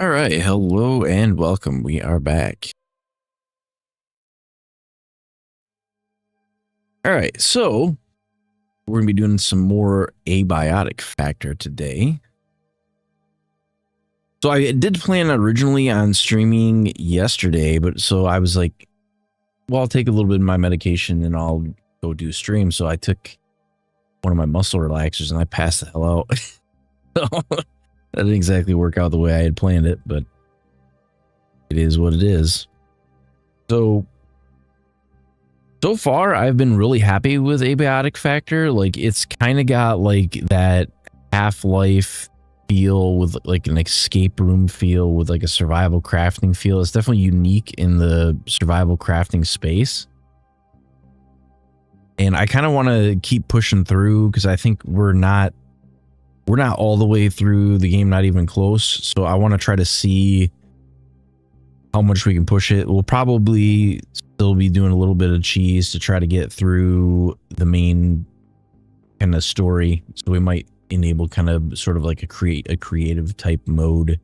All right, hello and welcome. We are back. All right, so we're going to be doing some more abiotic factor today. So I did plan originally on streaming yesterday, but so I was like, well, I'll take a little bit of my medication and I'll go do a stream. So I took one of my muscle relaxers and I passed the hell out. So that didn't exactly work out the way I had planned it, but it is what it is. So far, I've been really happy with Abiotic Factor. Like, it's kind of got like that Half-Life feel, with like an escape room feel, with like a survival crafting feel. It's definitely unique in the survival crafting space. And I kind of want to keep pushing through because I think we're not all the way through the game, not even close. So I want to try to see how much we can push it. We'll probably still be doing a little bit of cheese to try to get through the main kind of story. So we might enable kind of sort of like a creative type mode.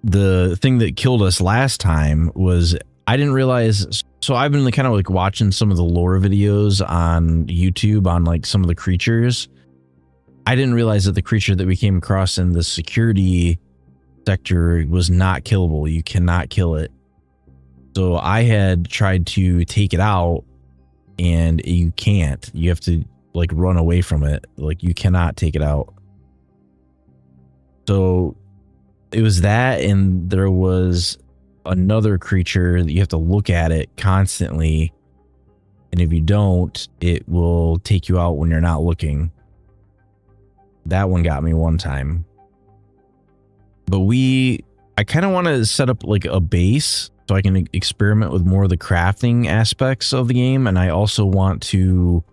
The thing that killed us last time was I didn't realize. So I've been kind of like watching some of the lore videos on YouTube on like some of the creatures. I didn't realize that the creature that we came across in the security sector was not killable. You cannot kill it. So I had tried to take it out and you can't. You have to like run away from it. Like you cannot take it out. So it was that, and there was another creature that you have to look at it constantly, and if you don't, it will take you out when you're not looking. That one got me one time. But I kind of want to set up like a base so I can experiment with more of the crafting aspects of the game, and I also want to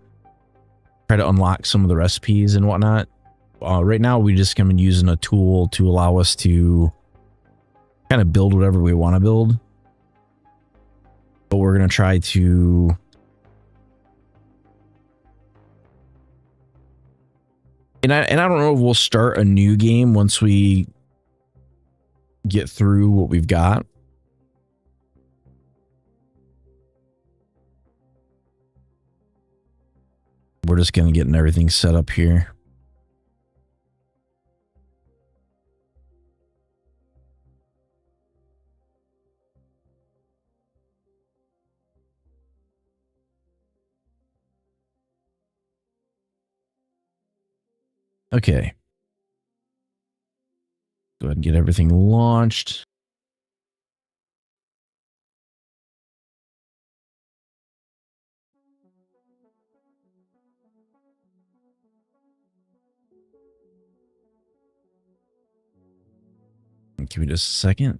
try to unlock some of the recipes and whatnot. Right now, we just been using a tool to allow us to kind of build whatever we want to build. But we're going to try to... And I don't know if we'll start a new game once we get through what we've got. We're just going to get everything set up here. Okay. Go ahead and get everything launched. Give me just a second.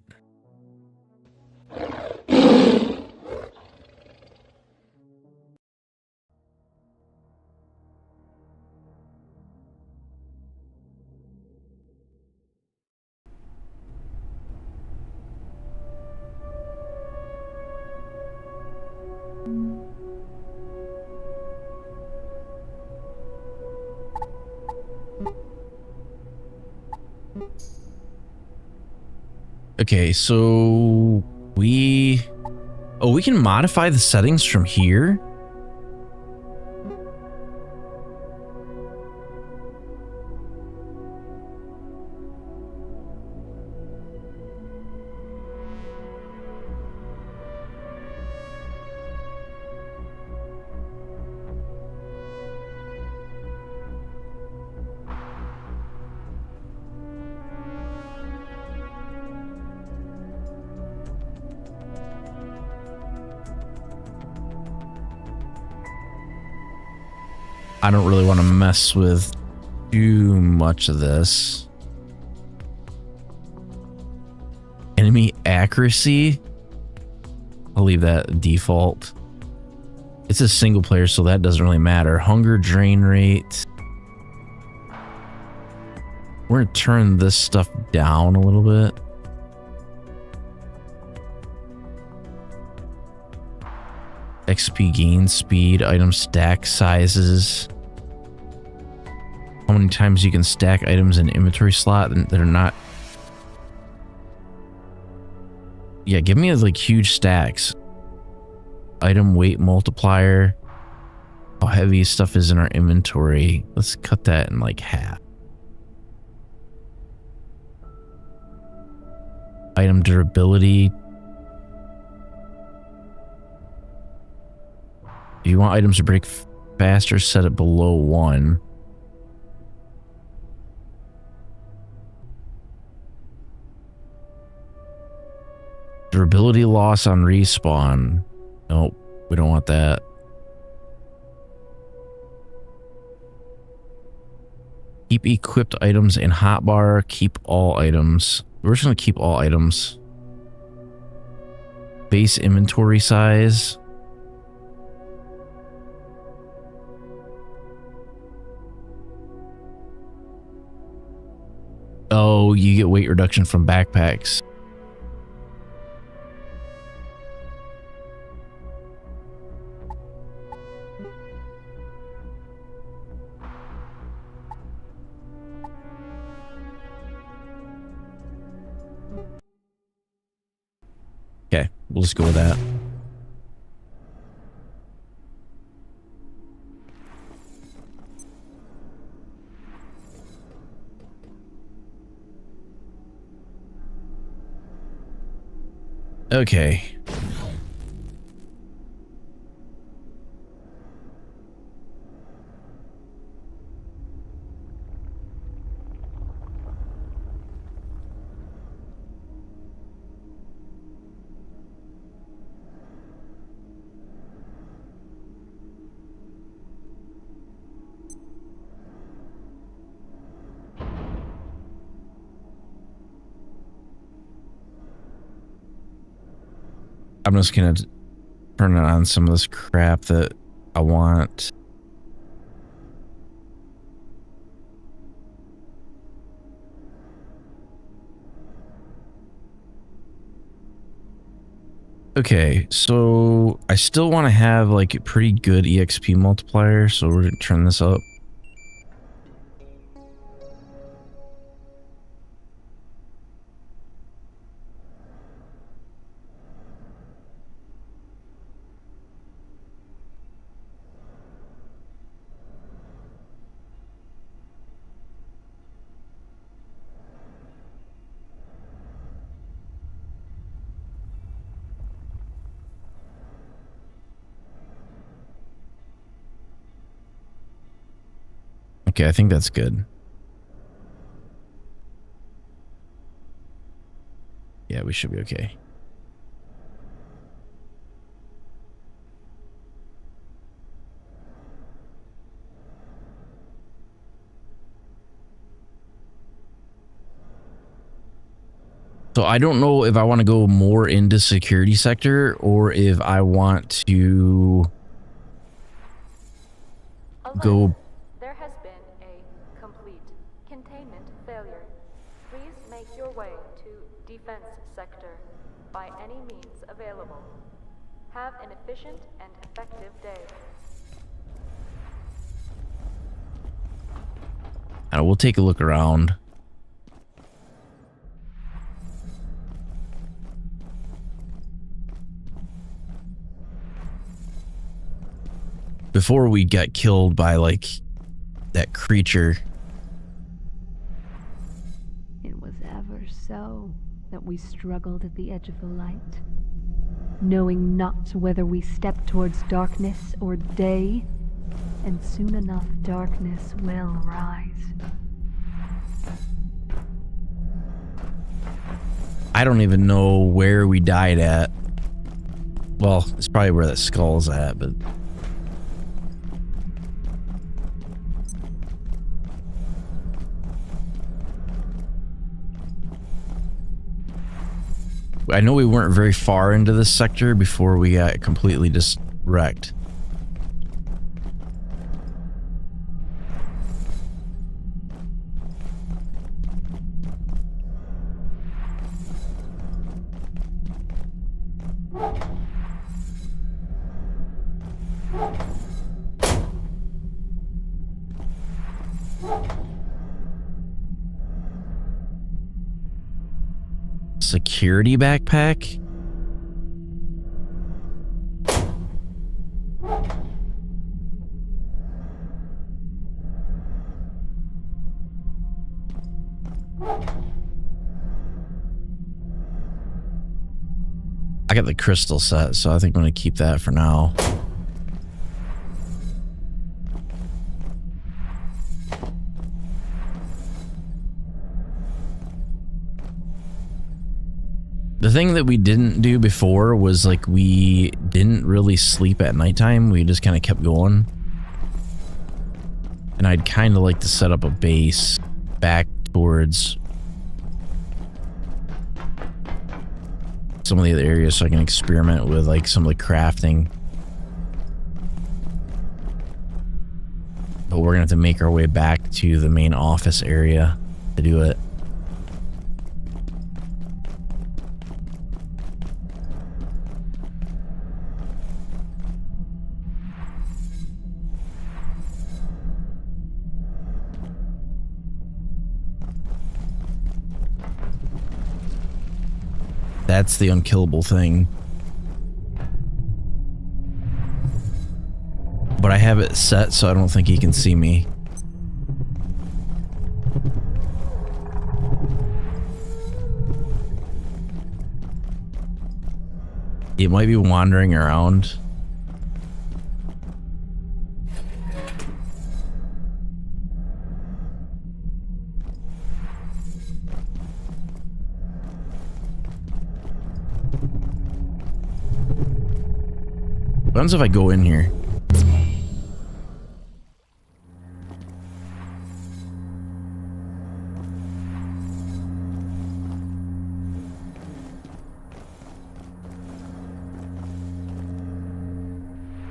Okay, so we can modify the settings from here. I don't really want to mess with too much of this. Enemy accuracy, I'll leave that default. It's a single player, so that doesn't really matter. Hunger drain rate. We're gonna turn this stuff down a little bit. XP gain speed, item stack sizes. How many times you can stack items in inventory slot that are not... Yeah, give me like huge stacks. Item weight multiplier. How heavy stuff is in our inventory. Let's cut that in like half. Item durability. If you want items to break faster, set it below 1. Durability loss on respawn. Nope, we don't want that. Keep equipped items in hotbar. Keep all items. We're just going to keep all items. Base inventory size. Oh, you get weight reduction from backpacks. Okay, we'll just go with that. Okay. I'm just gonna turn on some of this crap that I want. Okay, so I still want to have like a pretty good EXP multiplier, so we're gonna turn this up. Okay, I think that's good. Yeah, we should be okay. So I don't know if I want to go more into security sector or if I want to go. There has been a complete containment failure. Please make your way to defense sector by any means available. Have an efficient and effective day. We'll take a look around. Before we got killed by like that creature. It was ever so that we struggled at the edge of the light, knowing not whether we stepped towards darkness or day, and soon enough darkness will rise. I don't even know where we died at. Well, it's probably where that skull's at, but I know we weren't very far into this sector before we got completely just wrecked. Security backpack? I got the crystal set, so I think I'm going to keep that for now. The thing that we didn't do before was like we didn't really sleep at nighttime. We just kind of kept going. And I'd kind of like to set up a base back towards some of the other areas so I can experiment with like some of the crafting. But we're gonna have to make our way back to the main office area to do it. That's the unkillable thing. But I have it set so I don't think he can see me. It might be wandering around. What happens if I go in here?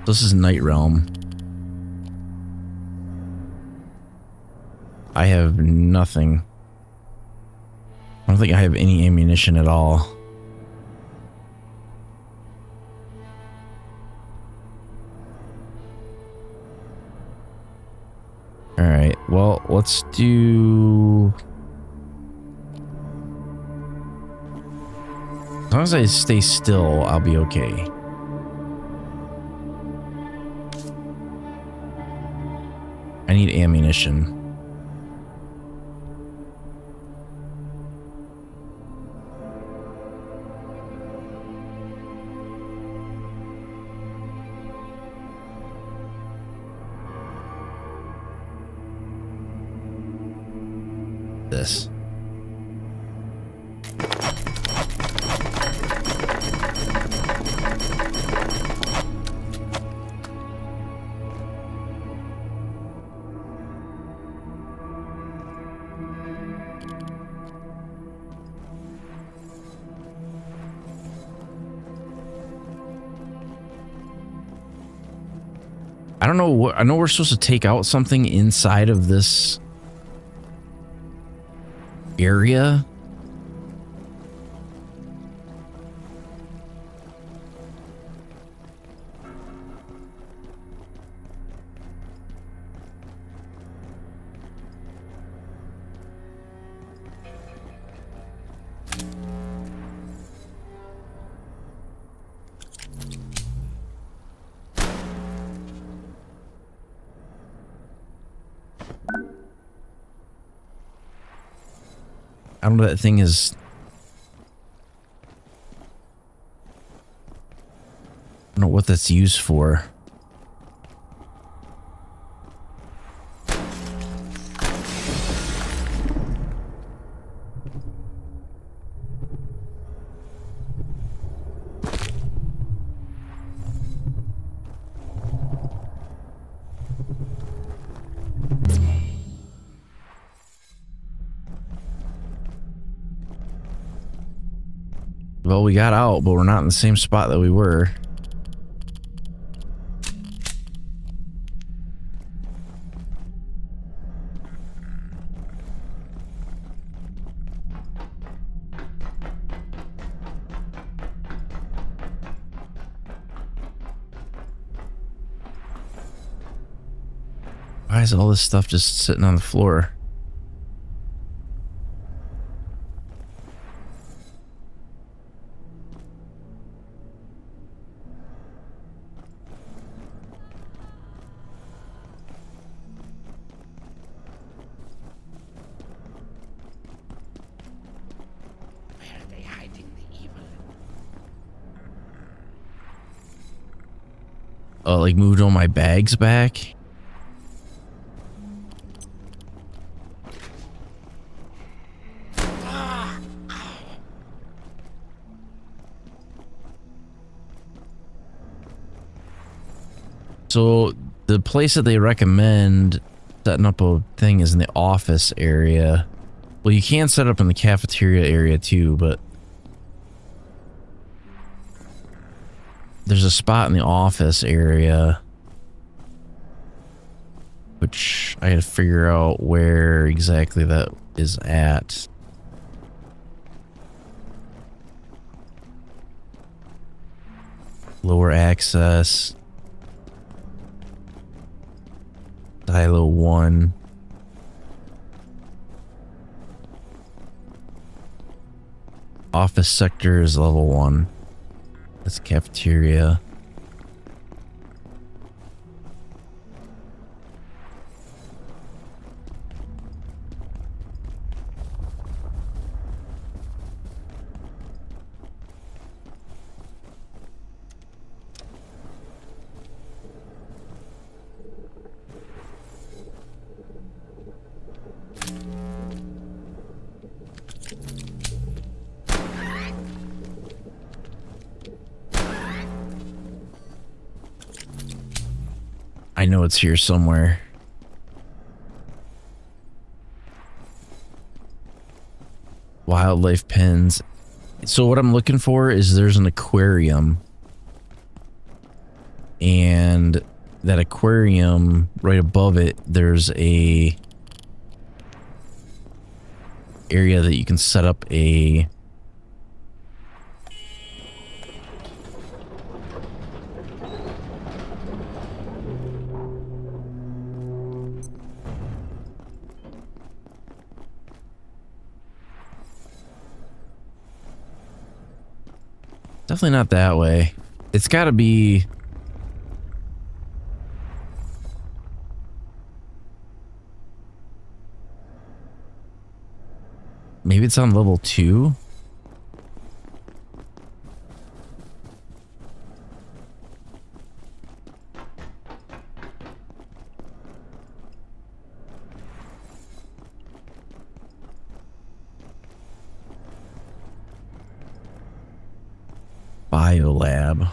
This is Night Realm. I have nothing. I don't think I have any ammunition at all. Alright, well, let's do... As long as I stay still, I'll be okay. I need ammunition. This. I don't know what, I know we're supposed to take out something inside of this area. I don't know what that thing is. I don't know what that's used for. Well, we got out, but we're not in the same spot that we were. Why is all this stuff just sitting on the floor? Oh, like moved all my bags back. So the place that they recommend setting up a thing is in the office area. Well, you can set up in the cafeteria area too, but there's a spot in the office area, which I gotta figure out where exactly that is at. Lower access. Silo 1. Office sector is level 1. That's cafeteria. I know it's here somewhere. Wildlife pens. So what I'm looking for is there's an aquarium. And that aquarium, right above it, there's a area that you can set up a definitely not that way. It's got to be maybe it's on level 2. Biolab.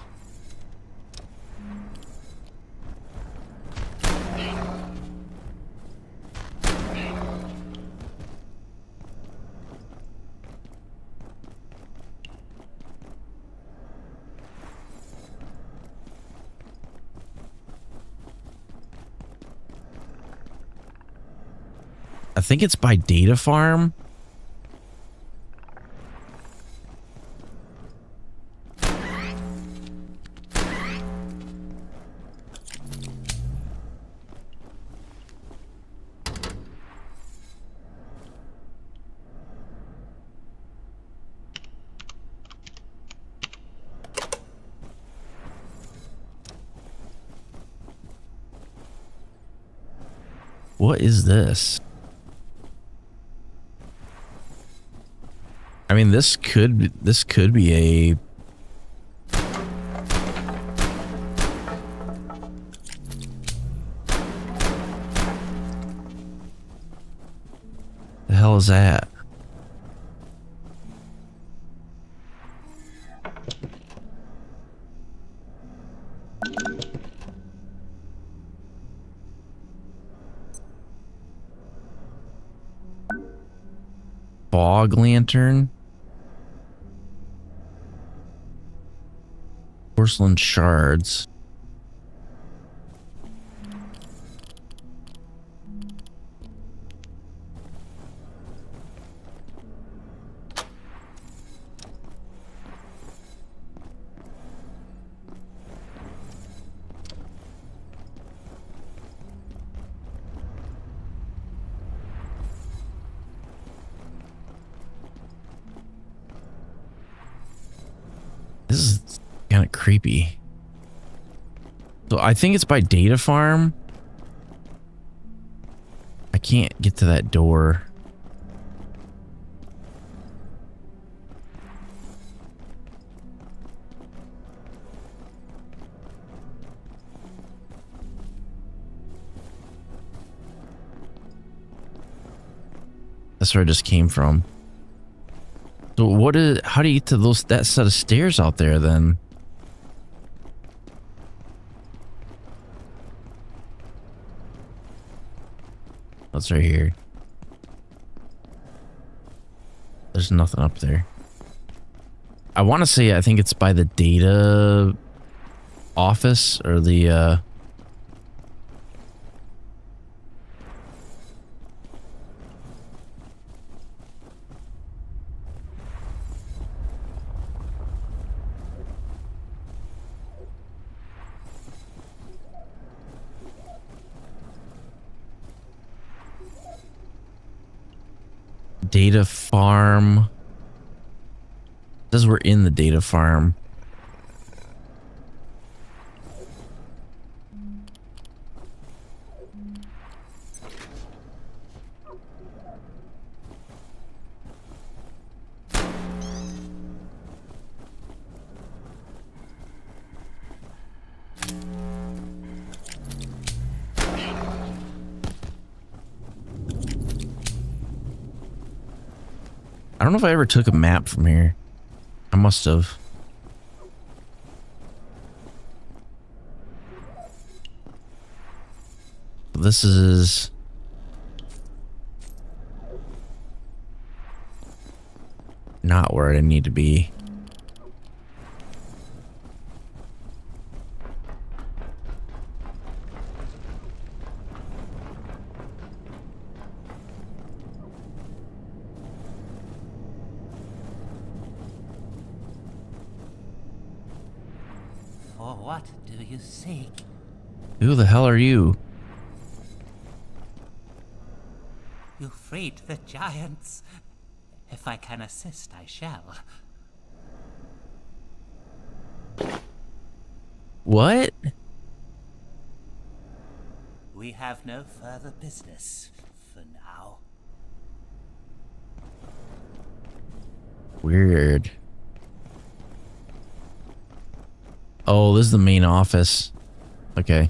I think it's by data farm. What is this? I mean, this could be a the hell is that? Fog lantern? Porcelain shards. This is kind of creepy. So I think it's by data farm. I can't get to that door. That's where I just came from. So how do you get to that set of stairs out there then? That's right here. There's nothing up there. I want to say I think it's by the data office or the data farm. It says we're in the data farm. I don't know if I ever took a map from here. I must have. This is... not where I need to be. For what do you seek? Who the hell are you? You freed the giants. If I can assist, I shall. What? We have no further business for now. Weird. Oh, this is the main office. Okay.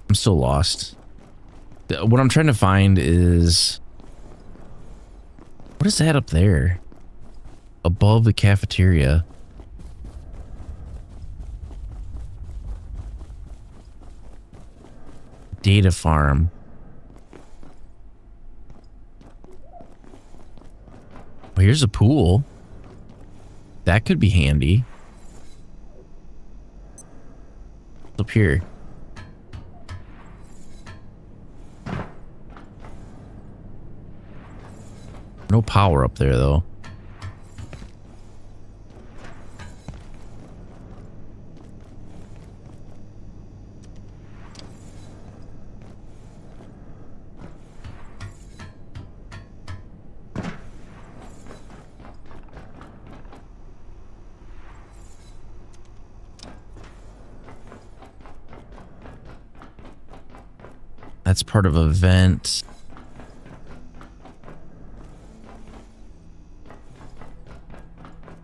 I'm still lost. What I'm trying to find is... what is that up there? Above the cafeteria. Data farm. Oh, here's a pool. That could be handy. Up here. No power up there, though. That's part of an event.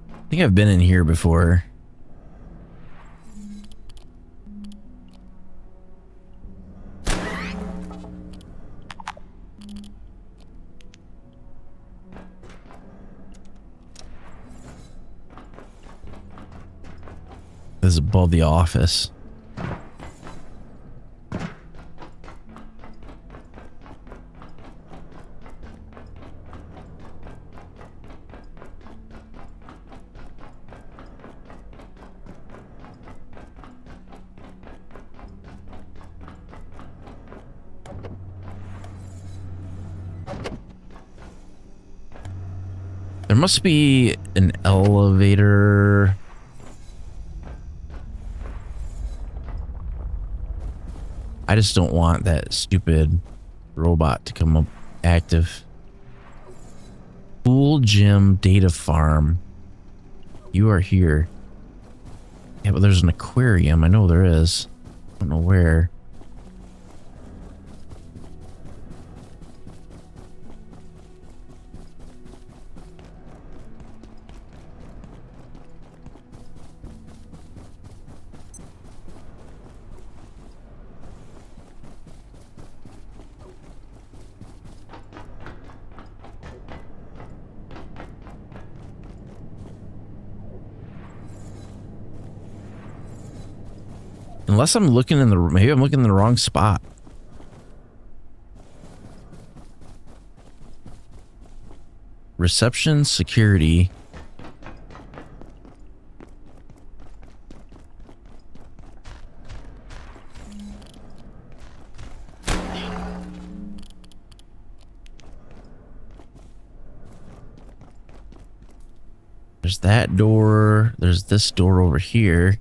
I think I've been in here before. This is above the office. There must be an elevator. I just don't want that stupid robot to come up active. Pool gym data farm. You are here. Yeah, but there's an aquarium. I know there is. I don't know where. Unless I'm looking in the, maybe I'm looking in the wrong spot. Reception, security. There's that door. There's this door over here.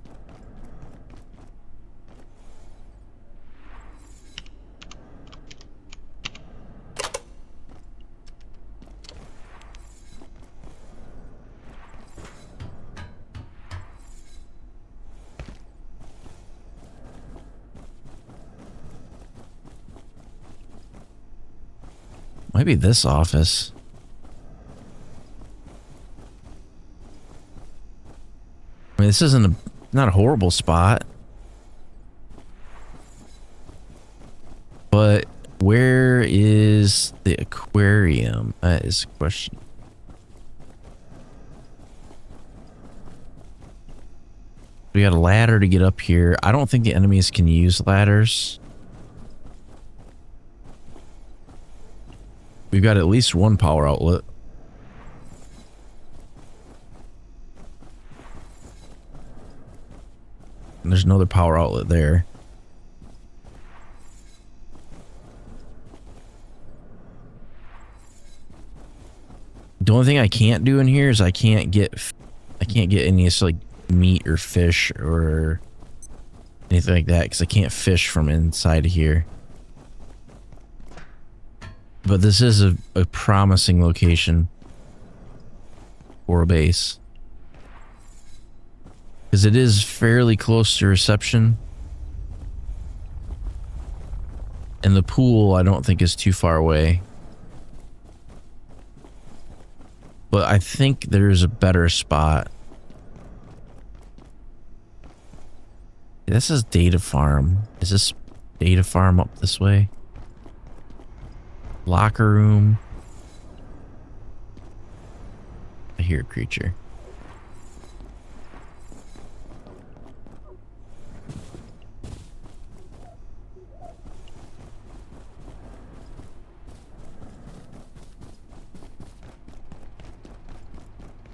Might be this office. I mean, this isn't not a horrible spot. But where is the aquarium? That is a question. We got a ladder to get up here. I don't think the enemies can use ladders. We've got at least one power outlet. And there's another power outlet there. The only thing I can't do in here is I can't get any like meat or fish or anything like that because I can't fish from inside of here. But this is a promising location for a base. Because it is fairly close to reception. And the pool I don't think is too far away. But I think there's a better spot. This is data farm. Is this data farm up this way? Locker room. I hear a creature.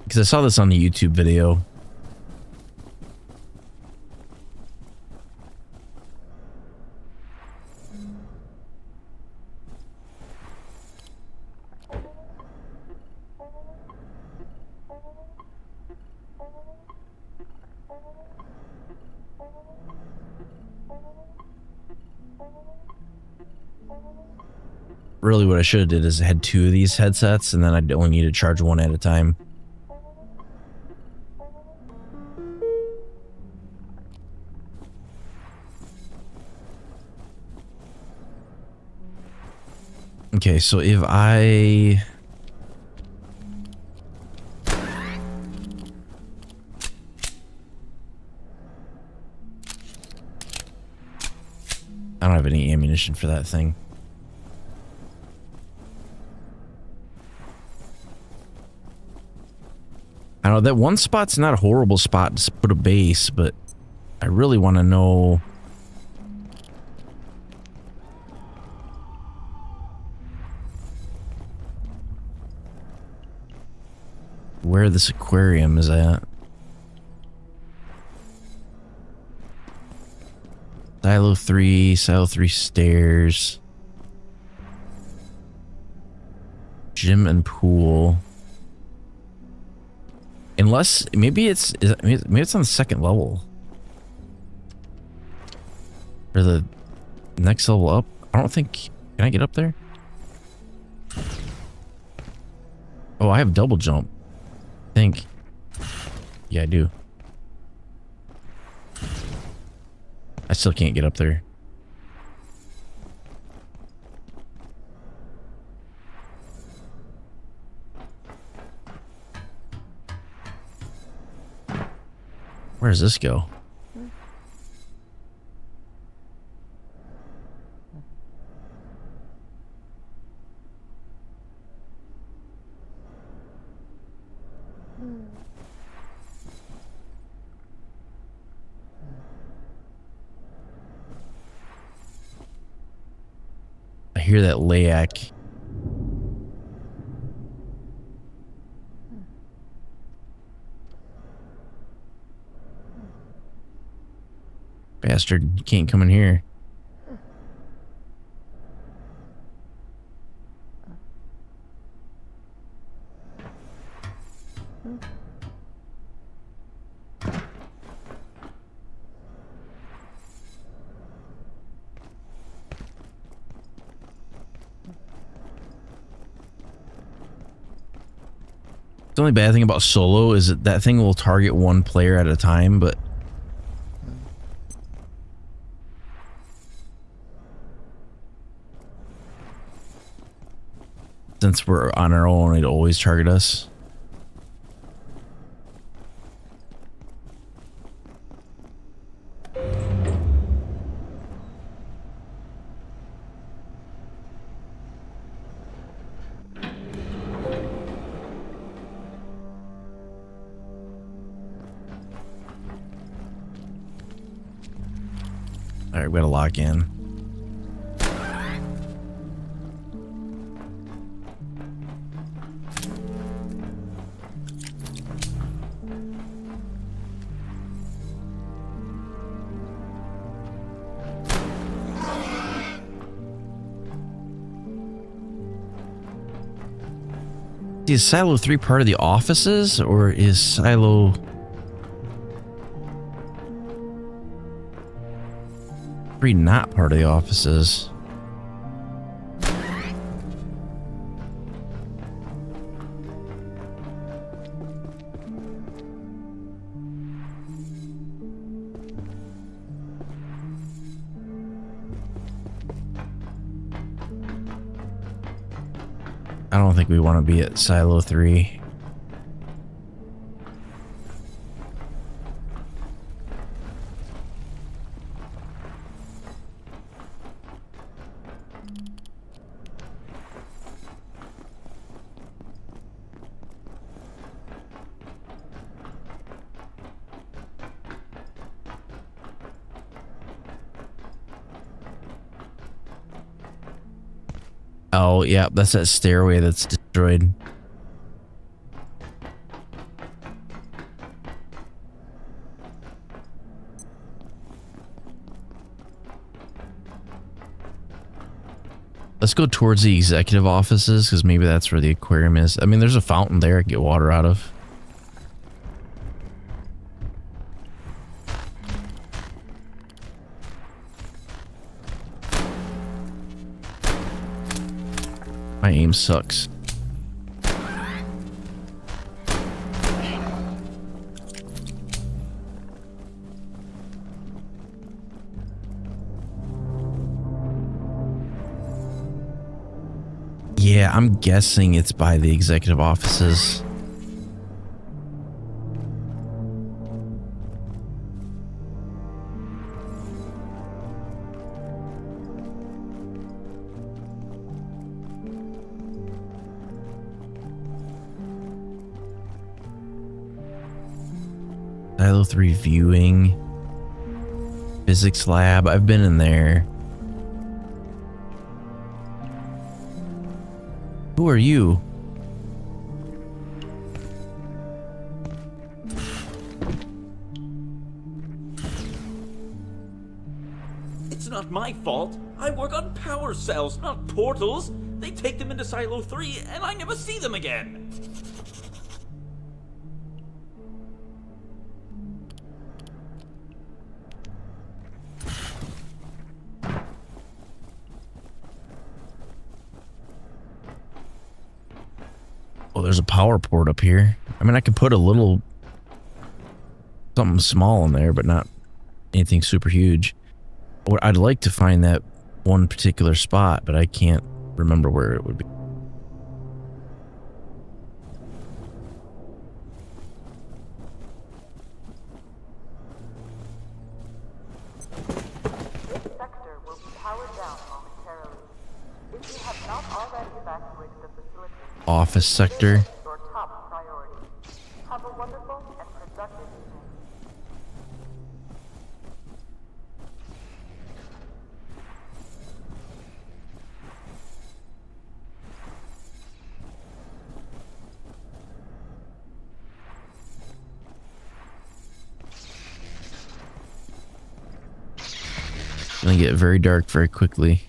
Because I saw this on the YouTube video. Really what I should have did is had two of these headsets and then I'd only need to charge one at a time. Okay, so if I don't have any ammunition for that thing. I don't know, that one spot's not a horrible spot to put a base, but I really want to know where this aquarium is at. Silo 3 stairs. Gym and pool. Unless, maybe it's on the second level. Or the next level up. I don't think, can I get up there? Oh, I have double jump. I think. Yeah, I do. I still can't get up there. Where does this go? hear that layak. Bastard, you can't come in here. The only bad thing about solo is that thing will target one player at a time, but since we're on our own, it'll always target us. All right, we gotta lock in. Is Silo 3 part of the offices, or is Silo 3 not part of the offices? I don't think we want to be at Silo 3. Oh, yeah, that's that stairway that's destroyed. Let's go towards the executive offices, because maybe that's where the aquarium is. I mean, there's a fountain there I can get water out of. My aim sucks. Yeah, I'm guessing it's by the executive offices. Silo 3 viewing. Physics lab. I've been in there. Who are you? It's not my fault. I work on power cells, not portals. They take them into Silo 3 and I never see them again. Oh, there's a power port up here. I mean, I could put a little something small in there, but not anything super huge. Or I'd like to find that one particular spot, but I can't remember where it would be. This sector will be powered down momentarily. If you have not already evacuated the facility, Office sector. this is your top priority. Have a wonderful and productive evening. gonna get very dark very quickly.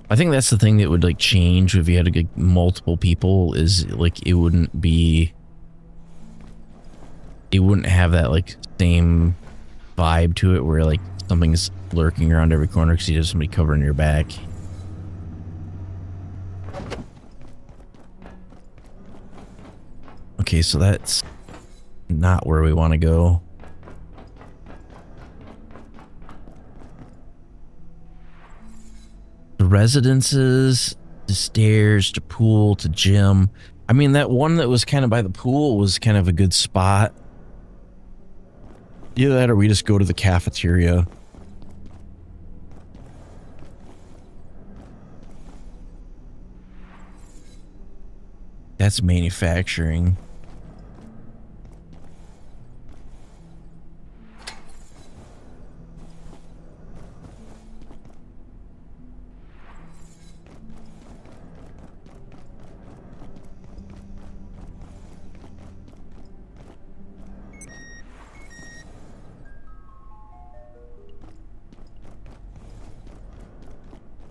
I think that's the thing that would like change if you had to get multiple people is like it wouldn't have that like same vibe to it where like something's lurking around every corner because you have somebody covering your back. Okay, so that's not where we want to go. The residences, the stairs, to pool, to gym. I mean, that one that was kind of by the pool was kind of a good spot. Either that or we just go to the cafeteria. That's manufacturing.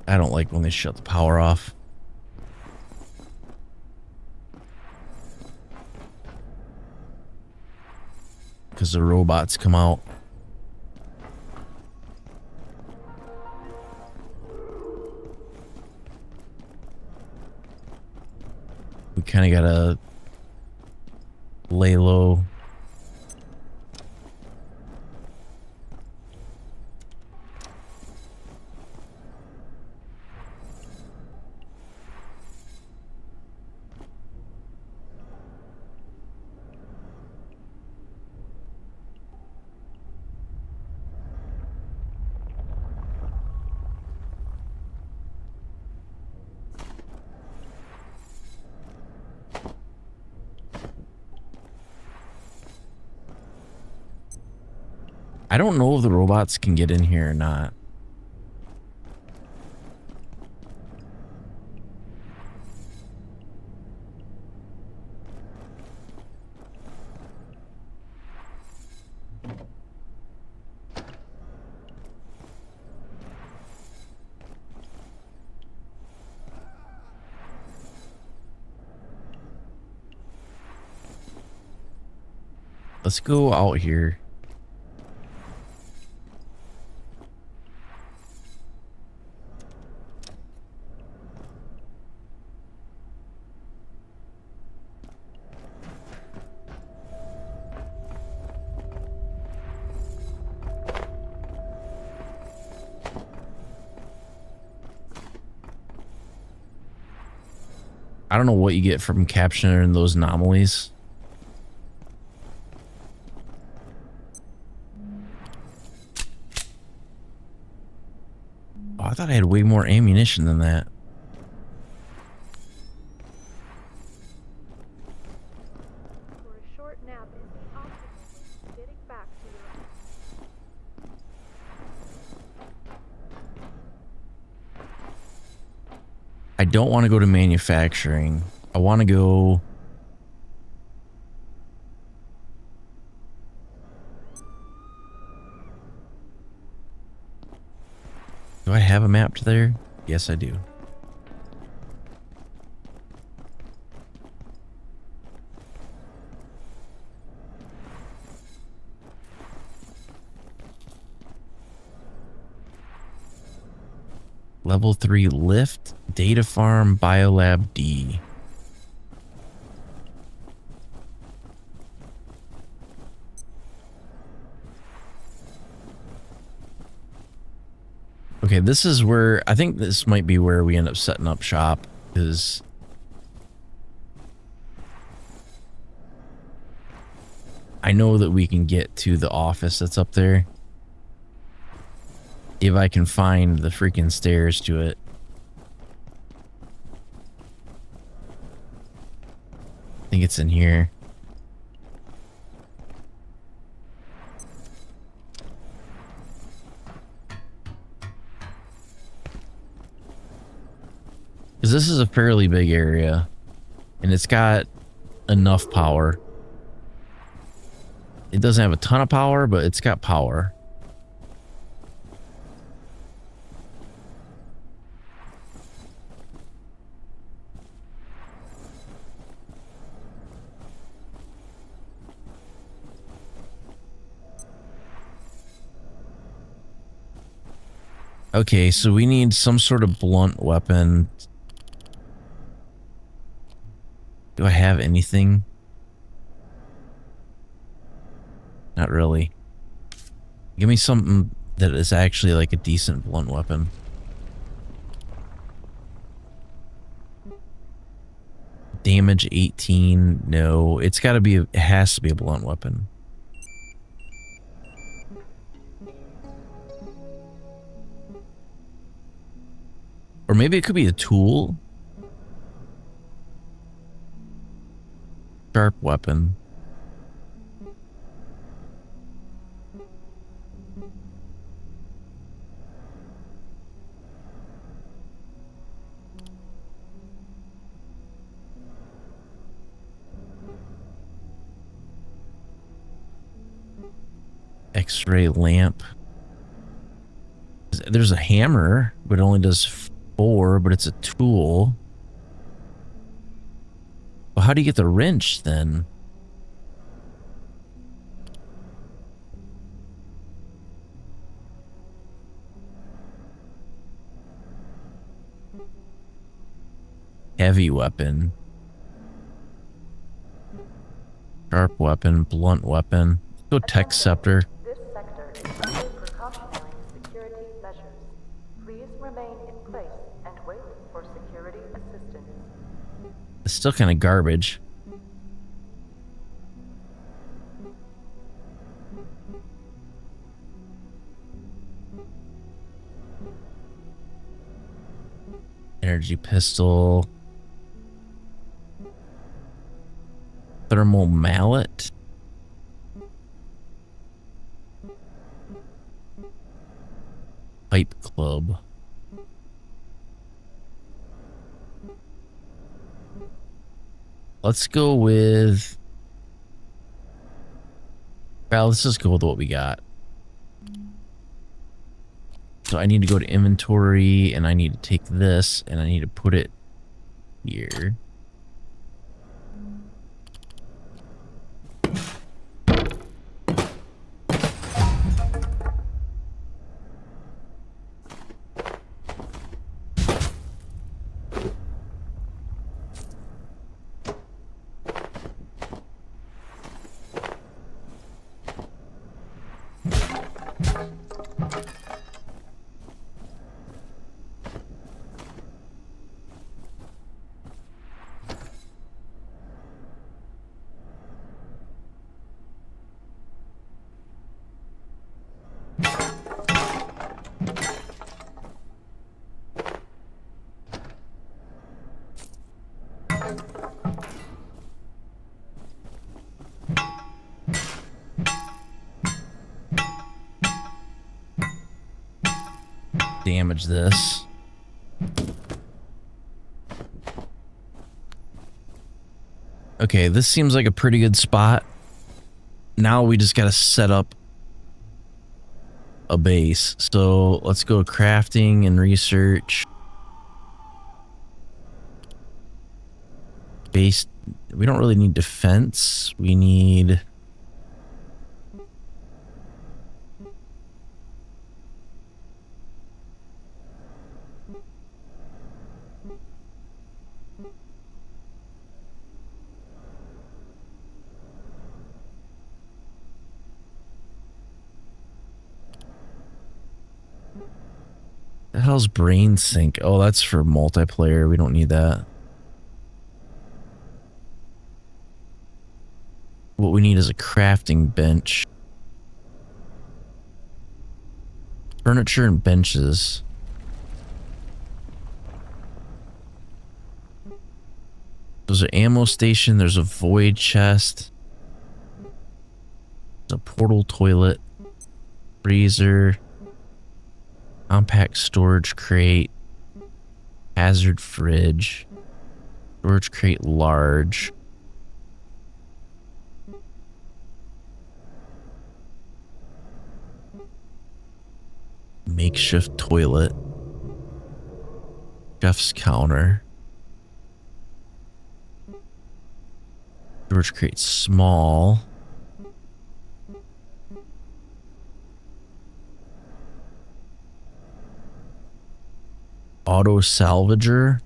I don't like when they shut the power off. Because the robots come out. We kind of gotta lay low. I don't know if the robots can get in here or not. Let's go out here. I don't know what you get from capturing those anomalies. Oh, I thought I had way more ammunition than that. For a short nap is the optimal way getting back to your... I don't want to go to manufacturing. I want to go... Do I have a map to there? Yes, I do. Level 3 lift, data farm, biolab D. Okay, this is where, I think this might be where we end up setting up shop, because I know that we can get to the office that's up there. If I can find the freaking stairs to it. I think it's in here. Because this is a fairly big area. And it's got enough power. It doesn't have a ton of power, but it's got power. Okay, so we need some sort of blunt weapon. Do I have anything? Not really. Give me something that is actually like a decent blunt weapon. Damage 18. No, it's got to be, it has to be a blunt weapon. Or maybe it could be a tool. Sharp weapon. X-ray lamp. There's a hammer, but it only does 4, but it's a tool. Well, how do you get the wrench then? Heavy weapon. Sharp weapon, blunt weapon. Let's go tech scepter. This sector is under precautionary security measures. Please remain in place and wait for security assistance. It's still kind of garbage. Energy pistol. Thermal mallet. Pipe club. Let's go with... Well, let's just go with what we got. So I need to go to inventory, and I need to take this, and I need to put it here. Damage this. Okay, this seems like a pretty good spot. Now we just gotta set up a base. So let's go crafting and research. Base, we don't really need defense. We need... The hell's brain sync? Oh, that's for multiplayer. We don't need that. What we need is a crafting bench. Furniture and benches. There's an ammo station. There's a void chest. There's a portal toilet. Freezer. Compact storage crate. Hazard fridge. Storage crate large. Makeshift toilet. Chef's counter. Storage crate small. Auto salvager.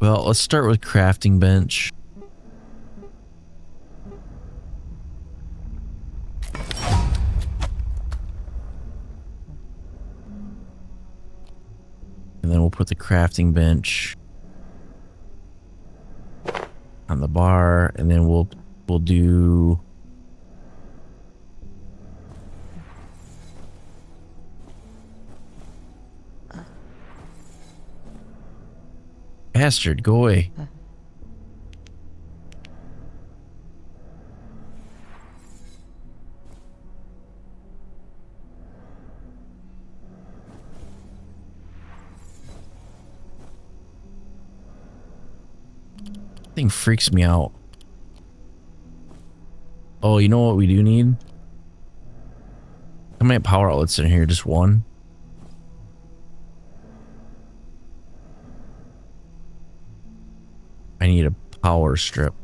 Well, let's start with crafting bench. And then we'll put the crafting bench on the bar, and then we'll do bastard, go away. Thing freaks me out. Oh, you know what we do need? How many power outlets in here? Just one? I need a power strip.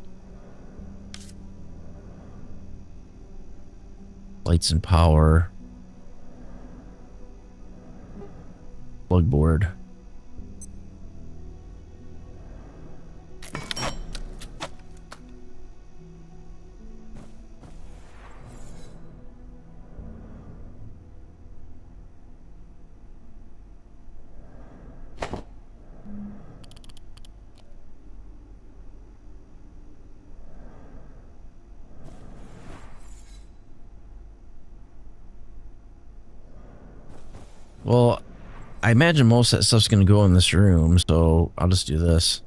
Lights and power. Plug board. Well, I imagine most of that stuff's gonna go in this room, so I'll just do this.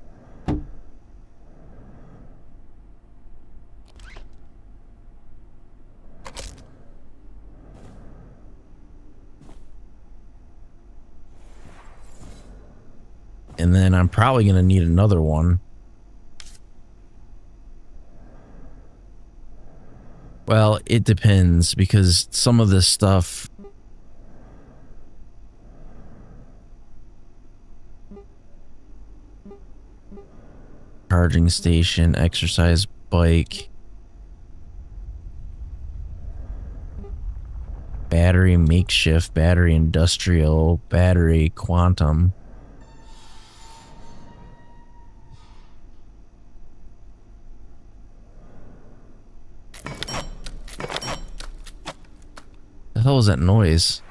And then I'm probably gonna need another one. Well, it depends, because some of this stuff charging station, exercise bike, battery makeshift, battery industrial, battery quantum. The hell was that noise?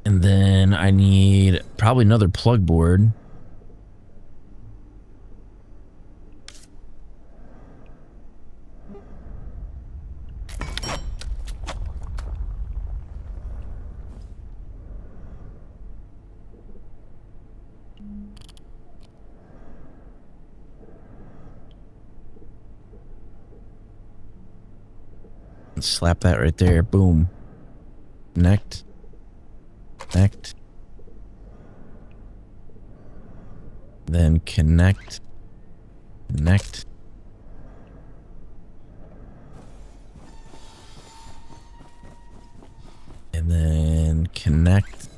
And then I need probably another plug board. Slap that right there. Boom. Connect. Connect. Then connect. Connect. And then connect.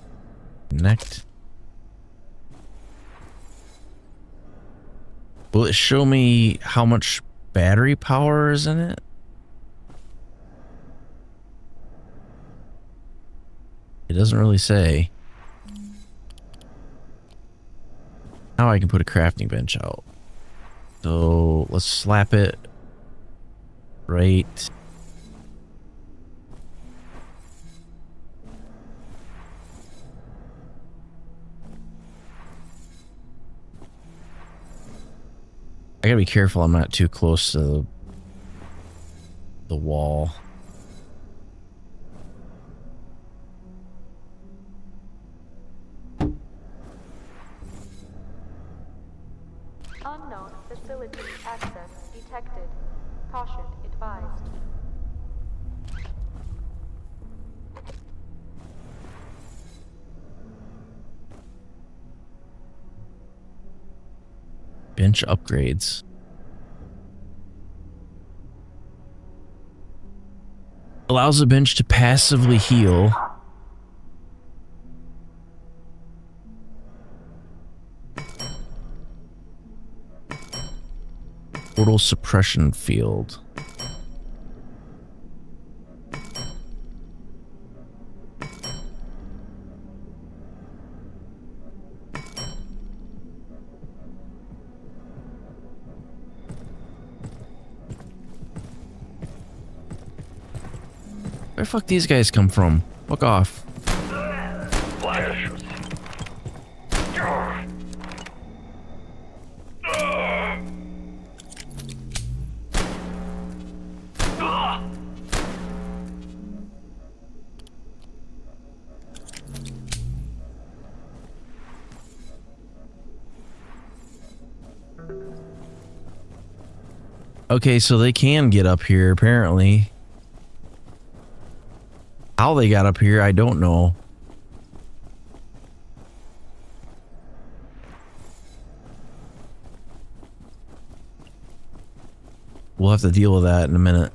Connect. Will it show me how much battery power is in it? It doesn't really say. Now I can put a crafting bench out. So let's slap it right. I gotta be careful I'm not too close to the wall. Unknown facility access detected. Caution advised. Bench upgrades. Allows the bench to passively heal. Portal suppression field. Where the fuck these guys come from? Fuck off. Okay, so they can get up here, apparently. How they got up here, I don't know. We'll have to deal with that in a minute.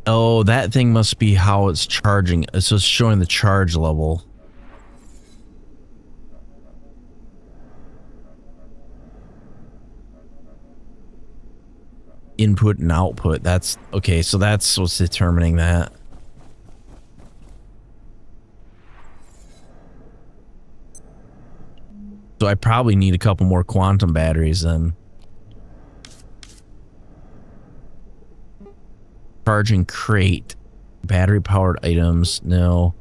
Oh, that thing must be how it's charging. So it's showing the charge level. Input and output. That's okay. So that's what's determining that. So I probably need a couple more quantum batteries then. Charging crate. Battery powered items. No.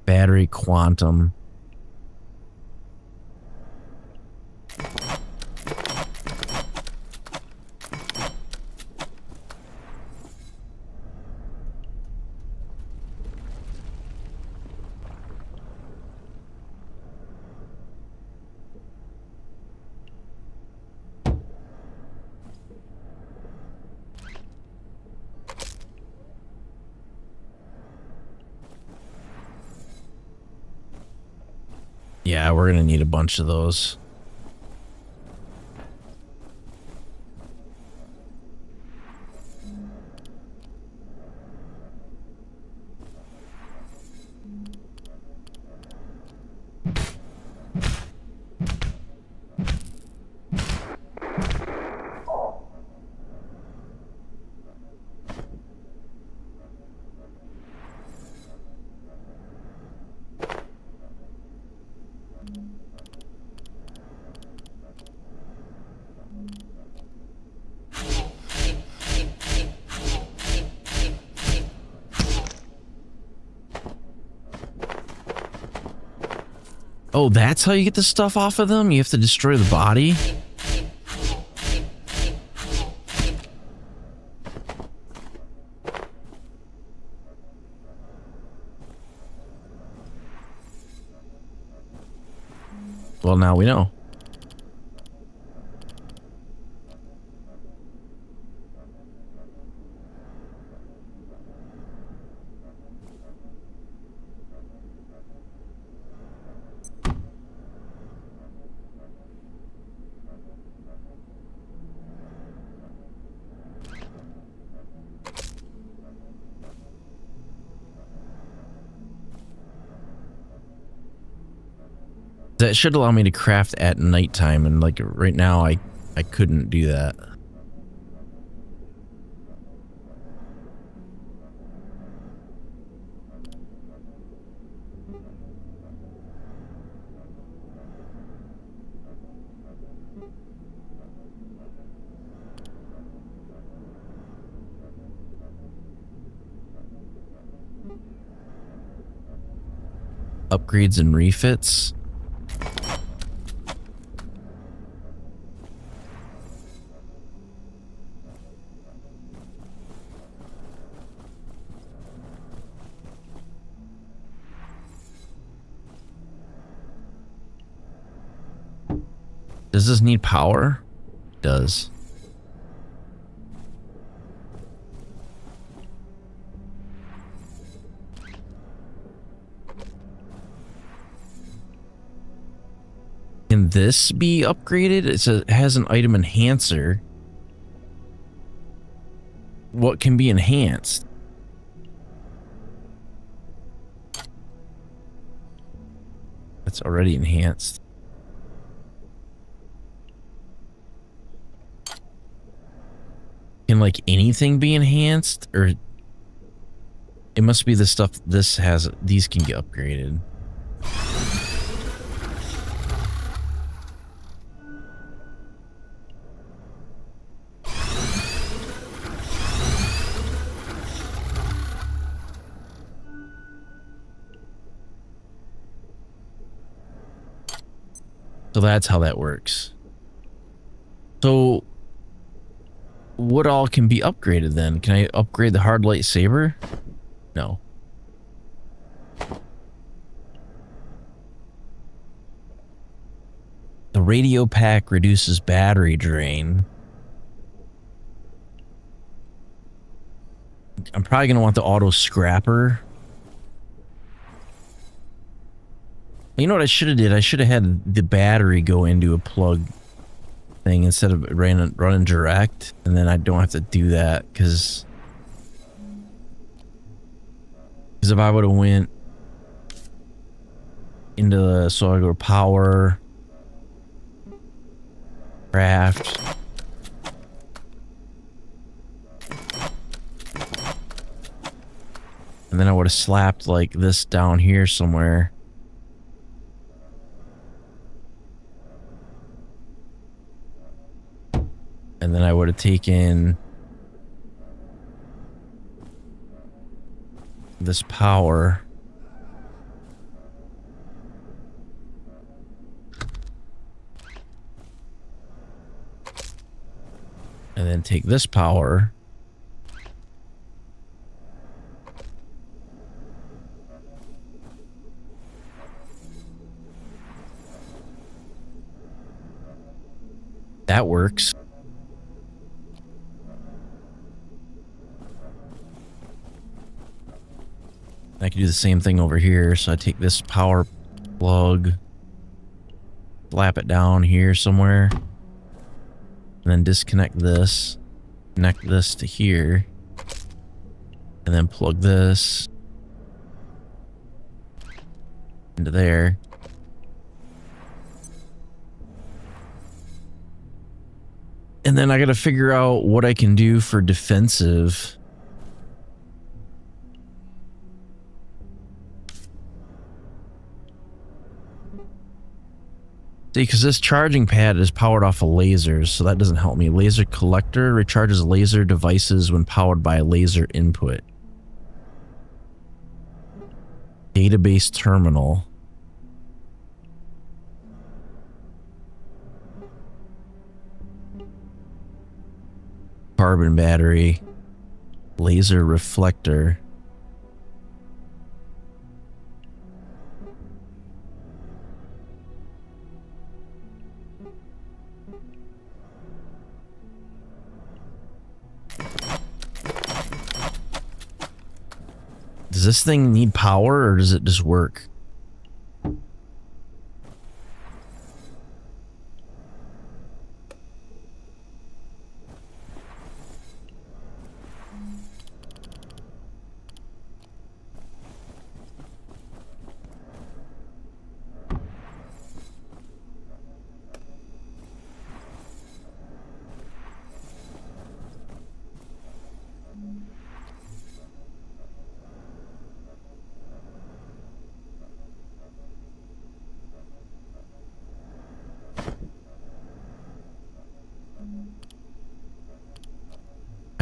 Battery quantum. Yeah, we're gonna need a bunch of those. Oh, that's how you get the stuff off of them? You have to destroy the body? Well, now we know. That should allow me to craft at nighttime, and like right now I couldn't do that. Upgrades and refits. Does this need power? It does. Can this be upgraded? It has an item enhancer. What can be enhanced? That's already enhanced. Can like anything be enhanced, or it must be the stuff this has? These can get upgraded. So that's how that works. So what all can be upgraded then? Can I upgrade the hard lightsaber? No. The radio pack reduces battery drain. I'm probably going to want the auto scrapper. You know what I should have did? I should have had the battery go into a plug thing instead of running direct, and then I don't have to do that because if I would have went into the, so I go to power, craft, and then I would have slapped like this down here somewhere. And then I would have taken this power and then take this power that works. I can do the same thing over here. So I take this power plug, slap it down here somewhere, and then disconnect this, connect this to here, and then plug this into there. And then I got to figure out what I can do for defensive. See, because this charging pad is powered off of lasers, so that doesn't help me. Laser collector recharges laser devices when powered by a laser input. Database terminal. Carbon battery. Laser reflector. Does this thing need power, or does it just work?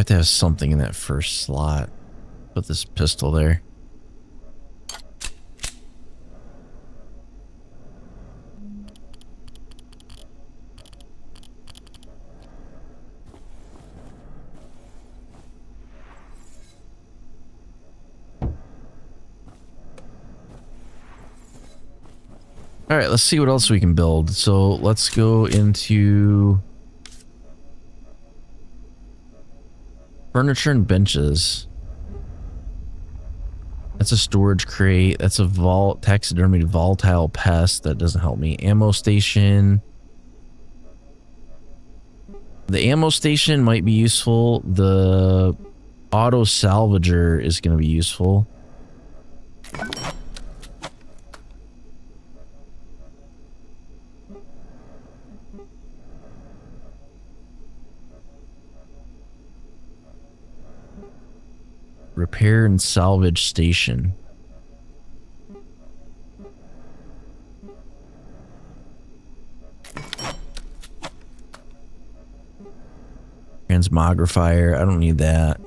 have to have something in that first slot. Put this pistol there. All right, let's see what else we can build. So let's go into furniture and benches. That's a storage crate. That's a taxidermy volatile pest. That doesn't help me. Ammo station. The ammo station might be useful. The auto salvager is going to be useful. Repair and salvage station. Transmogrifier. I don't need that.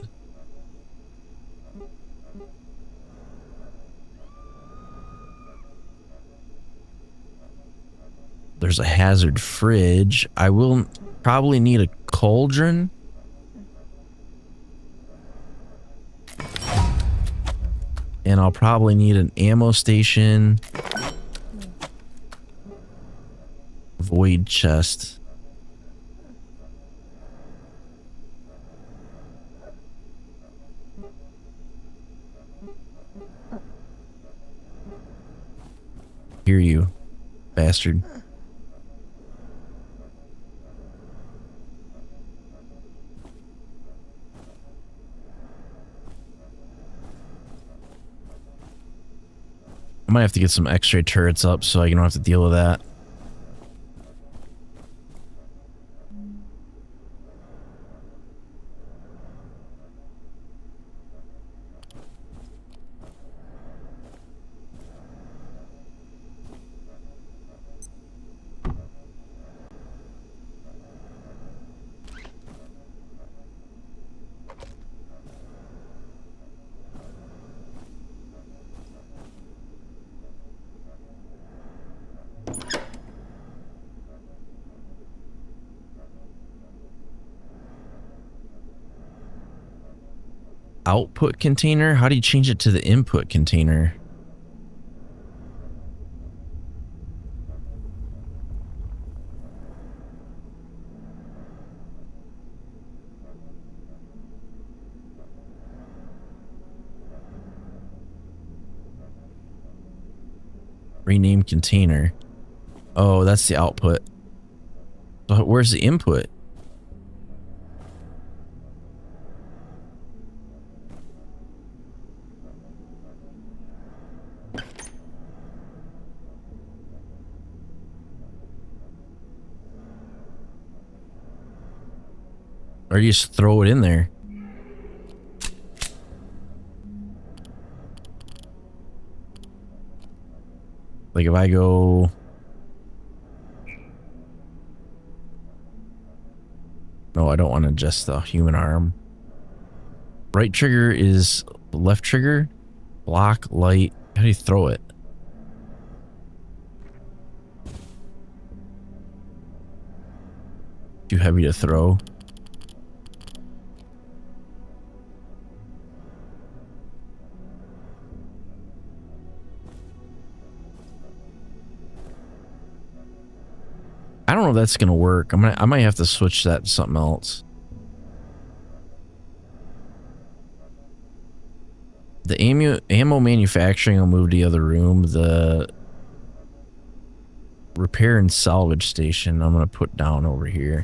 There's a hazard fridge. I will probably need a cauldron. And I'll probably need an ammo station. Void chest. Hear you, bastard. I might have to get some X-ray turrets up so I don't have to deal with that. Output container? How do you change it to the input container? Rename container. Oh, that's the output. But where's the input? Or you just throw it in there. Like if I go... No, I don't want to adjust the human arm. Right trigger is left trigger. Block, light. How do you throw it? Too heavy to throw. I don't know if that's gonna work. I might have to switch that to something else. The ammo manufacturing I'll move to the other room. The repair and salvage station I'm gonna put down over here.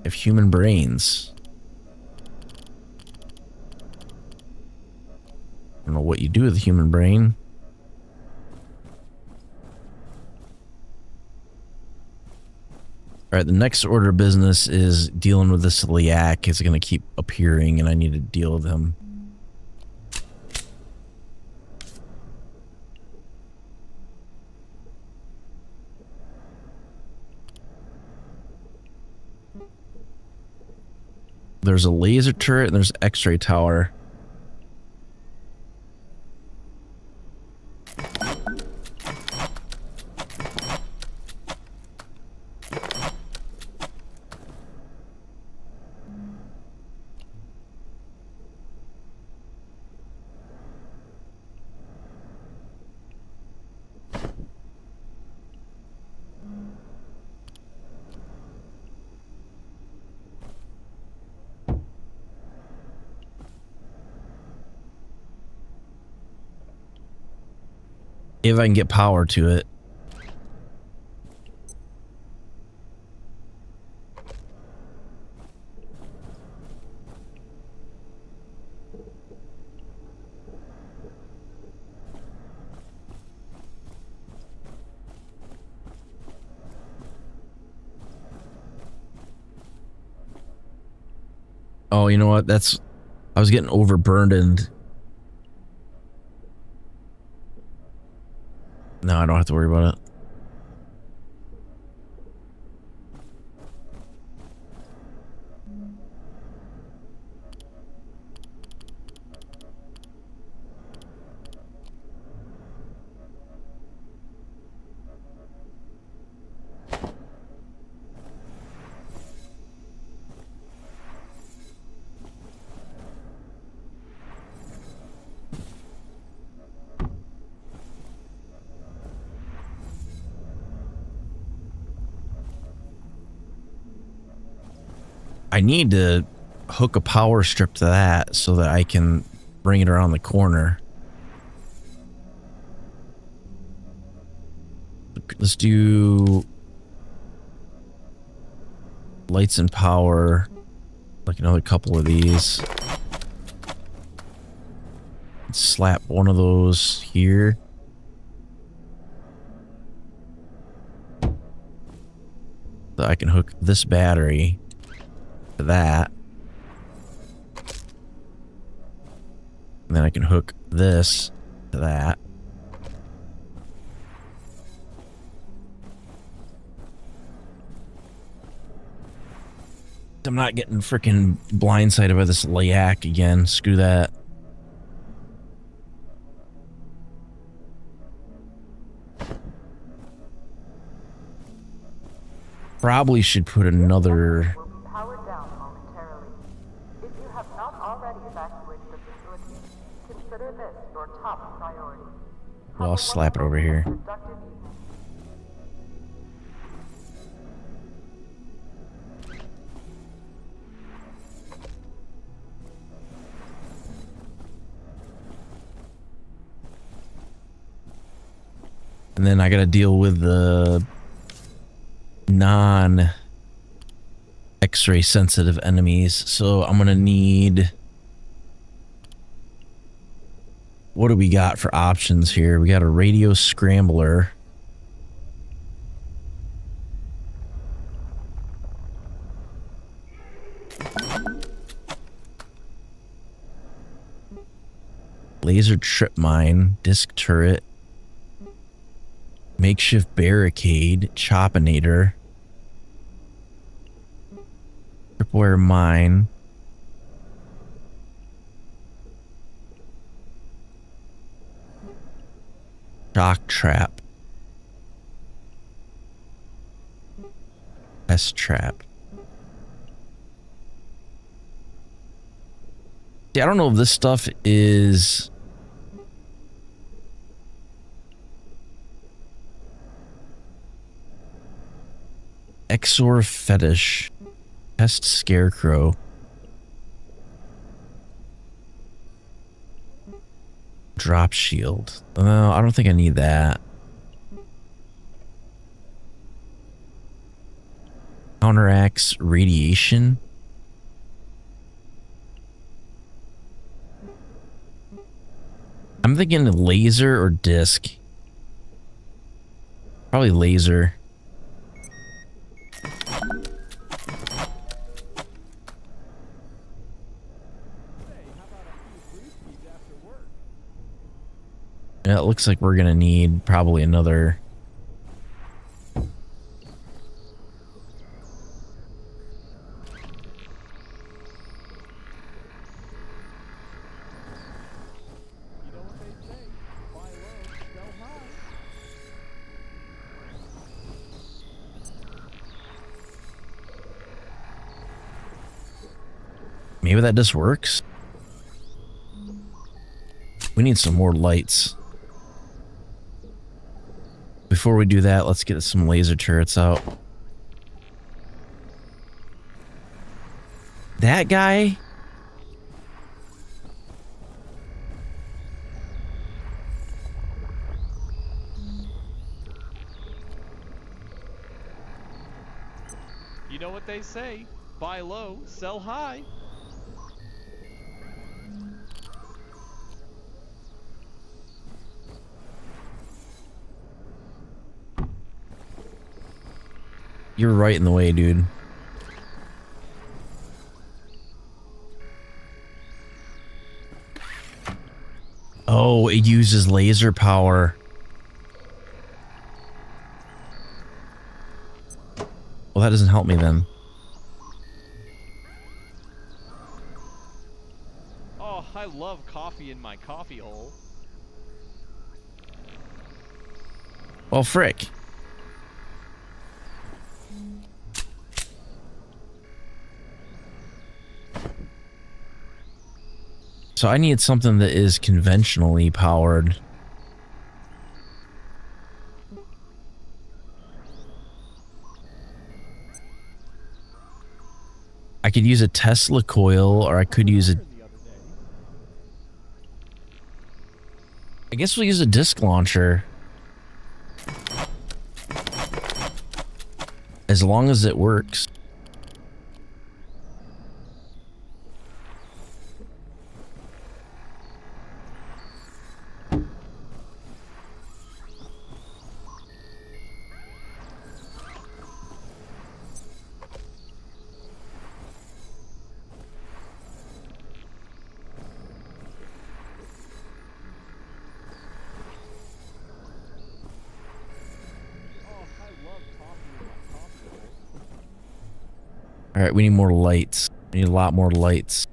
have human brains. I don't know what you do with a human brain. All right, the next order of business is dealing with this Liak. It's going to keep appearing, and I need to deal with him. There's a laser turret and there's an X-ray tower. If I can get power to it. Oh, you know what? I was getting overburdened. No, I don't have to worry about it. I need to hook a power strip to that so that I can bring it around the corner. Let's do lights and power, like another couple of these. Let's slap one of those here. So I can hook this battery to that. And then I can hook this to that. I'm not getting freaking blindsided by this Liak again. Screw that. Probably should put another... Will be powered down momentarily. If you have not already evacuated the facility, consider this your top priority. Well, I'll slap it over here. Productive evening. And then I gotta deal with the non X-ray sensitive enemies. So I'm gonna need... What do we got for options here? We got a radio scrambler. Laser trip mine, disc turret, makeshift barricade, chopinator, tripwire mine, shock trap, test trap. See, I don't know if this stuff is... Exor fetish, test scarecrow, drop shield. No, I don't think I need that. Counteracts radiation. I'm thinking laser or disc. Probably laser. Yeah, it looks like we're gonna need probably another. Maybe that just works. We need some more lights. Before we do that, let's get some laser turrets out. That guy? You know what they say, buy low, sell high. You're right in the way, dude. Oh, it uses laser power. Well, that doesn't help me then. Oh, I love coffee in my coffee hole. Well, frick. So I need something that is conventionally powered. I could use a Tesla coil, or I could use a... I guess we'll use a disc launcher. As long as it works. All right, we need more lights. We need a lot more lights.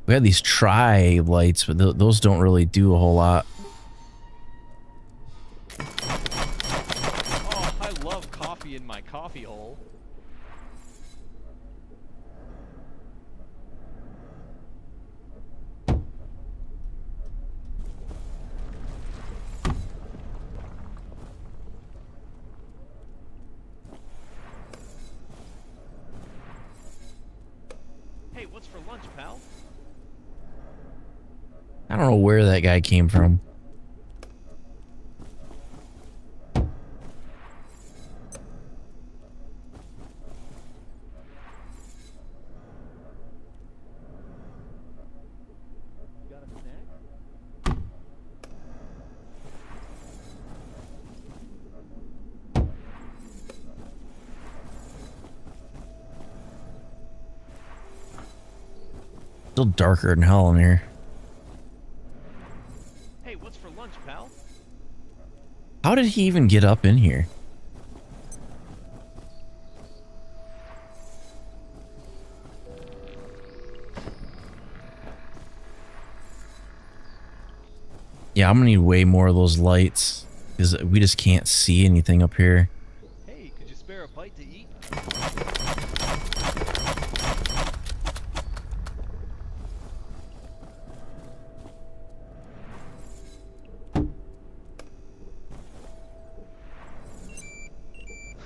We have these tri-lights, but those don't really do a whole lot. Oh, I love coffee in my coffee hole. Hey, what's for lunch, pal? I don't know where that guy came from. Got a snack? Still darker than hell in here. Hey, what's for lunch, pal? How did he even get up in here? Yeah, I'm gonna need way more of those lights because we just can't see anything up here. Hey, could you spare a bite to eat?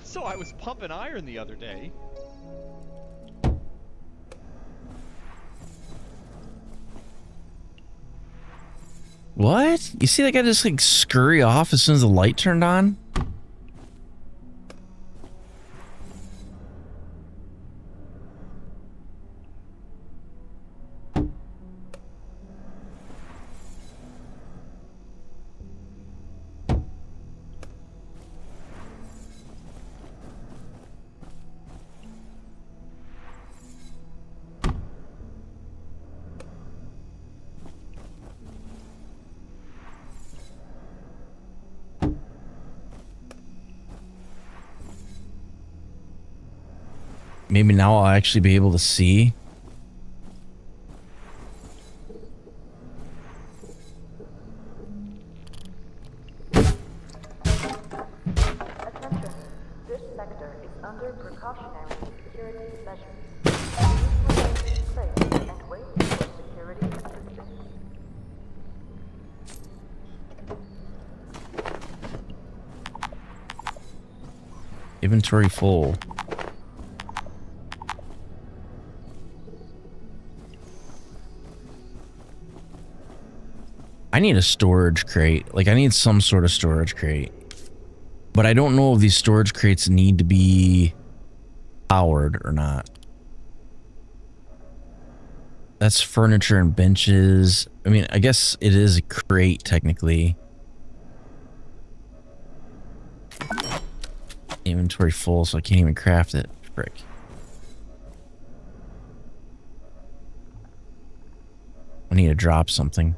So I was pumping iron the other day. What? You see that guy just like scurry off as soon as the light turned on? maybe now I'll actually be able to see. Attention. This sector is under precautionary security measures. Please remain in place and wait for security assistance. Inventory full. I need a storage crate. Like, I need some sort of storage crate. But I don't know if these storage crates need to be powered or not. That's furniture and benches. I mean, I guess it is a crate technically. Inventory full, so I can't even craft it. Frick. I need to drop something.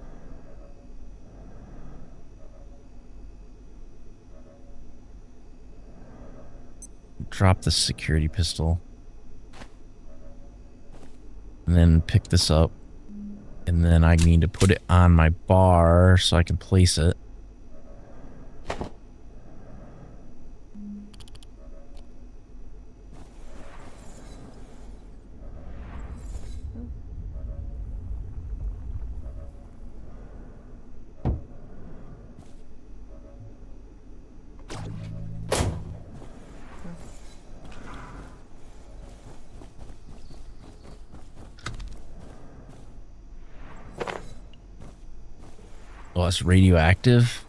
Drop the security pistol. And then pick this up. And then I need to put it on my bar so I can place it. Oh, it's radioactive.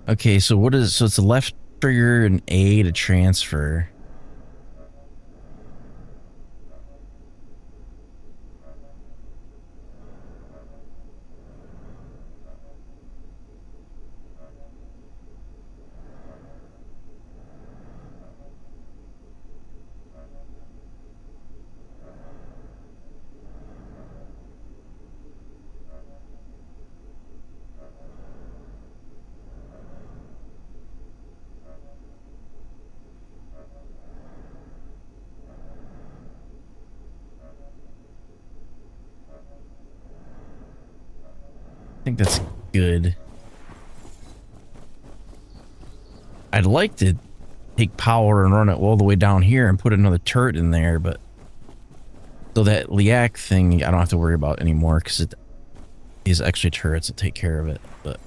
Okay, so what is, so it's the left trigger and A to transfer. I think that's good. I'd like to take power and run it all the way down here and put another turret in there, but so that LIAC thing I don't have to worry about anymore because it is extra turrets that take care of it. But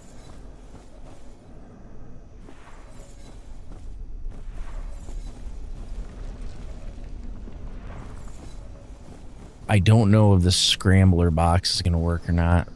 I don't know if the scrambler box is going to work or not.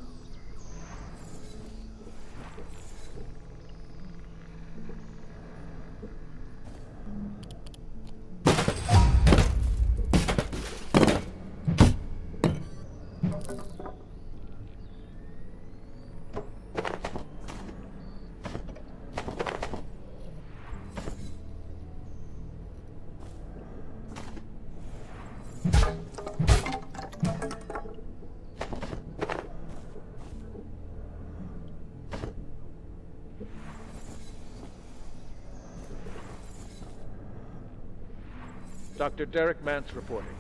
Dr. Derek Mance reporting.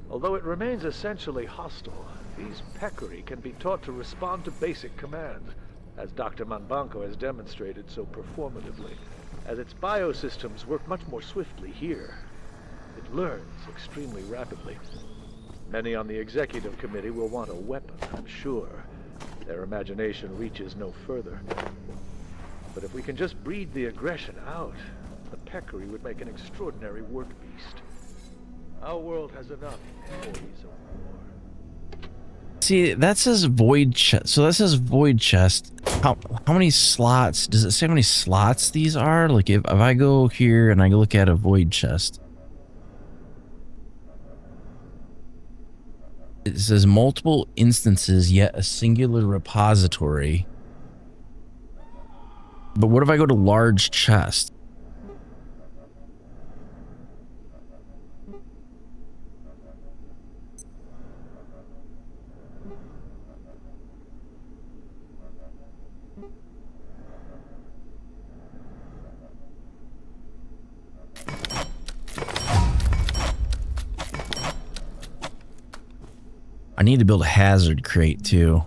Although it remains essentially hostile, these peccary can be taught to respond to basic commands, as Dr. Manbanco has demonstrated so performatively. As its biosystems work much more swiftly here, it learns extremely rapidly. Many on the executive committee will want a weapon, I'm sure. Their imagination reaches no further. But if we can just breed the aggression out, the peccary would make an extraordinary work beast. Our world has enough employees of war. See, that says void chest. So that says void chest. How many slots? Does it say how many slots these are? Like if I go here and I look at a void chest, It says multiple instances, yet a singular repository. But what if I go to large chest? I need to build a hazard crate too.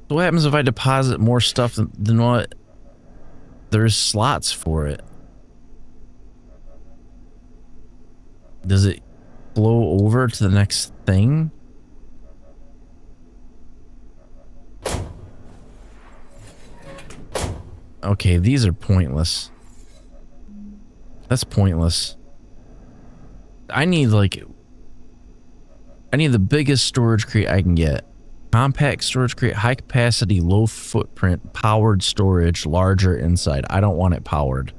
So what happens if I deposit more stuff than what there's slots for it? Does it flow over to the next thing? Okay, these are pointless. That's pointless. I need the biggest storage crate I can get. Compact storage crate, high capacity, low footprint, powered storage, larger inside. I don't want it powered.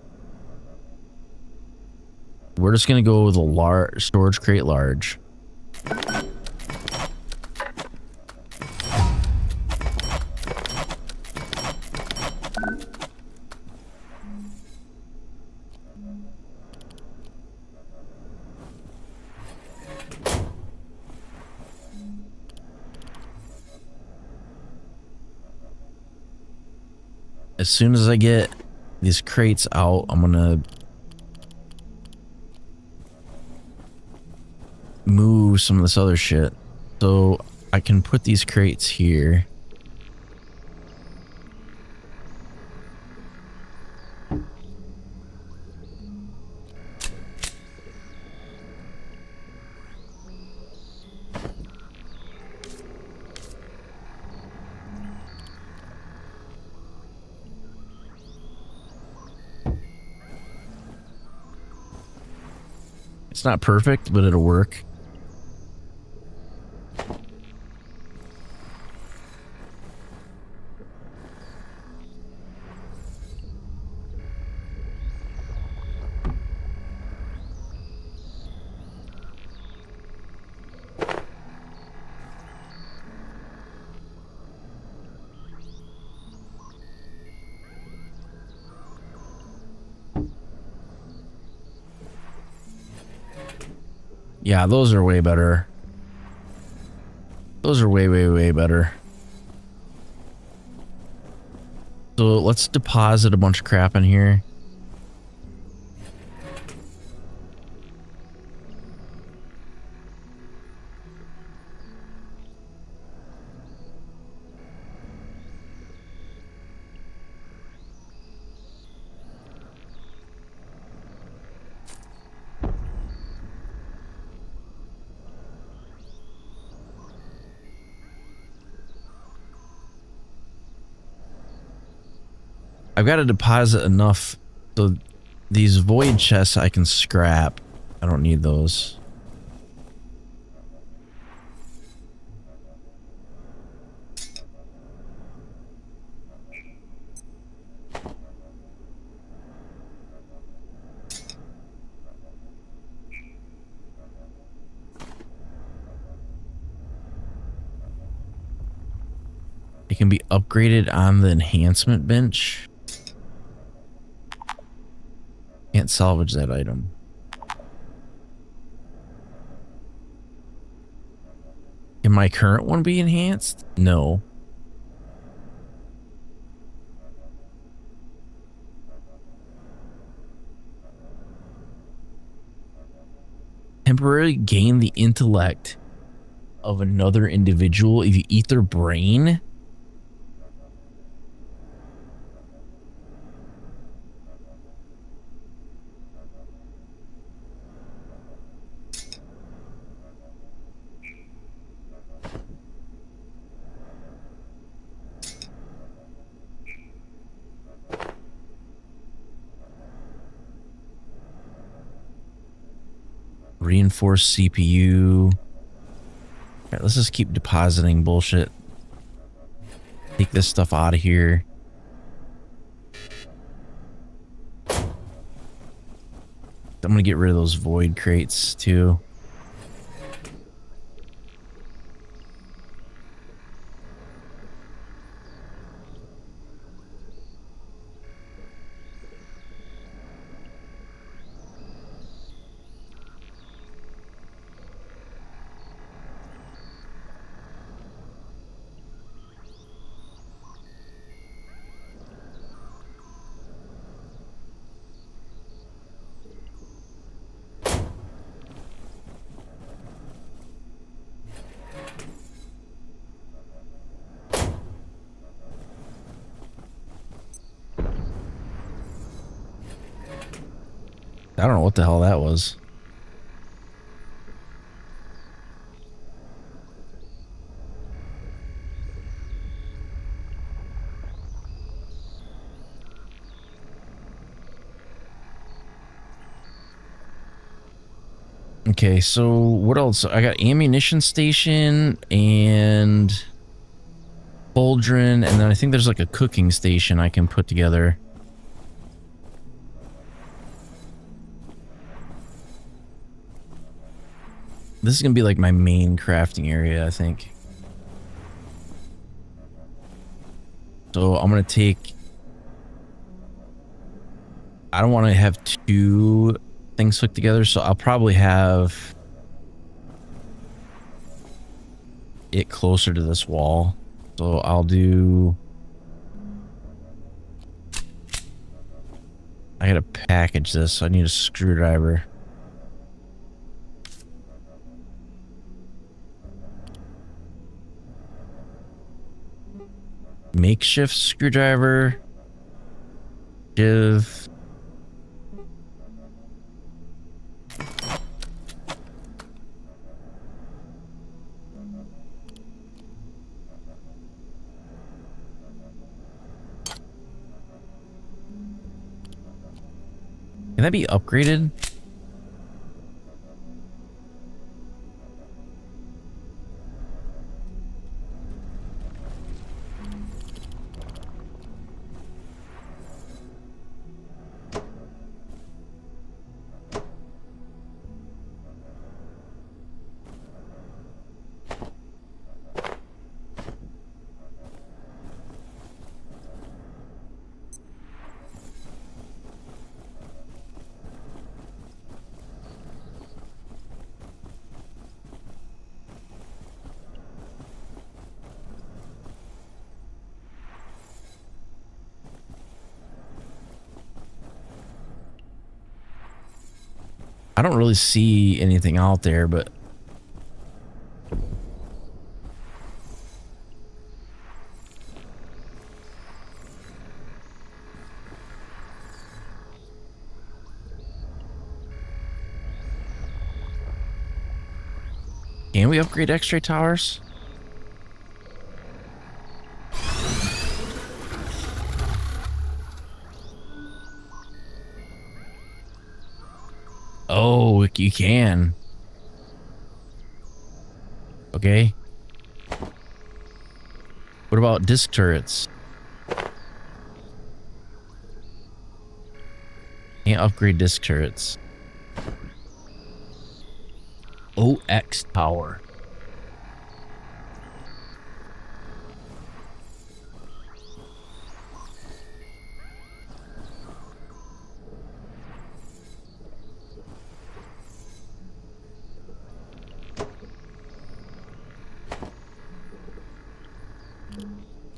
We're just gonna go with a large storage crate, large. As soon as I get these crates out, I'm gonna move some of this other shit. So I can put these crates here. It's not perfect, but it'll work. Yeah, those are way better. Those are way, way, way better. So let's deposit a bunch of crap in here. I've got to deposit enough so these void chests I can scrap. I don't need those. It can be upgraded on the enhancement bench. Can't salvage that item. Can my current one be enhanced? No. Temporarily gain the intellect of another individual if you eat their brain. Reinforced CPU. Alright, let's just keep depositing bullshit. Take this stuff out of here. I'm gonna get rid of those void crates too. I don't know what the hell that was. Okay, so what else? I got ammunition station and cauldron, and then I think there's like a cooking station I can put together. This is gonna be like my main crafting area, I think. So I'm gonna take... I don't want to have two things hooked together, so I'll probably have it closer to this wall. So I'll do... I gotta package this, so I need a screwdriver. Makeshift screwdriver. Give. Can that be upgraded? I don't really see anything out there, but can we upgrade X-ray towers? Oh, you can. Okay. What about disc turrets? Can't upgrade disc turrets. OX tower.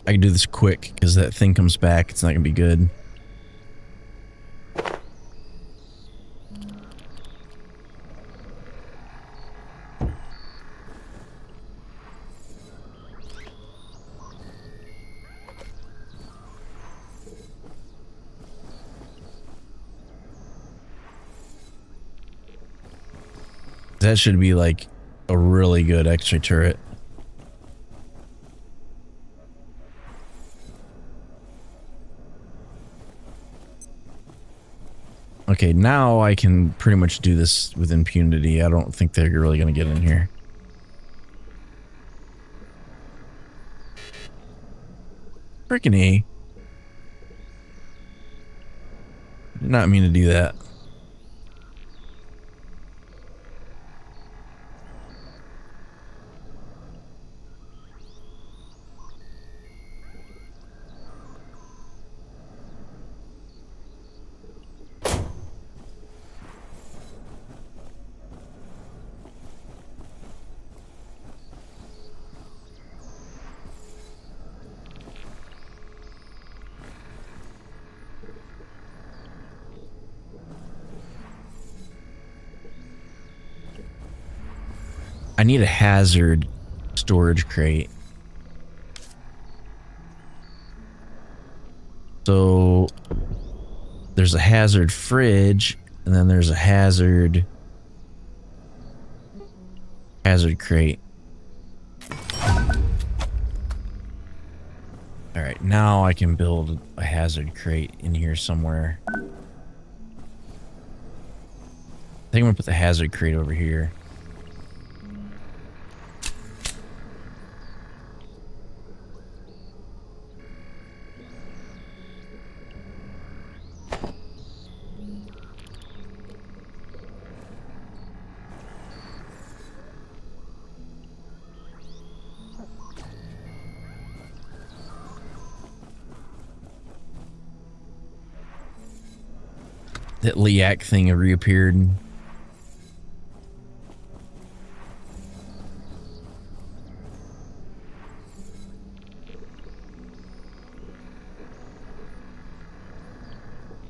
I can do this quick because that thing comes back. It's not gonna be good. That should be like a really good X-ray turret. Okay, now I can pretty much do this with impunity. I don't think they're really going to get in here. Freaking A. Did not mean to do that. I need a hazard storage crate. So there's a hazard fridge, and then there's a hazard crate. All right, now I can build a hazard crate in here somewhere. I think I'm gonna put the hazard crate over here. That Liak thing reappeared.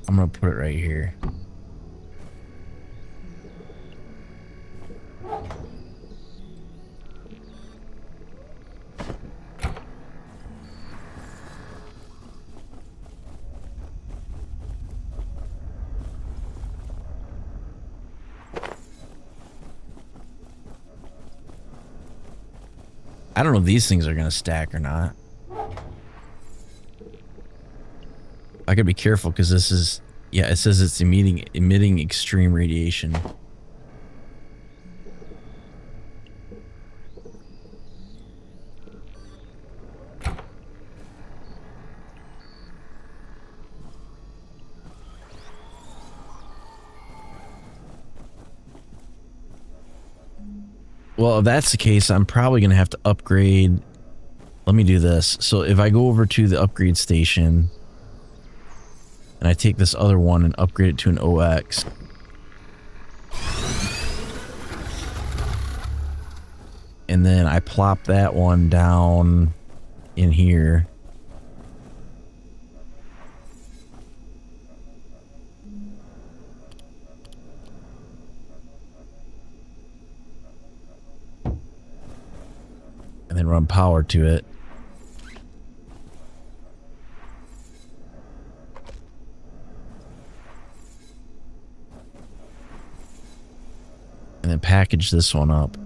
I'm gonna put it right here. I don't know if these things are gonna stack or not. I gotta be careful because this is, yeah, it says it's emitting extreme radiation. Well, if that's the case, I'm probably going to have to upgrade. Let me do this. So if I go over to the upgrade station and I take this other one and upgrade it to an OX. And then I plop that one down in here. And then run power to it. And then package this one up.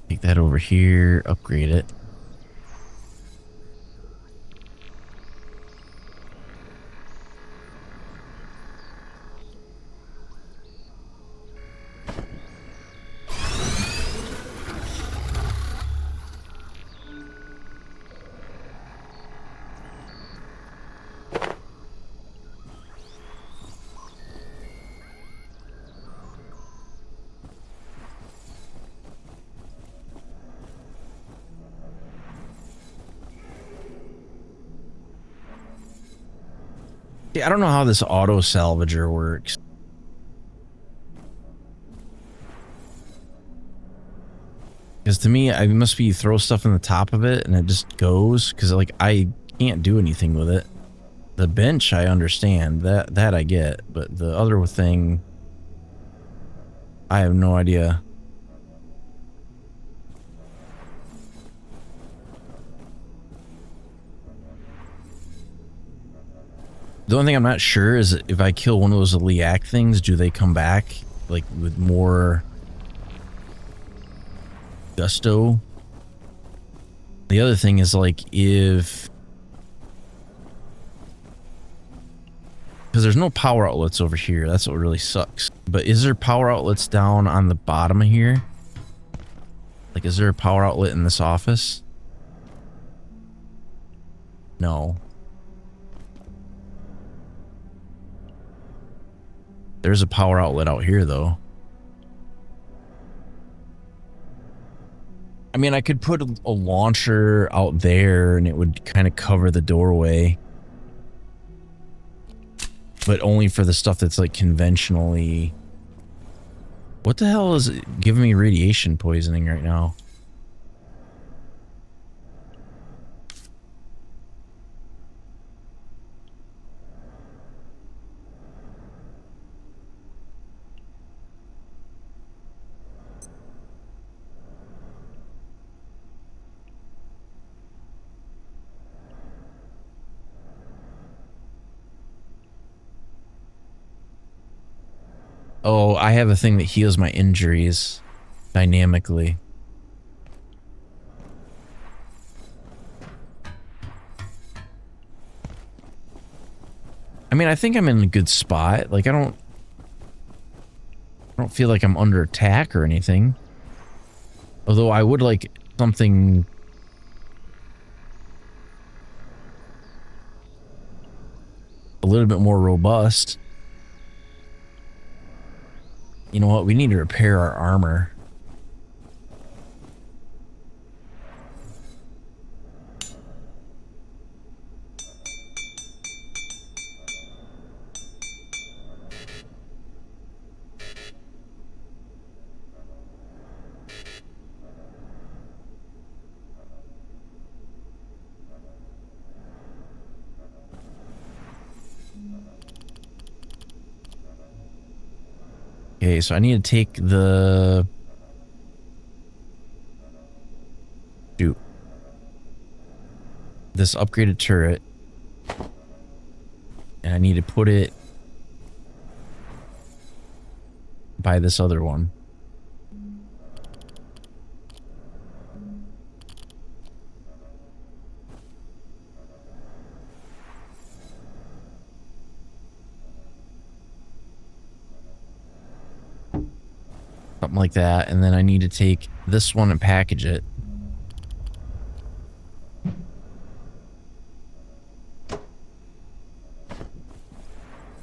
Take that over here, upgrade it. I don't know how this auto salvager works. Because to me, I must be throw stuff in the top of it and it just goes. Because like I can't do anything with it. The bench I understand, that I get, but the other thing, I have no idea. The only thing I'm not sure is if I kill one of those Liak things, do they come back like with more gusto. The other thing is like if... Because there's no power outlets over here. That's what really sucks. But is there power outlets down on the bottom of here? Like, is there a power outlet in this office? No. There's a power outlet out here, though. I mean, I could put a launcher out there and it would kind of cover the doorway. But only for the stuff that's like conventionally... What the hell is giving me radiation poisoning right now? Oh, I have a thing that heals my injuries dynamically. I mean, I think I'm in a good spot. Like, I don't feel like I'm under attack or anything. Although I would like something a little bit more robust. You know what? We need to repair our armor. Okay, so I need to take the... Shoot. This upgraded turret. And I need to put it by this other one. Something like that, and then I need to take this one and package it.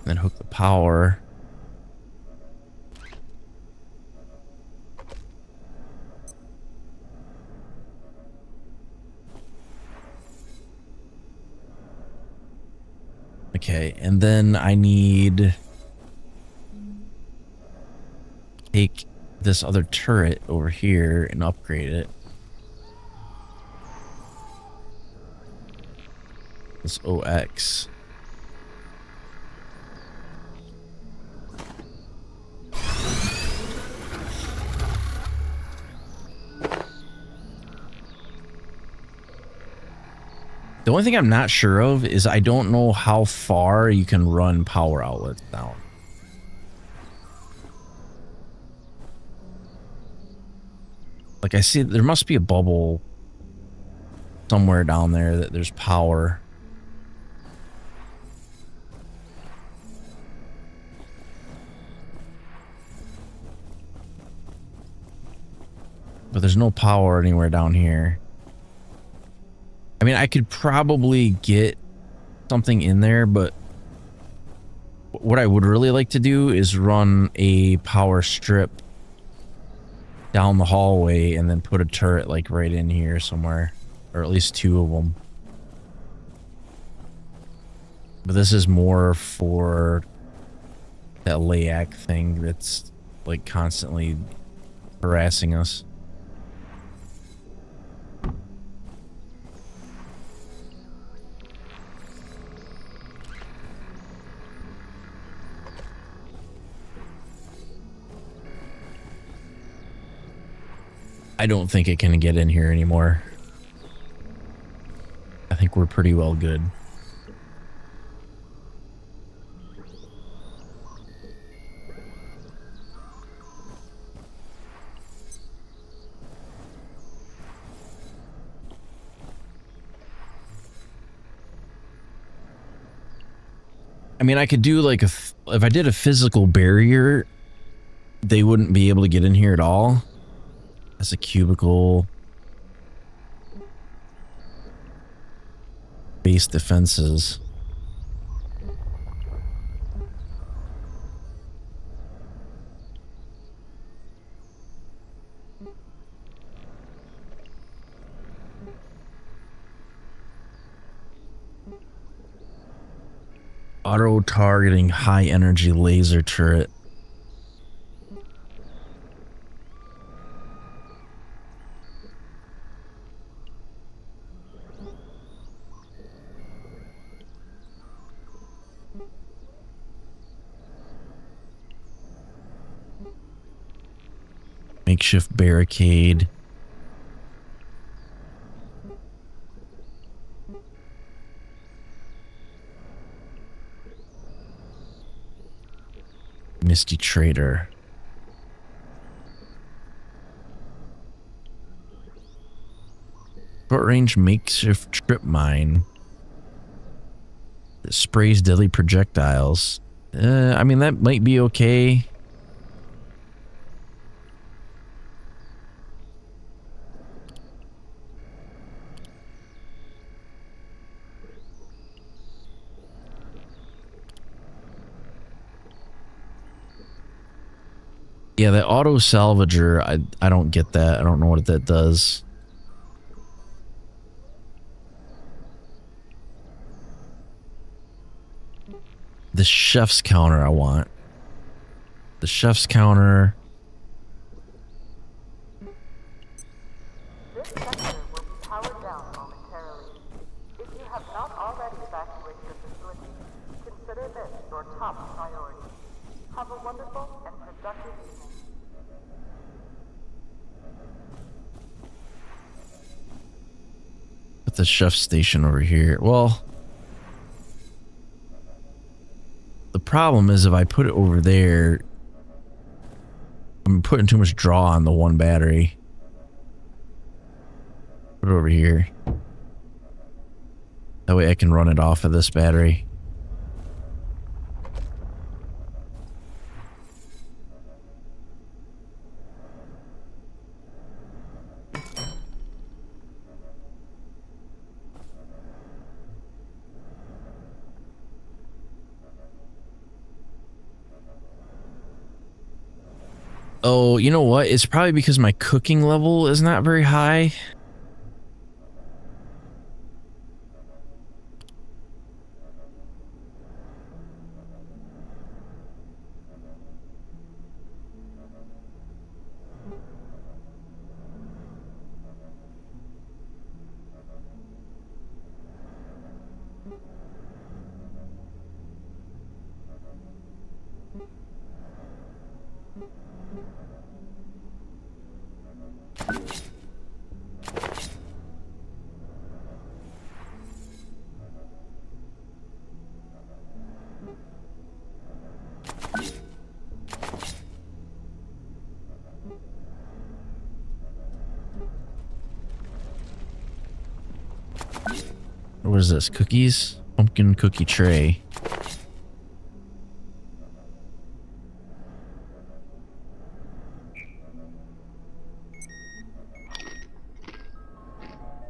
Then hook the power. Okay, and then I need take this other turret over here and upgrade it. This OX. The only thing I'm not sure of is I don't know how far you can run power outlets down. Like, I see there must be a bubble somewhere down there that there's power. But there's no power anywhere down here. I mean, I could probably get something in there, but what I would really like to do is run a power strip down the hallway and then put a turret like right in here somewhere, or at least two of them. But this is more for that LAAC thing that's like constantly harassing us. I don't think it can get in here anymore. I think we're pretty well good. I mean, I could do like if I did a physical barrier, they wouldn't be able to get in here at all. That's a cubicle. Base defenses. Auto targeting high energy laser turret. Makeshift barricade. Misty Trader. Short range makeshift trip mine that sprays deadly projectiles. I mean, that might be okay. Yeah, the auto salvager, I don't get that. I don't know what that does. The chef's counter I want. The chef's counter. This sector will be powered down momentarily. If you have not already evacuated the facility, consider this your top priority. Have a wonderful and productive evening. Put the chef's station over here. Well, the problem is if I put it over there, I'm putting too much draw on the one battery. Put it over here. That way I can run it off of this battery. Oh, you know what? It's probably because my cooking level is not very high. What is this? Cookies? Pumpkin cookie tray.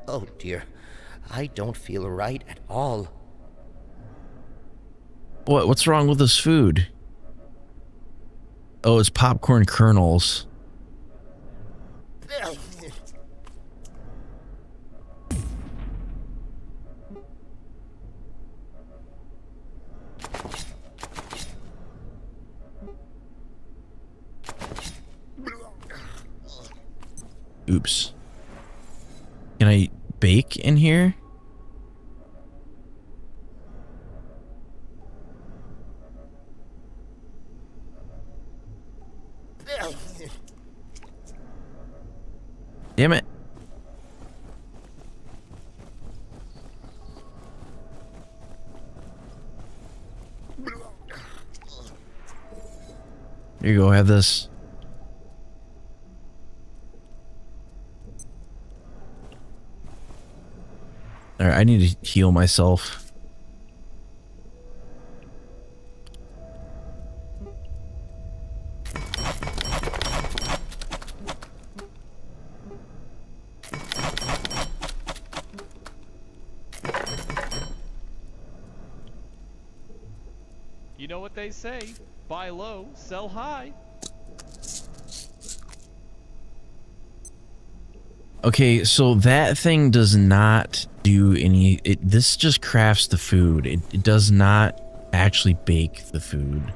Oh dear, I don't feel right at all. What's wrong with this food? Oh, it's popcorn kernels. Oops. Can I bake in here? Damn it. Here you go, have this. Alright, I need to heal myself. You know what they say, buy low, sell high. Okay, so that thing does not do any... this just crafts the food. It does not actually bake the food.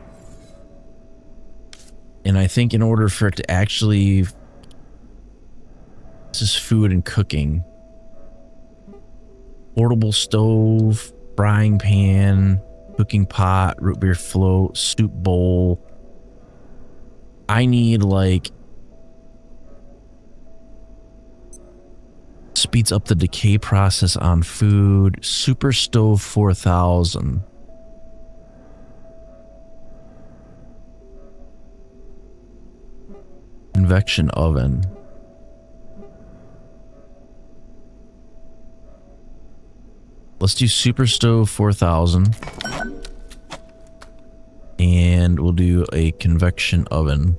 And I think in order for it to actually... This is food and cooking. Portable stove, frying pan, cooking pot, root beer float, soup bowl. I need like... Speeds up the decay process on food. Super stove 4000. Convection oven. Let's do super stove 4000. And we'll do a convection oven.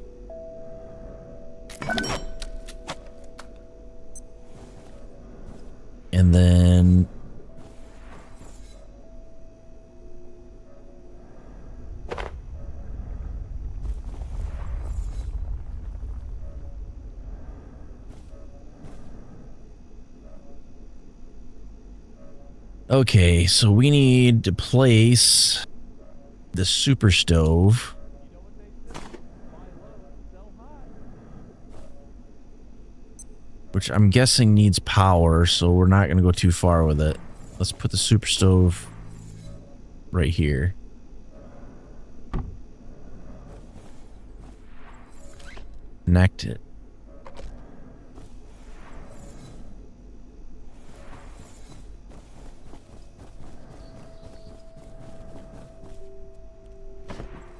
And then okay, so we need to place the super stove. Which I'm guessing needs power, so we're not going to go too far with it. Let's put the super stove right here. Connect it.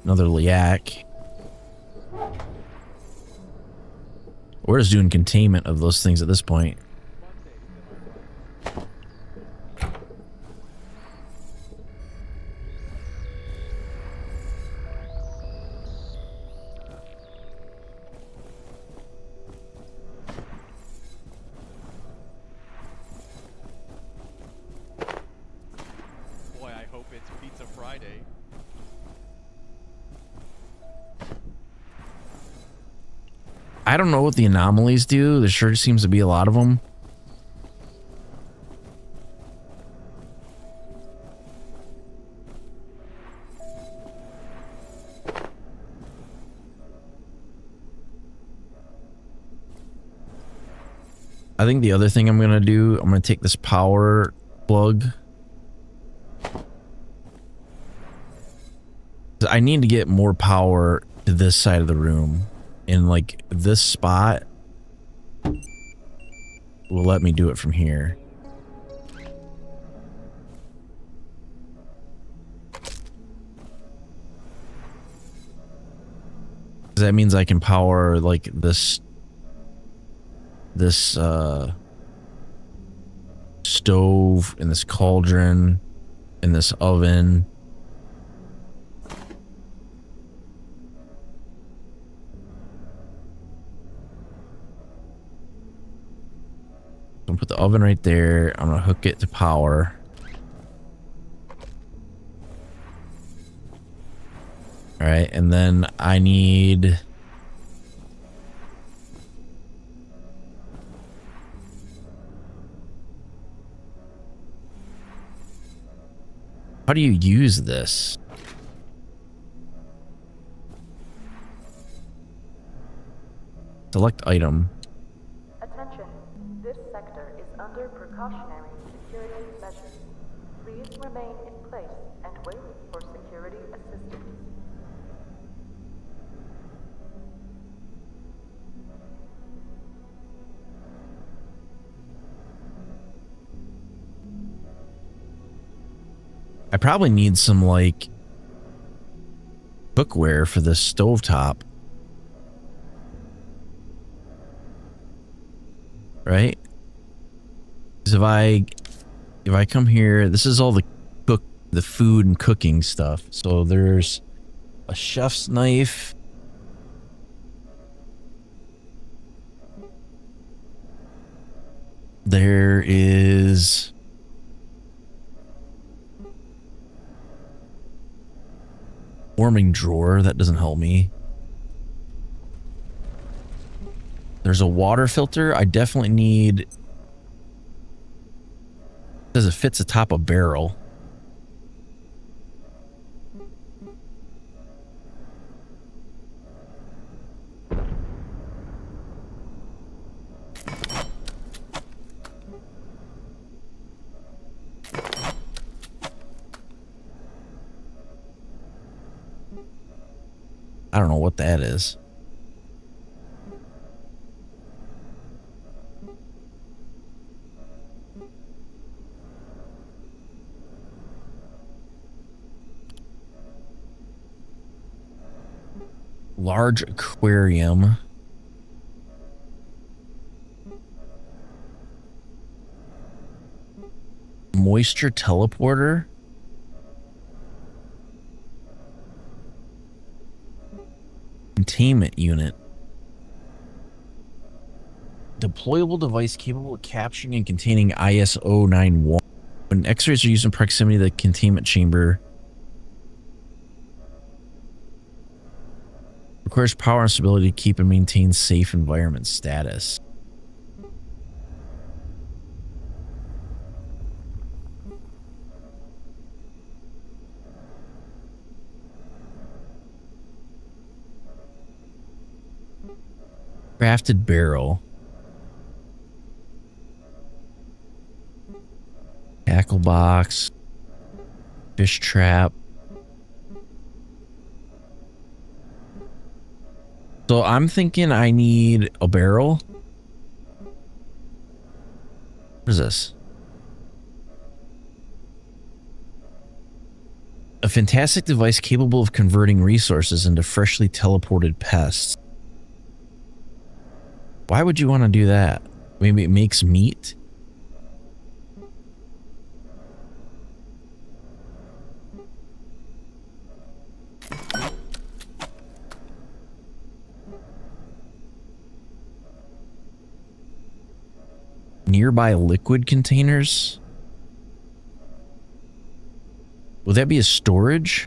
Another liac. We're just doing containment of those things at this point. Boy, I hope it's Pizza Friday. I don't know what the anomalies do. There sure seems to be a lot of them. I think the other thing I'm going to do, I'm going to take this power plug. I need to get more power to this side of the room. And like this spot will let me do it from here. That means I can power like this stove and this cauldron and this oven. I'm gonna put the oven right there. I'm gonna hook it to power. All right, and then I need how do you use this? Select item. Attention, this sector is under precautionary security measures. Please remain in place and wait for security assistance. I probably need some like cookware for this stovetop. Right? Because if I come here, this is all the food and cooking stuff. So there's a chef's knife. There is Warming drawer, that doesn't help me. There's a water filter. I definitely need... It says it fits atop a barrel. I don't know what that is. Large aquarium. Moisture teleporter. Containment unit. Deployable device capable of capturing and containing ISO 91. When X-rays are used in proximity to the containment chamber, requires power and stability to keep and maintain safe environment status. Crafted barrel. Tackle box. Fish trap. So I'm thinking I need a barrel. What is this? A fantastic device capable of converting resources into freshly teleported pests. Why would you want to do that? Maybe it makes meat? Nearby liquid containers? Would that be a storage?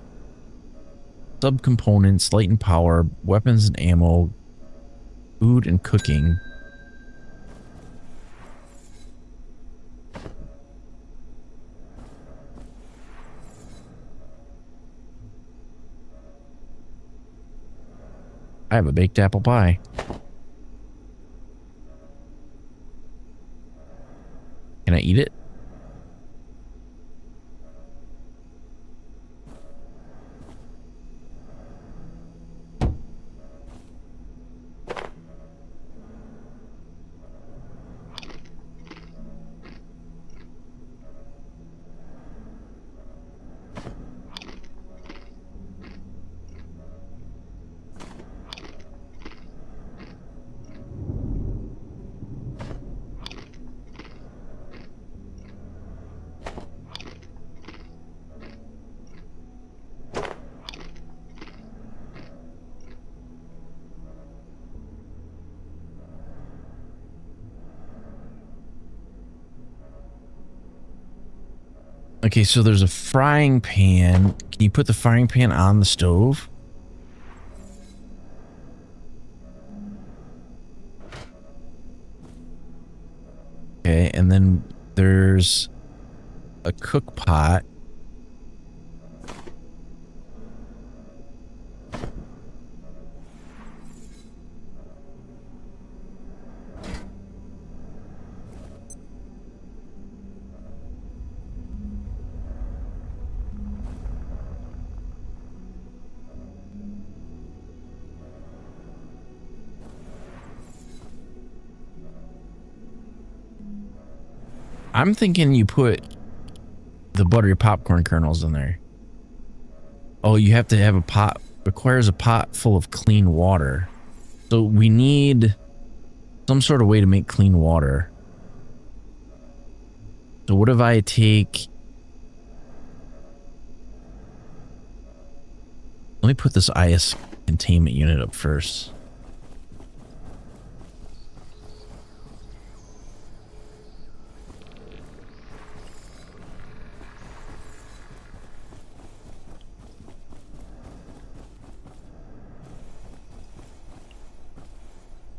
Subcomponents, light and power, weapons and ammo, food and cooking. I have a baked apple pie. Can I eat it? Okay, so there's a frying pan. Can you put the frying pan on the stove? Okay, and then there's a cook pot. I'm thinking you put the buttery popcorn kernels in there. Oh, you have to have a pot. Requires a pot full of clean water. So we need some sort of way to make clean water. So what if I take... Let me put this IS containment unit up first.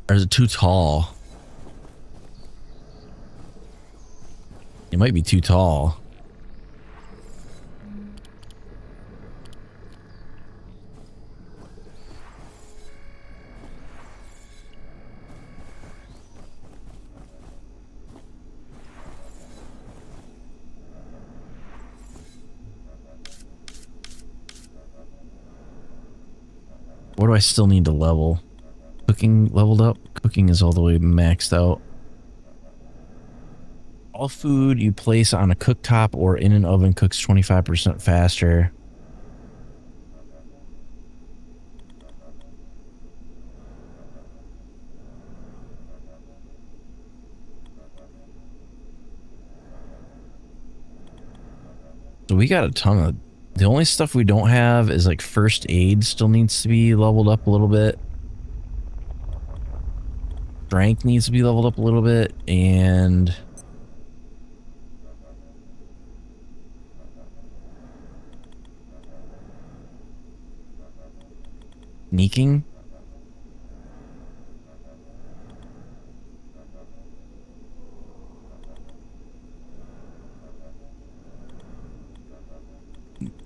Or is it too tall? It might be too tall. What do I still need to level? Cooking leveled up? Cooking is all the way maxed out. All food you place on a cooktop or in an oven cooks 25% faster. So we got a ton of... The only stuff we don't have is like first aid still needs to be leveled up a little bit. Strength needs to be leveled up a little bit, and... Sneaking?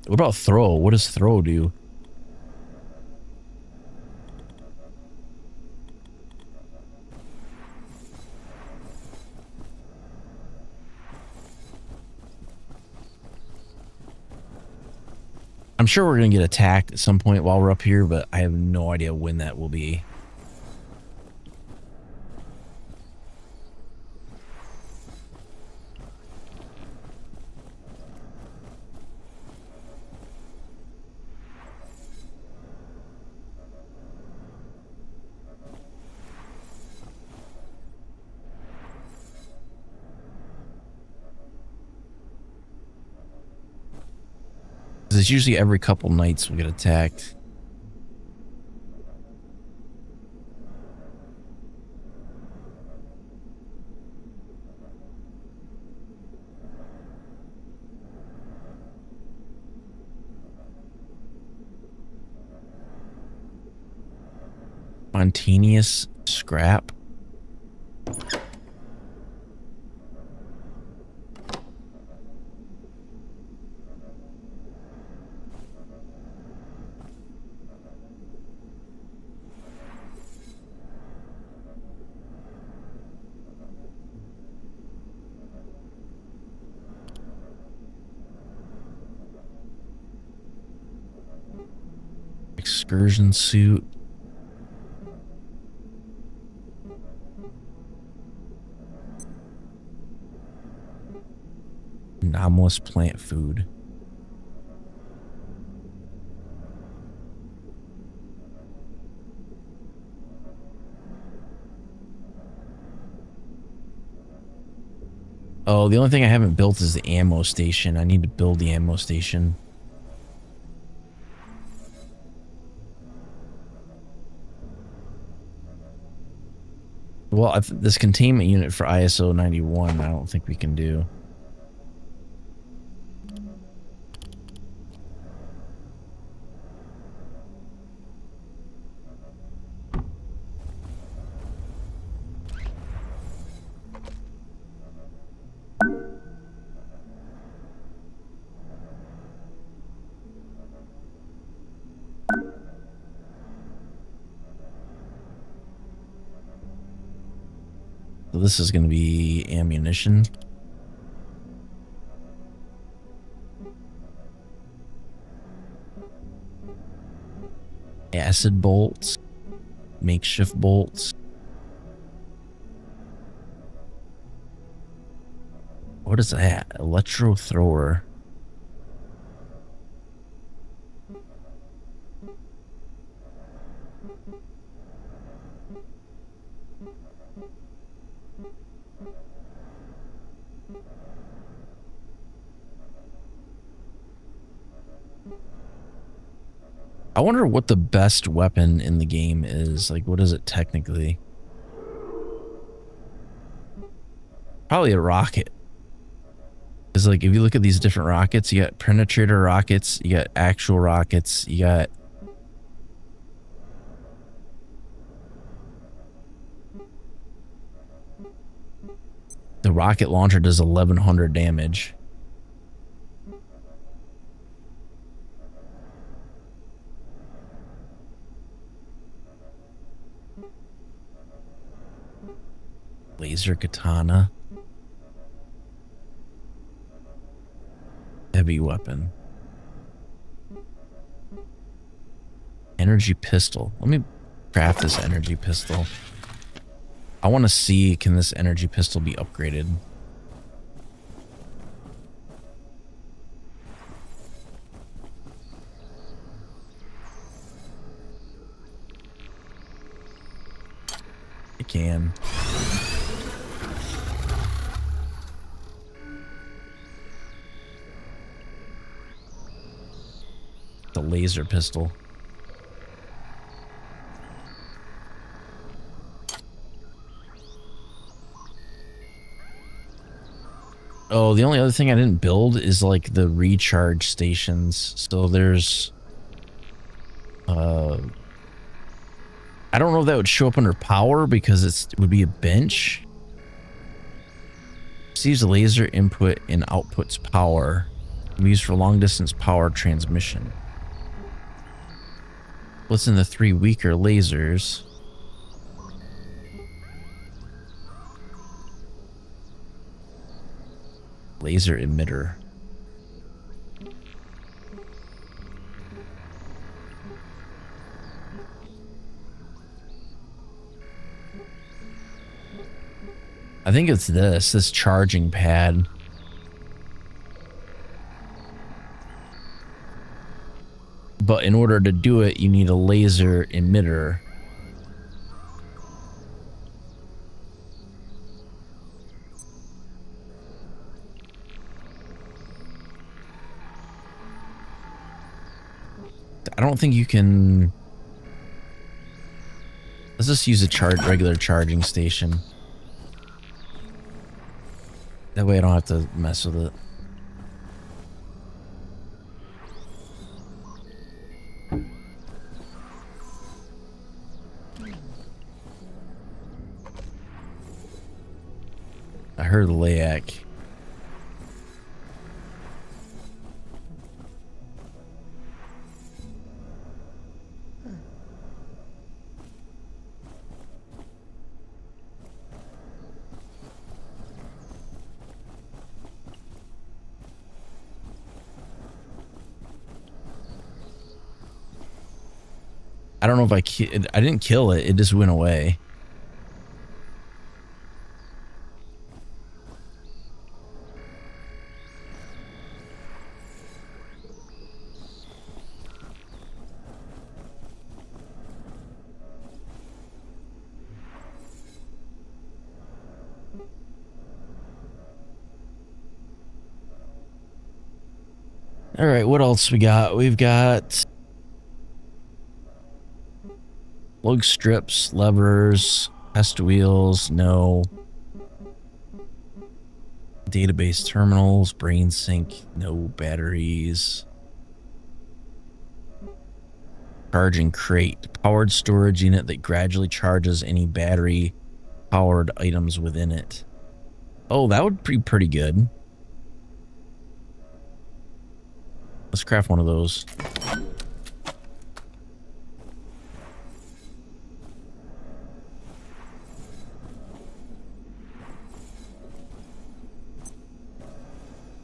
What about throw? What does throw do? I'm sure we're going to get attacked at some point while we're up here, but I have no idea when that will be. It's usually every couple nights we get attacked. Spontaneous scrap. Excursion suit. Anomalous plant food. Oh, the only thing I haven't built is the ammo station. I need to build the ammo station. Well, this containment unit for ISO 91, I don't think we can do. So this is going to be ammunition. Acid bolts. Makeshift bolts. What is that? Electro thrower. I wonder what the best weapon in the game is. Like, what is it technically? Probably a rocket. Because, like, if you look at these different rockets, you got penetrator rockets, you got actual rockets, you got... The rocket launcher does 1100 damage. Laser katana. Heavy weapon. Energy pistol. Let me craft this energy pistol. I want to see, can this energy pistol be upgraded? It can. The laser pistol. Oh, the only other thing I didn't build is like the recharge stations. So there's I don't know if that would show up under power because it would be a bench. Receives laser input and outputs power. Can be used for long distance power transmission. What's in the 3 weaker lasers? Laser emitter. I think it's this charging pad. But in order to do it, you need a laser emitter. I don't think you can... Let's just use a regular charging station. That way I don't have to mess with it. I heard the Layak. I don't know if I didn't kill it. It just went away. All right, what else we got? We've got lug strips, levers, test wheels, no. Database terminals, brain sync, no batteries. Charging crate, powered storage unit that gradually charges any battery powered items within it. Oh, that would be pretty good. Let's craft one of those.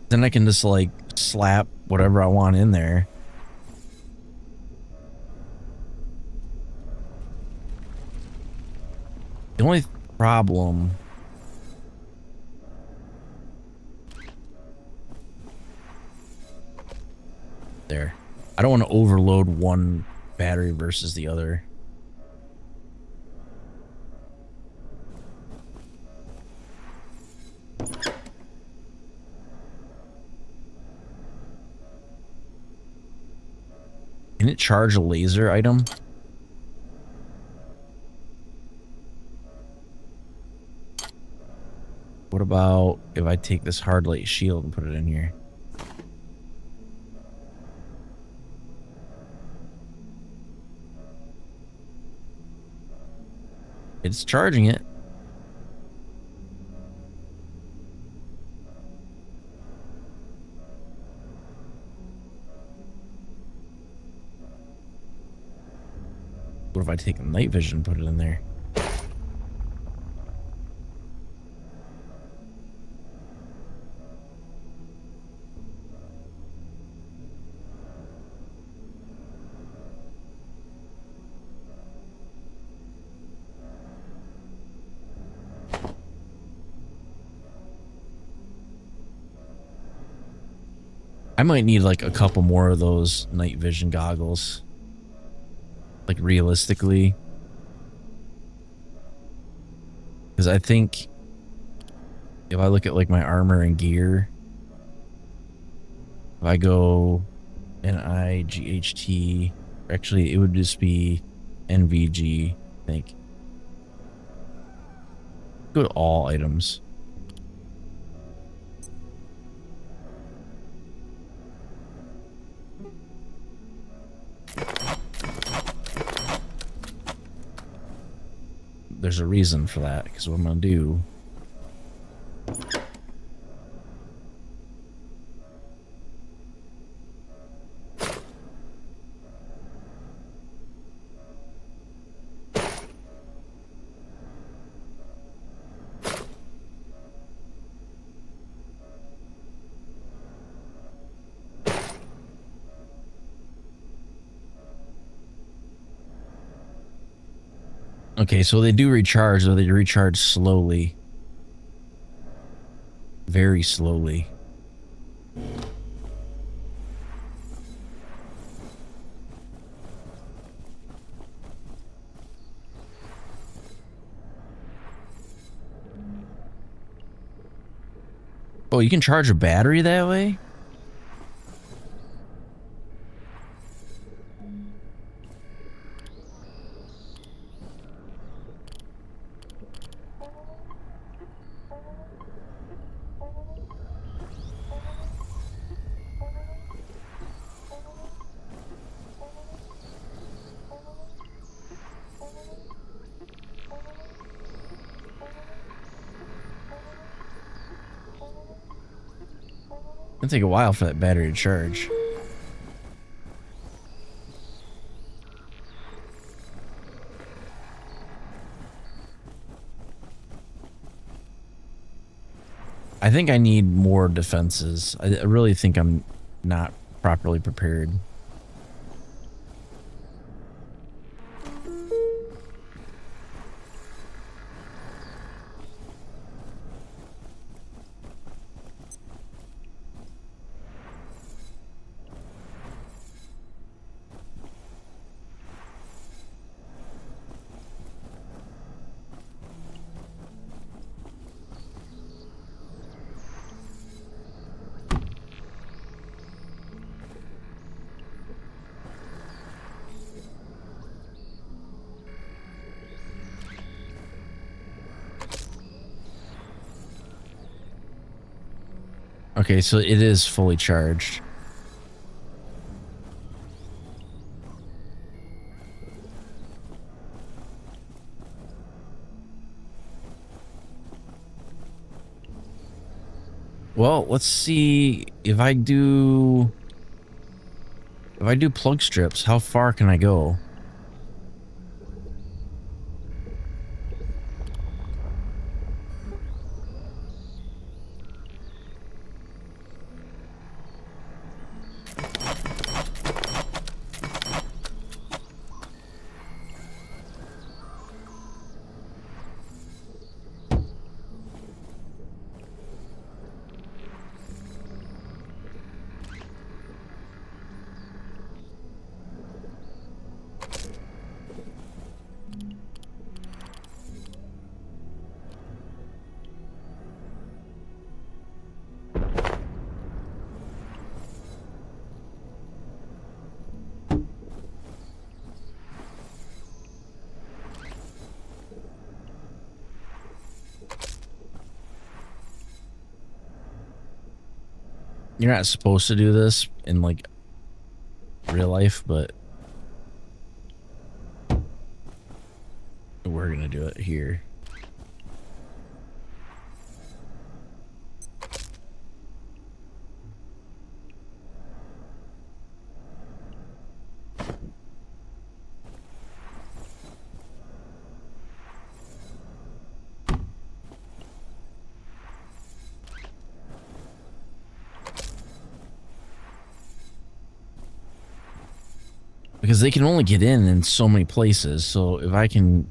Then I can just like slap whatever I want in there. The only problem... There. I don't want to overload one battery versus the other. Can it charge a laser item? What about if I take this hard light shield and put it in here? It's charging it. What if I take night vision and put it in there? I might need like a couple more of those night vision goggles. Like realistically. Because I think if I look at like my armor and gear, if I go NIGHT, actually it would just be NVG, I think. Go to all items. There's a reason for that, because what I'm gonna do. Okay, so they do recharge, though they recharge slowly. Very slowly. Oh, you can charge a battery that way? It'll take a while for that battery to charge. I think I need more defenses. I really think I'm not properly prepared. Okay, so it is fully charged. Well, let's see if I do plug strips, how far can I go? You're not supposed to do this in like real life, but we're gonna do it here. Because they can only get in so many places. So if I can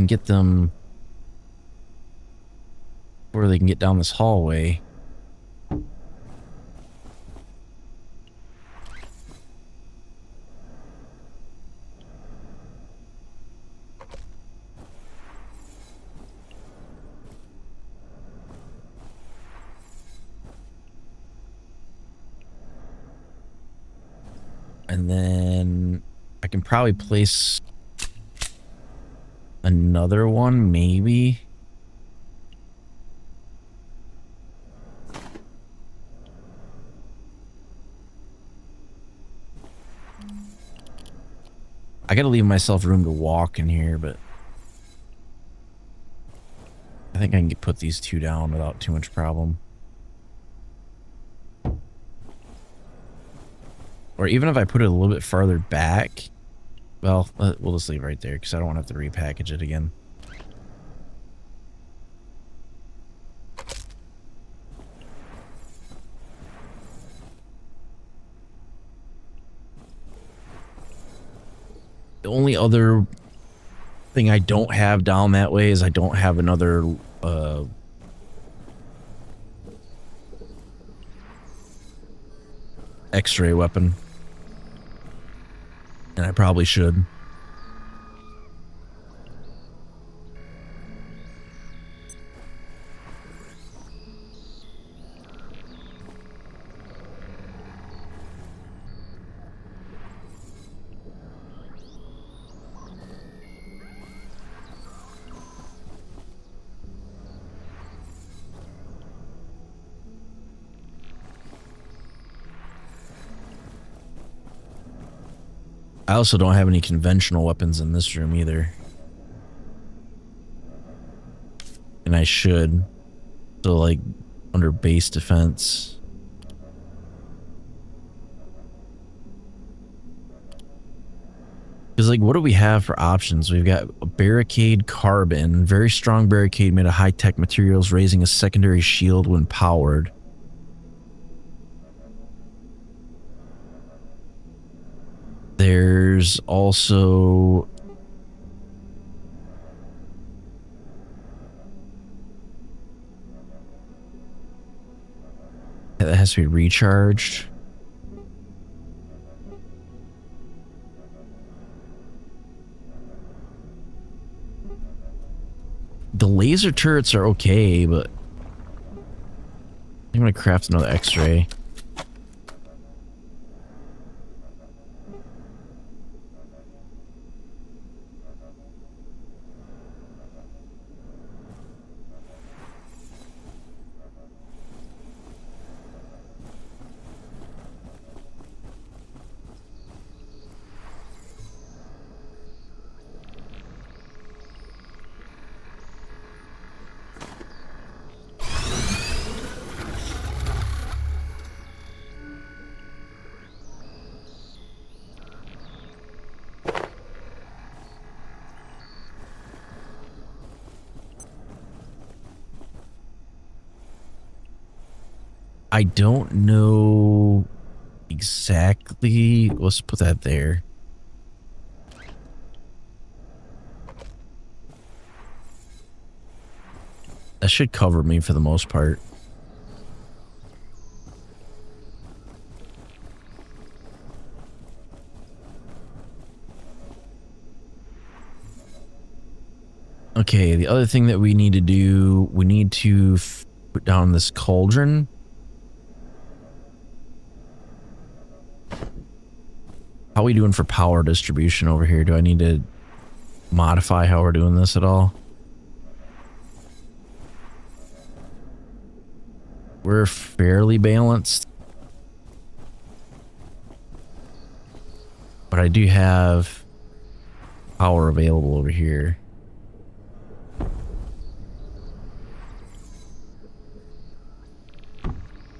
get them where they can get down this hallway. And then I can probably place another one, maybe. I gotta leave myself room to walk in here, but I think I can put these two down without too much problem. Or even if I put it a little bit farther back, well, we'll just leave it right there because I don't want to have to repackage it again. The only other thing I don't have down that way is I don't have another X-ray weapon. And I probably should. I also don't have any conventional weapons in this room either. And I should. So like under base defense. Because like what do we have for options? We've got a barricade carbon, very strong barricade made of high-tech materials, raising a secondary shield when powered. There's also that has to be recharged. The laser turrets are okay, but I'm gonna craft another X-ray. I don't know exactly. Let's put that there. That should cover me for the most part. Okay, the other thing that we need to do, we need to put down this cauldron. How are we doing for power distribution over here? Do I need to modify how we're doing this at all? We're fairly balanced. But I do have power available over here.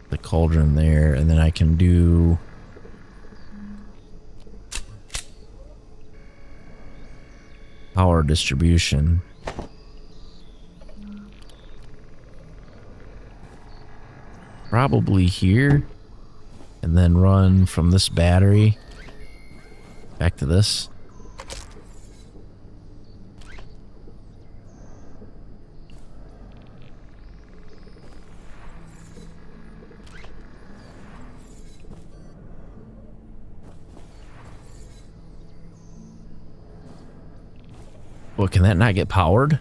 The cauldron there, and then I can do power distribution. Probably here. and then run from this battery back to this. Well, can that not get powered?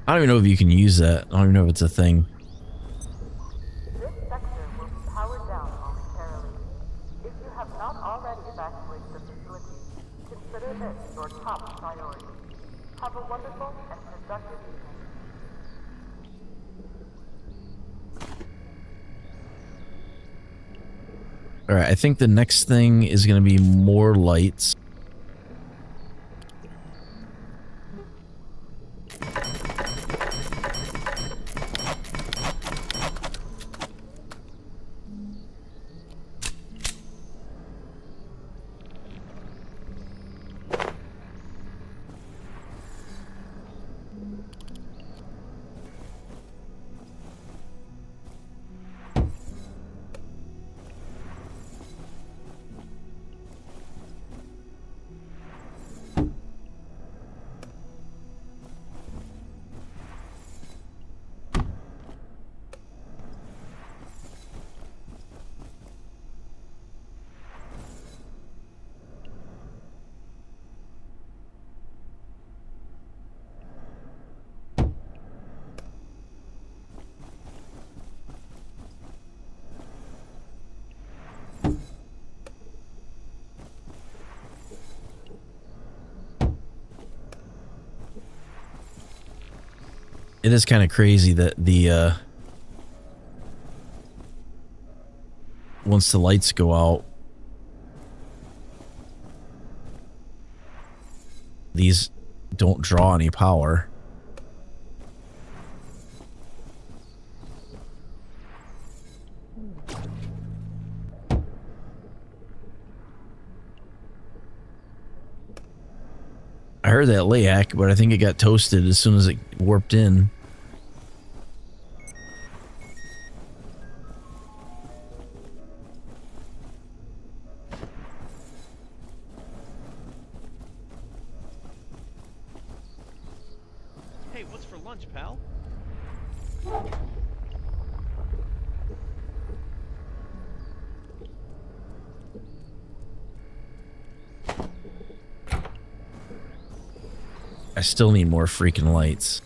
I don't even know if you can use that. I don't even know if it's a thing. This sector will be powered down momentarily. If you have not already evacuated the facility, consider this your top priority. Have a wonderful and productive evening. Alright, I think the next thing is going to be more lights. It is kind of crazy that the once the lights go out, these don't draw any power. I heard that layak, but I think it got toasted as soon as it warped in. Hey, what's for lunch, pal? I still need more freaking lights.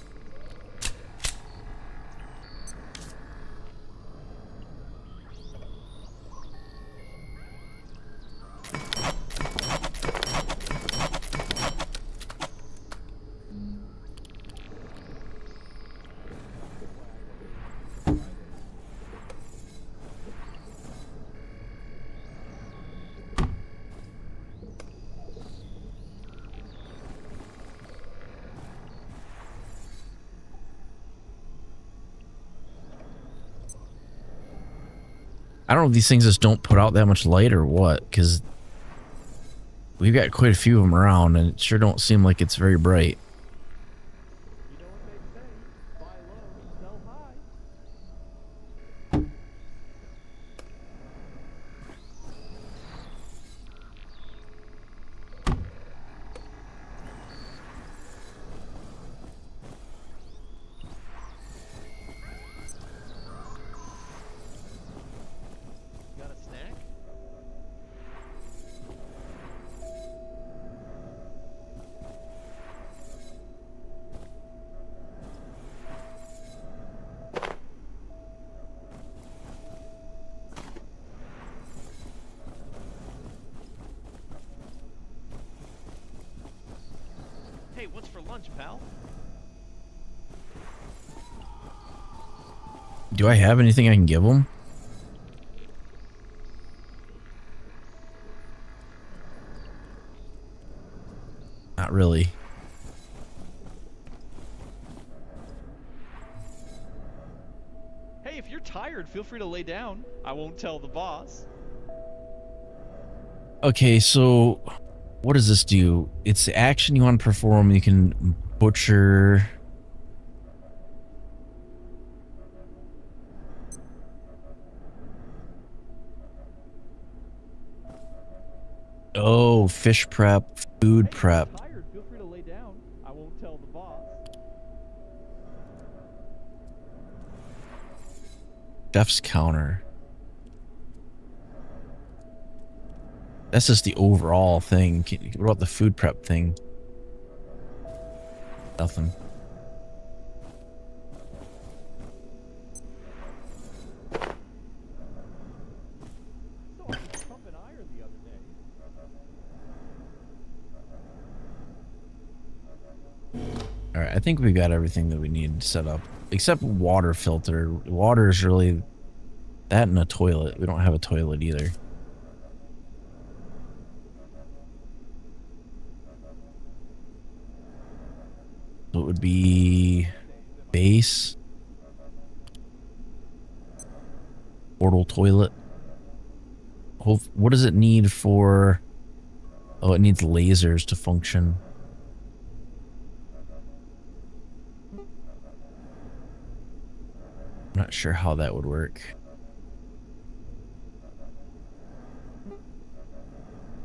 I don't know if these things just don't put out that much light or what, because we've got quite a few of them around and it sure don't seem like it's very bright. You know what they say? Buy low, sell high. Got a snack? Hey, what's for lunch, pal? Do I have anything I can give them? Not really. Hey, if you're tired, feel free to lay down. I won't tell the boss. Okay, so what does this do? It's the action you want to perform. You can butcher. Oh, fish prep, food prep. Tired, feel free to lay down. I won't tell the boss. Chef's counter. That's just the overall thing. What about the food prep thing? Nothing. So I was pumping iron the other day. Alright, I think we got everything that we need set up. Except water filter. Water is really... that and a toilet. We don't have a toilet either. So it would be... base. Portal toilet. What does it need for... oh, it needs lasers to function. I'm not sure how that would work.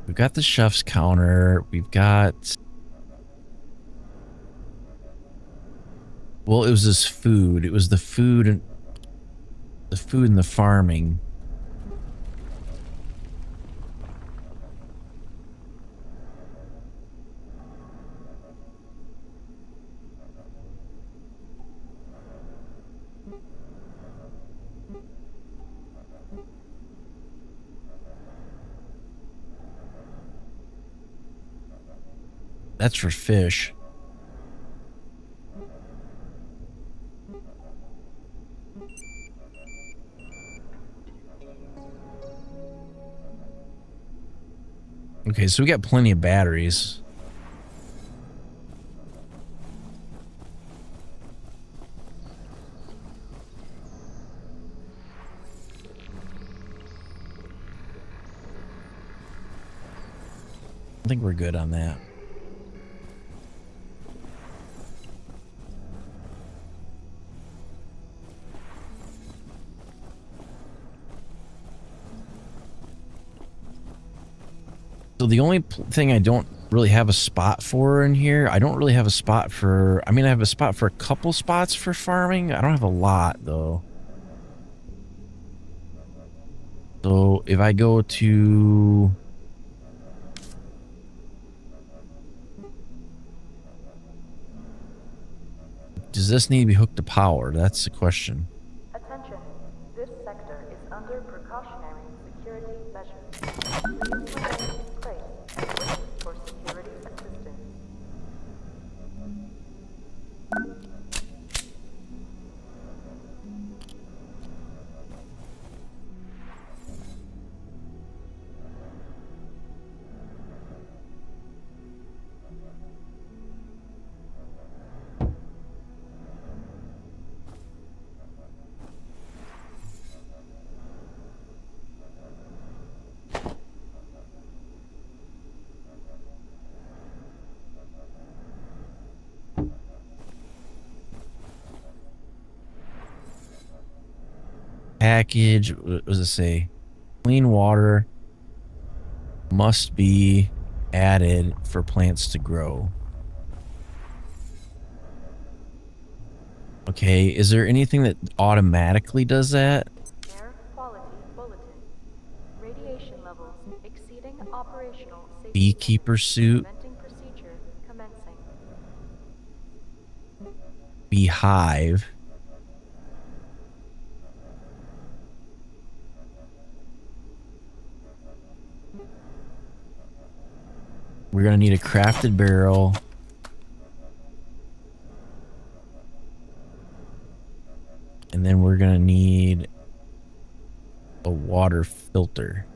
We've got the chef's counter. We've got... well, it was this food. It was the food and... the food and the farming. That's for fish. Okay, so we got plenty of batteries. I think we're good on that. So the only thing I don't really have a spot for in here, I don't really have a spot for, I mean, I have a spot for a couple spots for farming. I don't have a lot though. So if I go to... does this need to be hooked to power? That's the question. Attention. This sector is under precautionary security measures. Please remain in place and wait for security assistance. Package, what does it say? Clean water must be added for plants to grow. Okay, is there anything that automatically does that? Air quality bulletin. Radiation levels exceeding operational safety. Beekeeper suit, Preventing procedure commencing. beehive. We're gonna need a crafted barrel. And then we're gonna need a water filter.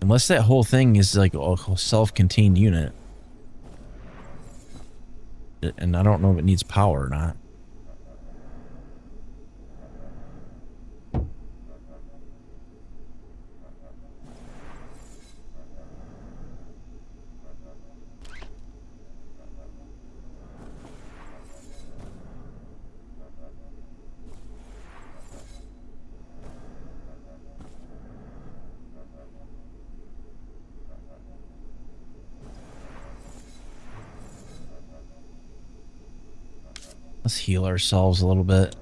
Unless that whole thing is like a self-contained unit. And I don't know if it needs power or not. Let's heal ourselves a little bit.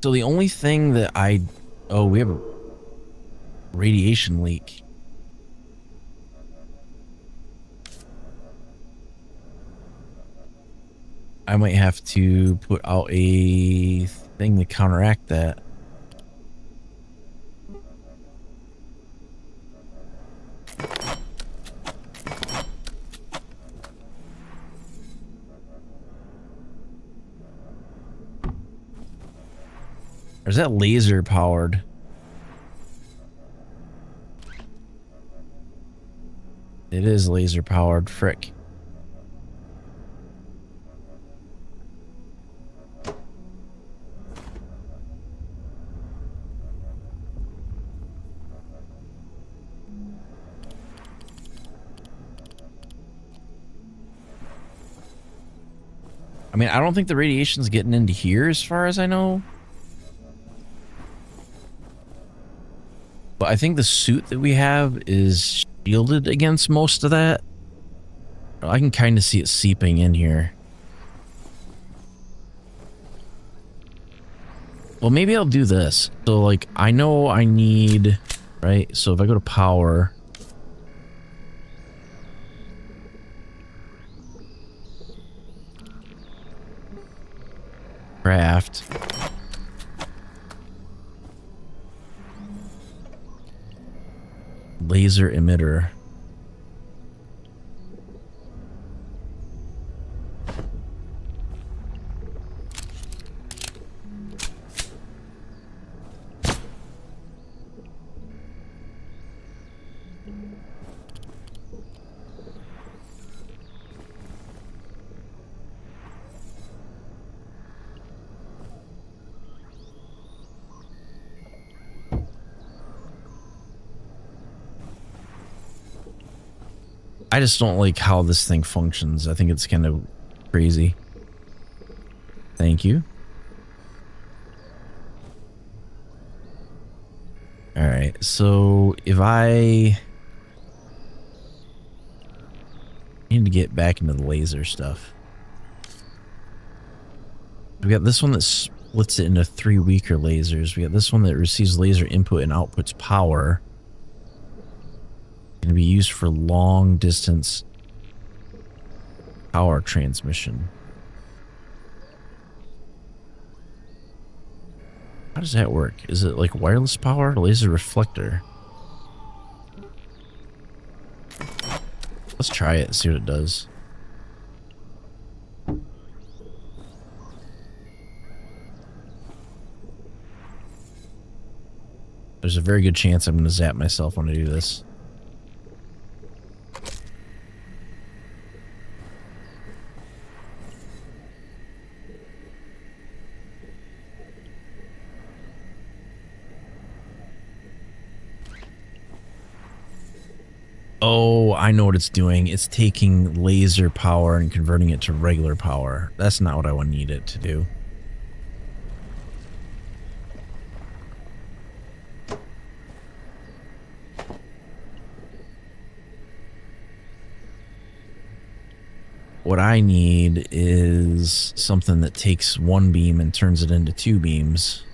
So the only thing that oh, we have a radiation leak. I might have to put out a thing to counteract that. Or is that laser powered? It is laser powered, frick. I mean, I don't think the radiation's getting into here as far as I know. But I think the suit that we have is shielded against most of that. I can kind of see it seeping in here. Well, maybe I'll do this. So, like, I know I need... Right? So if I go to power... Craft... Laser emitter. I just don't like how this thing functions. I think it's kind of crazy. Thank you. All right, so if I need to get back into the laser stuff. We got this one that splits it into 3 weaker lasers. We got this one that receives laser input and outputs power. Can be used for long distance power transmission. How does that work? Is it like wireless power or laser reflector? Let's try it and see what it does. There's a very good chance I'm going to zap myself when I do this. Oh, I know what it's doing. It's taking laser power and converting it to regular power. That's not what I would need it to do. What I need is something that takes one beam and turns it into 2 beams.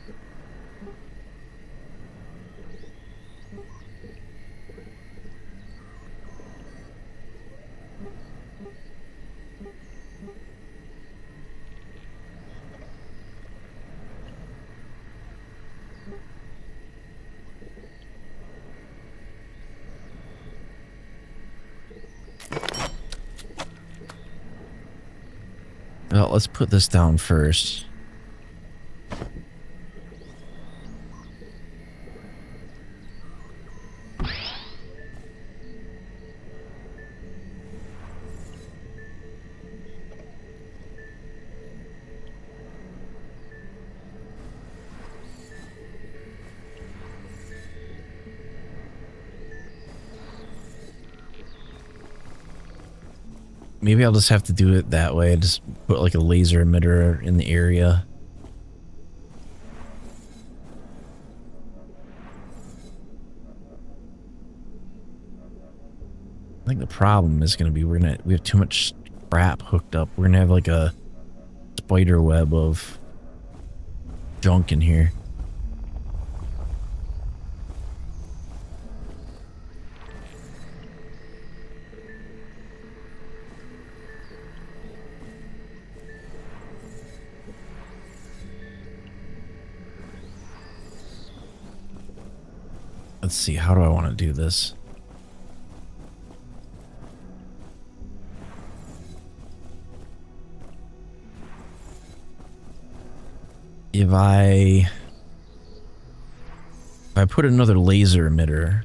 Well, let's put this down first. maybe I'll just have to do it that way. Just put like a laser emitter in the area. I think the problem is going to be we have too much scrap hooked up. We're going to have like a spider web of junk in here. Let's see, how do I want to do this? If I put another laser emitter,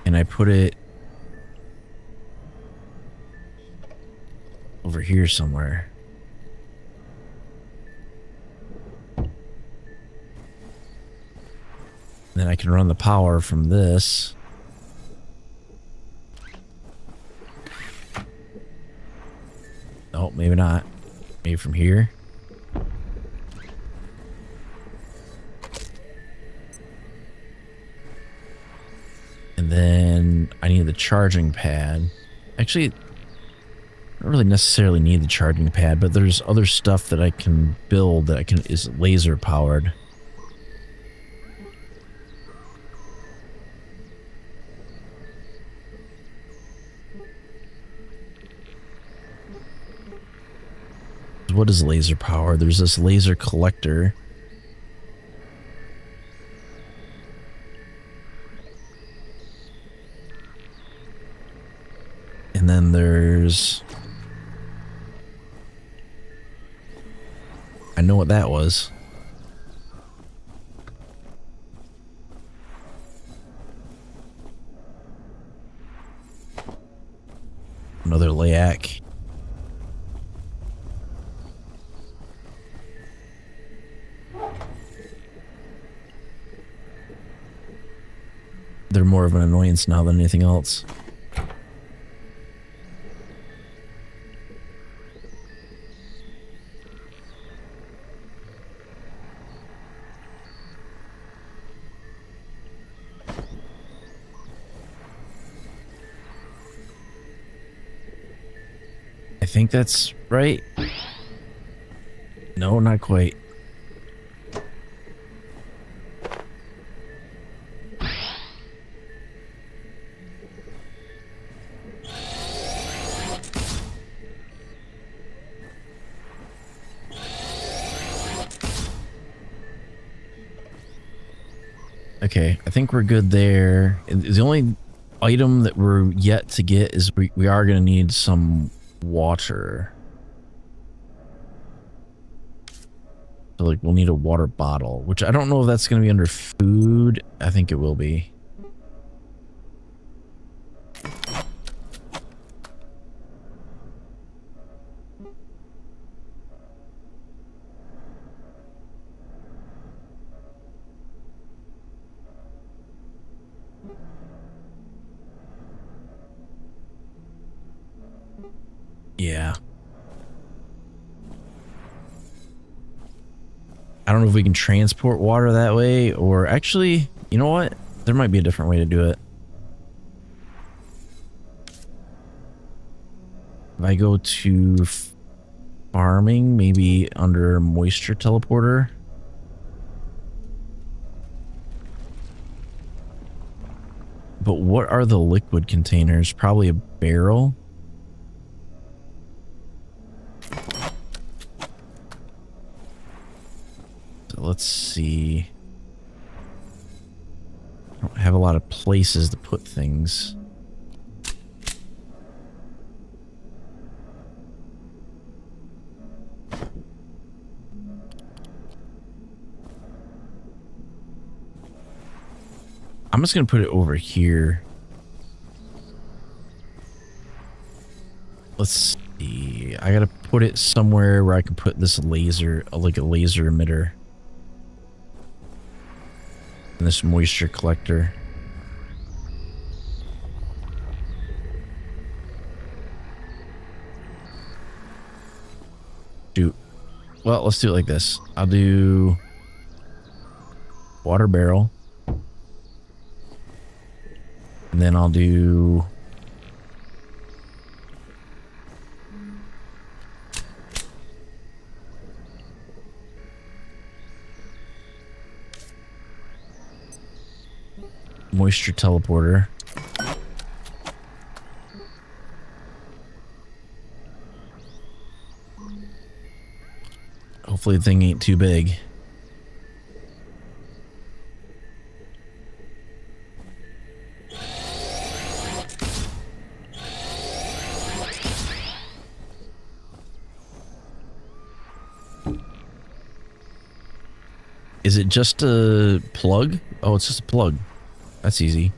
and I put it over here somewhere. Then I can run the power from this. Oh, maybe not. Maybe from here. And then I need the charging pad. Actually, I don't really necessarily need the charging pad, but there's other stuff that I can build that is laser powered. What is laser power? There's this laser collector. And then there's... I know what that was. Another layak. They're more of an annoyance now than anything else. I think that's right. No, not quite. Okay, I think we're good there. The only item that we're yet to get is we are going to need some water. So like we'll need a water bottle, which I don't know if that's going to be under food. I think it will be. Yeah. I don't know if we can transport water that way, or actually, you know what? There might be a different way to do it. If I go to farming, maybe under moisture teleporter. But what are the liquid containers? Probably a barrel. Let's see. I don't have a lot of places to put things. I'm just going to put it over here. Let's see. I got to put it somewhere where I can put this laser, like a laser emitter. And this moisture collector. Shoot. Well, let's do it like this. I'll do water barrel. And then I'll do moisture teleporter. Hopefully the thing ain't too big. Is it just a plug? Oh, it's just a plug. That's easy.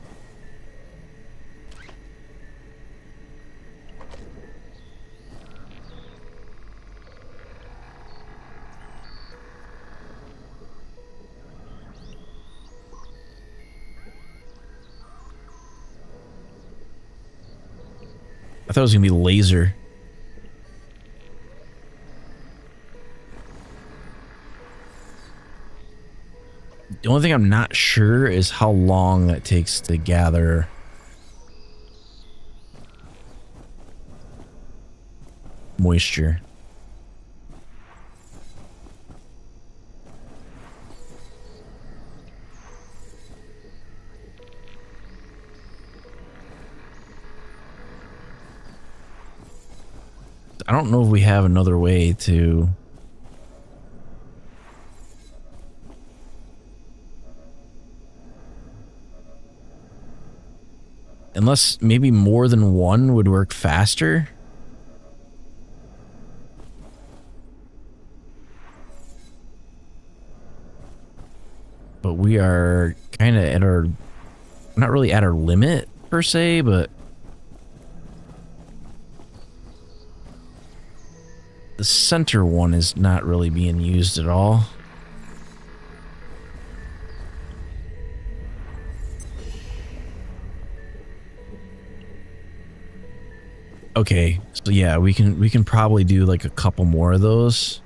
I thought it was gonna be laser. The only thing I'm not sure is how long that takes to gather moisture. I don't know if we have another way to... Unless maybe more than one would work faster. But we are kind of at our... Not really at our limit, per se, but... The center one is not really being used at all. Okay, so yeah, we can probably do like a couple more of those.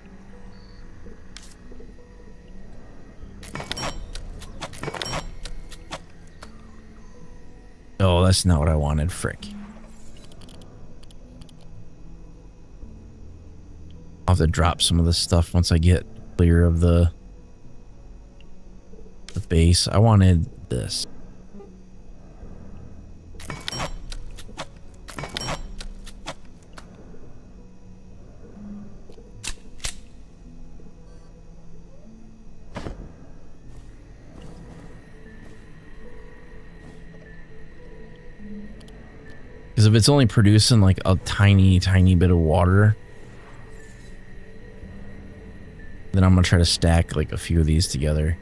Oh, that's not what I wanted, frick. I'll have to drop some of this stuff once I get clear of the base. I wanted this. Because if it's only producing like a tiny bit of water, then I'm gonna try to stack like a few of these together.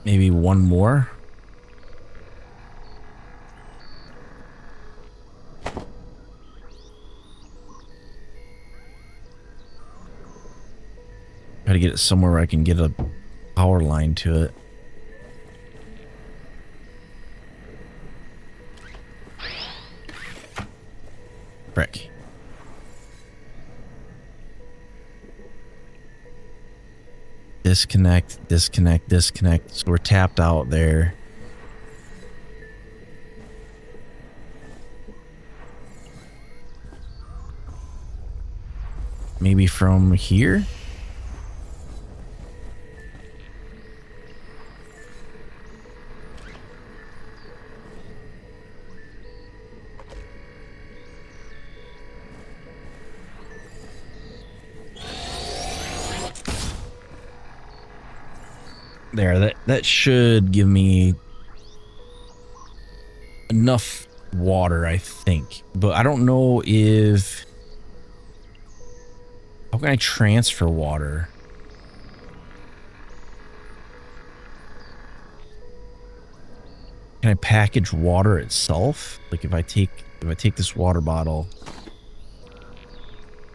Maybe one more. Gotta get it somewhere where I can get a power line to it. Frick. Disconnect, disconnect, disconnect. So we're tapped out there. Maybe from here? There, that should give me enough water, I think. But I don't know if... How can I transfer water? Can I package water itself? Like if I take this water bottle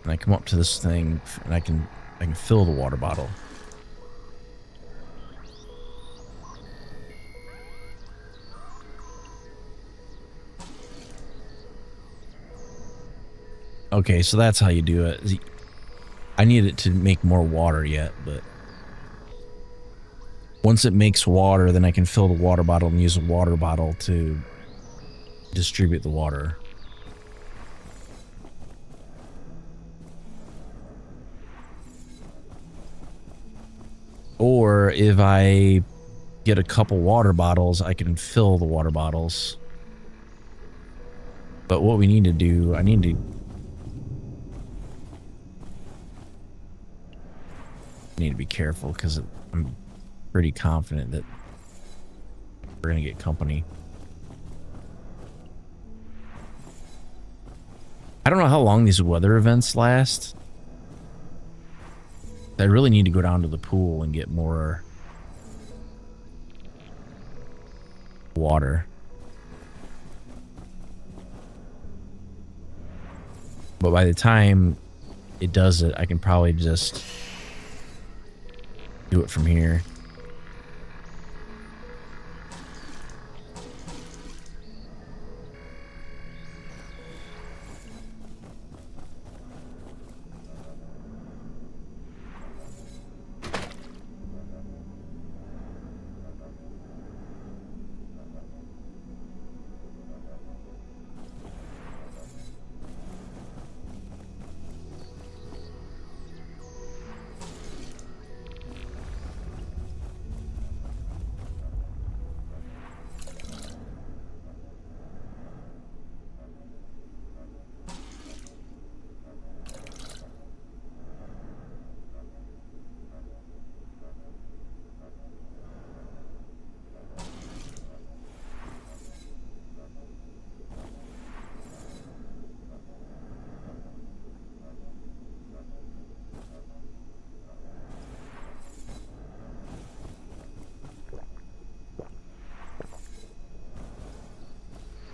and I come up to this thing and I can fill the water bottle. Okay, so that's how you do it. I need it to make more water yet, but once it makes water, then I can fill the water bottle and use a water bottle to distribute the water. Or if I get a couple water bottles, I can fill the water bottles. But what we need to do, I need to be careful because I'm pretty confident that we're gonna get company. I don't know how long these weather events last. I really need to go down to the pool and get more water. But by the time it does it, I can probably just do it from here.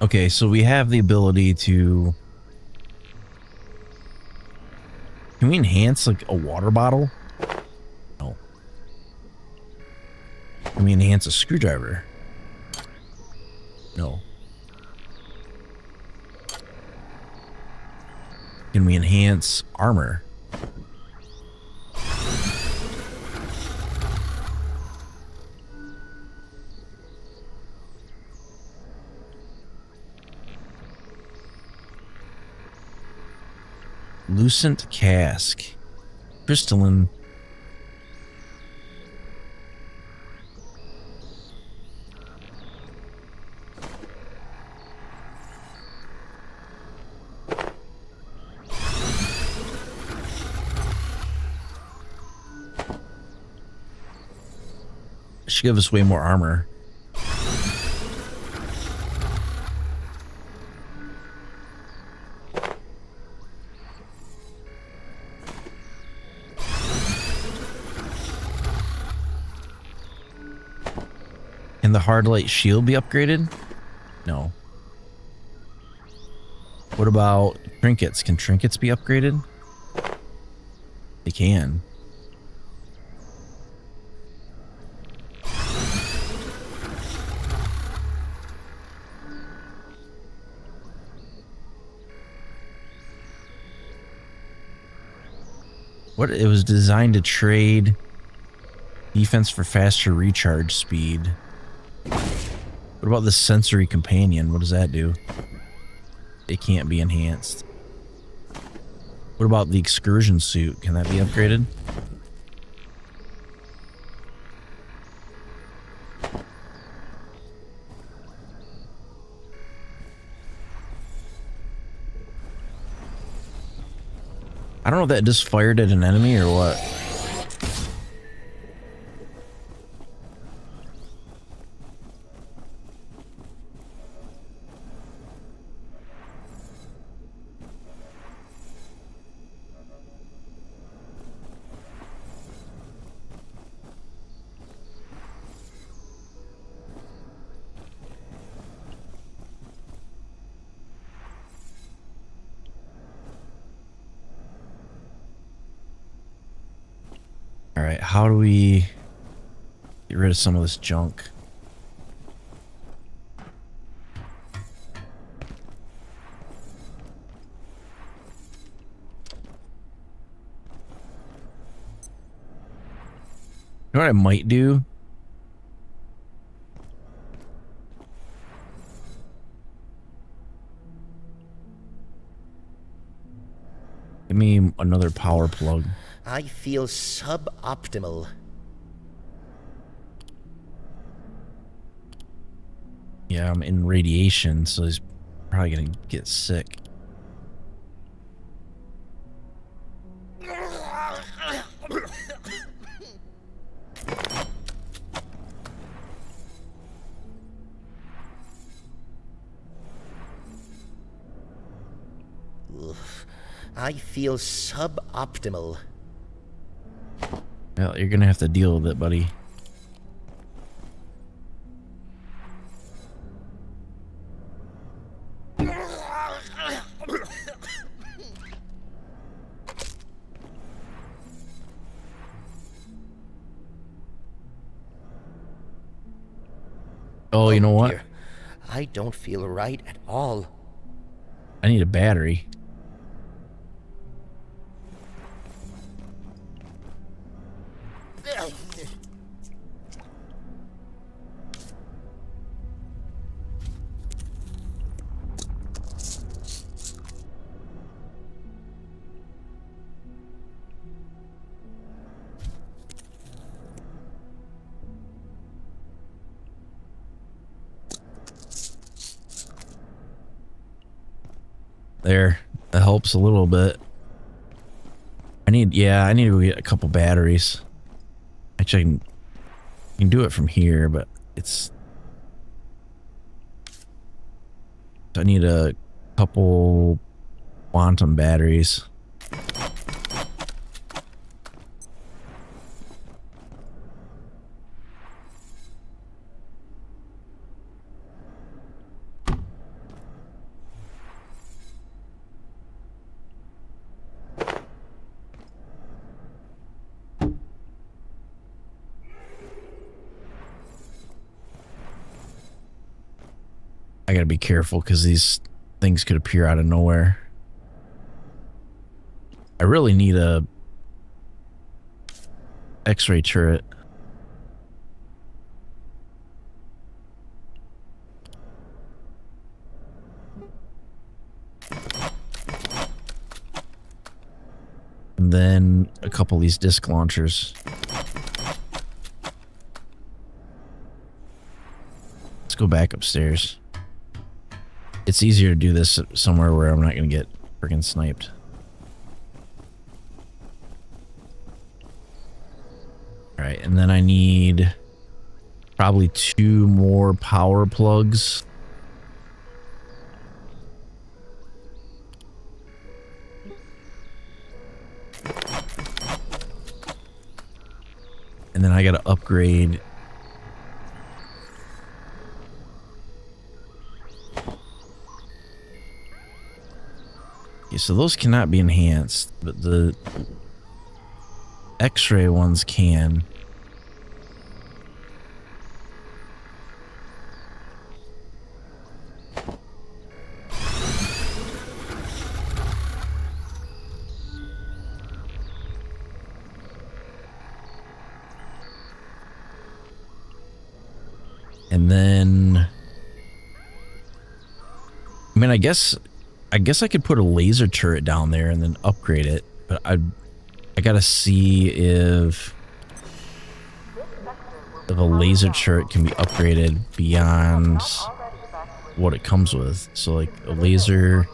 Okay, so we have the ability to... Can we enhance, like, a water bottle? No. Can we enhance a screwdriver? No. Can we enhance armor? Lucent cask. Crystalline. Should give us way more armor. Can the hard light shield be upgraded? No. What about trinkets? Can trinkets be upgraded? They can. What? It was designed to trade defense for faster recharge speed. What about the sensory companion? What does that do? It can't be enhanced. What about the excursion suit? Can that be upgraded? I don't know if that just fired at an enemy or what. All right, how do we get rid of some of this junk? You know what I might do? Give me another power plug. I feel suboptimal. Yeah, I'm in radiation, so he's probably gonna get sick. I feel suboptimal. Well, you're gonna have to deal with it, buddy. Oh, you know what? Dear, I don't feel right at all. I need a battery. There, that helps a little bit. I need to go get a couple batteries. Actually, I can do it from here, but I need a couple quantum batteries. I gotta be careful because these things could appear out of nowhere. I really need a X-ray turret. And then a couple of these disc launchers. Let's go back upstairs. It's easier to do this somewhere where I'm not going to get freaking sniped. Alright, and then I need probably 2 more power plugs. And then I got to upgrade. So those cannot be enhanced, but the X-ray ones can. And then, I mean, I guess I could put a laser turret down there and then upgrade it, but I gotta see if a laser turret can be upgraded beyond what it comes with. So like a laser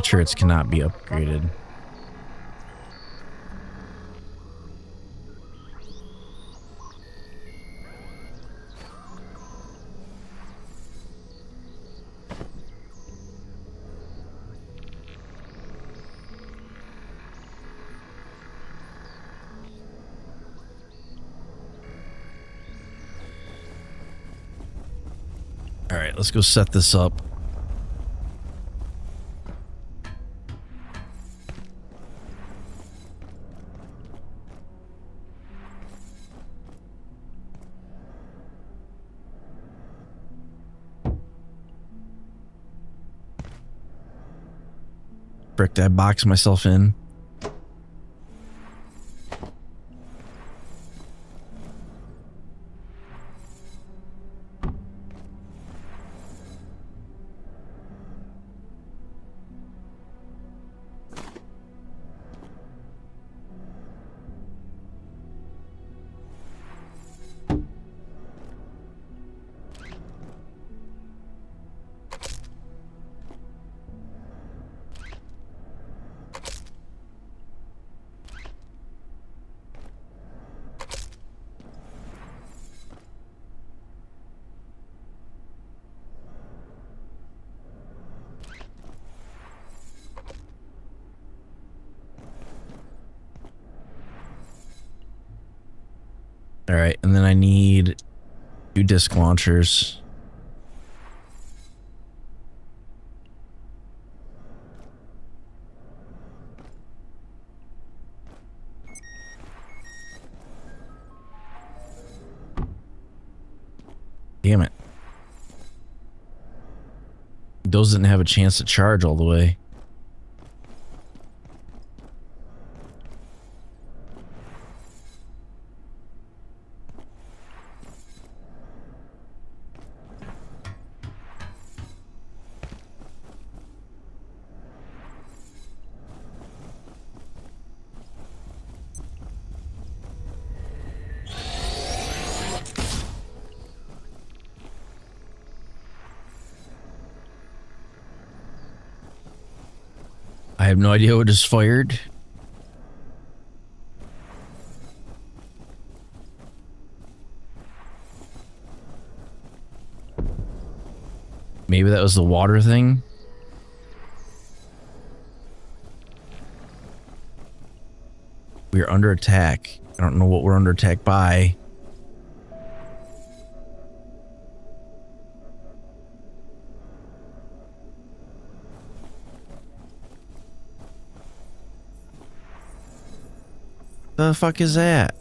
turrets cannot be upgraded. All right, let's go set this up. Brick that box myself in. All right, and then I need 2 disc launchers. Damn it. Those didn't have a chance to charge all the way. I have no idea what just fired. Maybe that was the water thing. We're under attack. I don't know what we're under attack by. The fuck is that?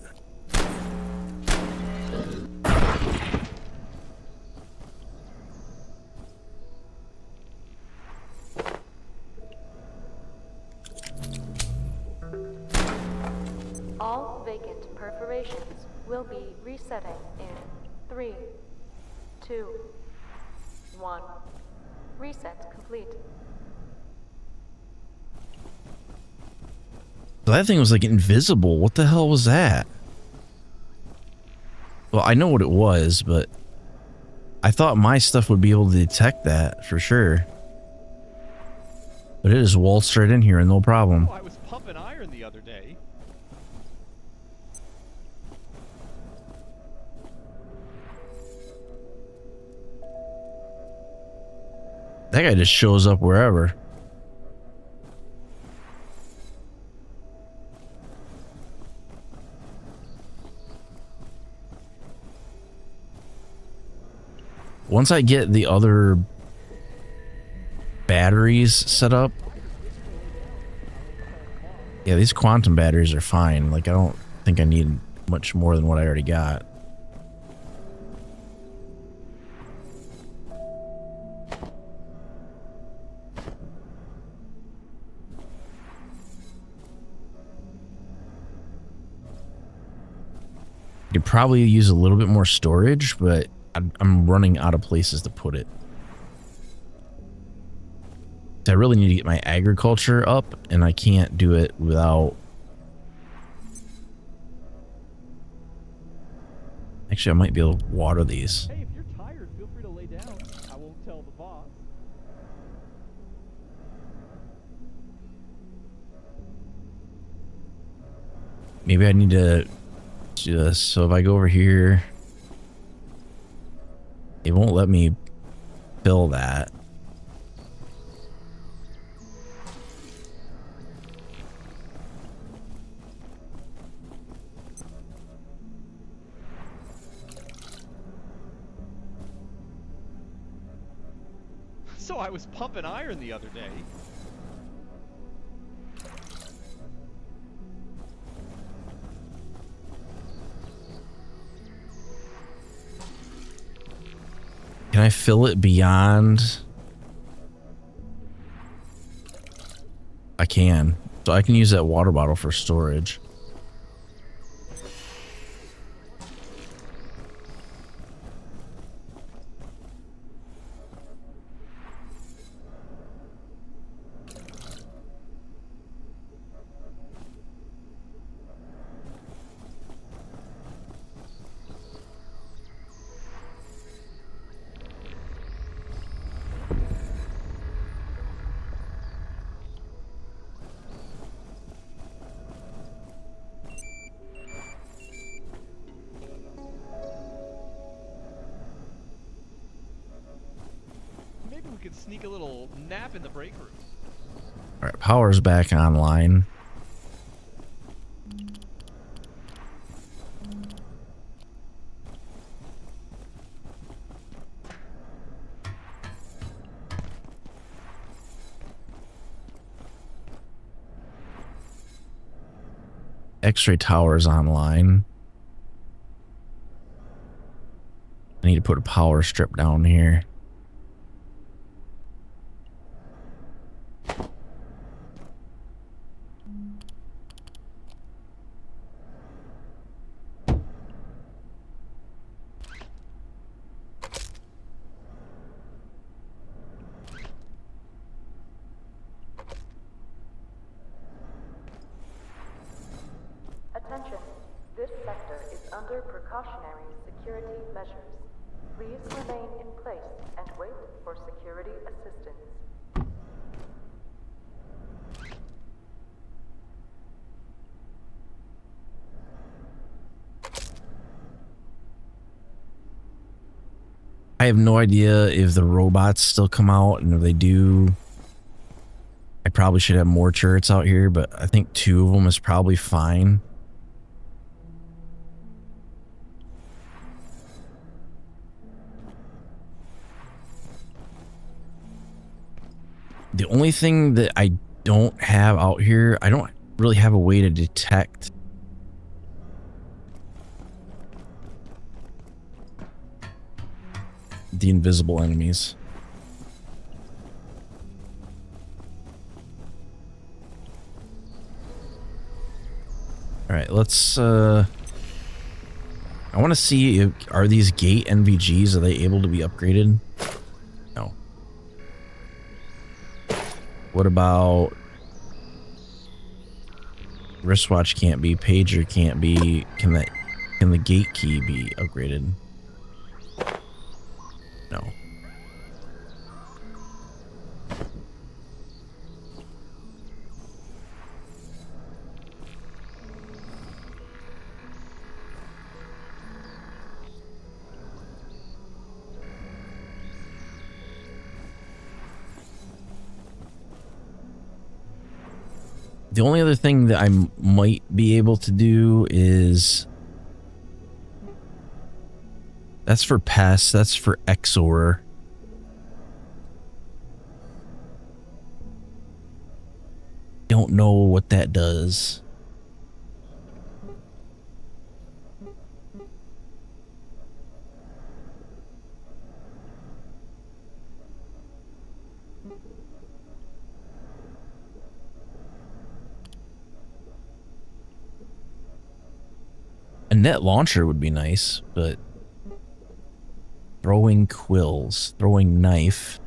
All vacant perforations will be resetting in 3, 2, 1. Reset complete. That thing was like invisible. What the hell was that? Well, I know what it was, but I thought my stuff would be able to detect that for sure. But it just waltzed right in here and no problem. Oh, I was pumping iron the other day. That guy just shows up wherever. Once I get the other batteries set up, yeah, these quantum batteries are fine. Like, I don't think I need much more than what I already got. I could probably use a little bit more storage, but I'm running out of places to put it. I really need to get my agriculture up, and I can't do it without... Actually, I might be able to water these. Hey, if you're tired, feel free to lay down. I won't tell the boss. Maybe I need to just... So if I go over here... It won't let me fill that. So I was pumping iron the other day. Can I fill it beyond? I can. So I can use that water bottle for storage. Maybe we could sneak a little nap in the break room. All right, power's back online. X-ray tower's online. I need to put a power strip down here. Attention, this sector is under precautionary security measures. Please remain in place and wait for security assistance. I have no idea if the robots still come out, and if they do, I probably should have more turrets out here, but I think 2 of them is probably fine. The only thing that I don't have out here, I don't really have a way to detect the invisible enemies. All right, let's I want to see if, are these gate NVGs, are they able to be upgraded? No. What about wristwatch? Can't be. Pager can't be. Can the gate key be upgraded? No. The only other thing that I might be able to do is, that's for pests, that's for Exor. Don't know what that does. A net launcher would be nice, but throwing quills, throwing knife,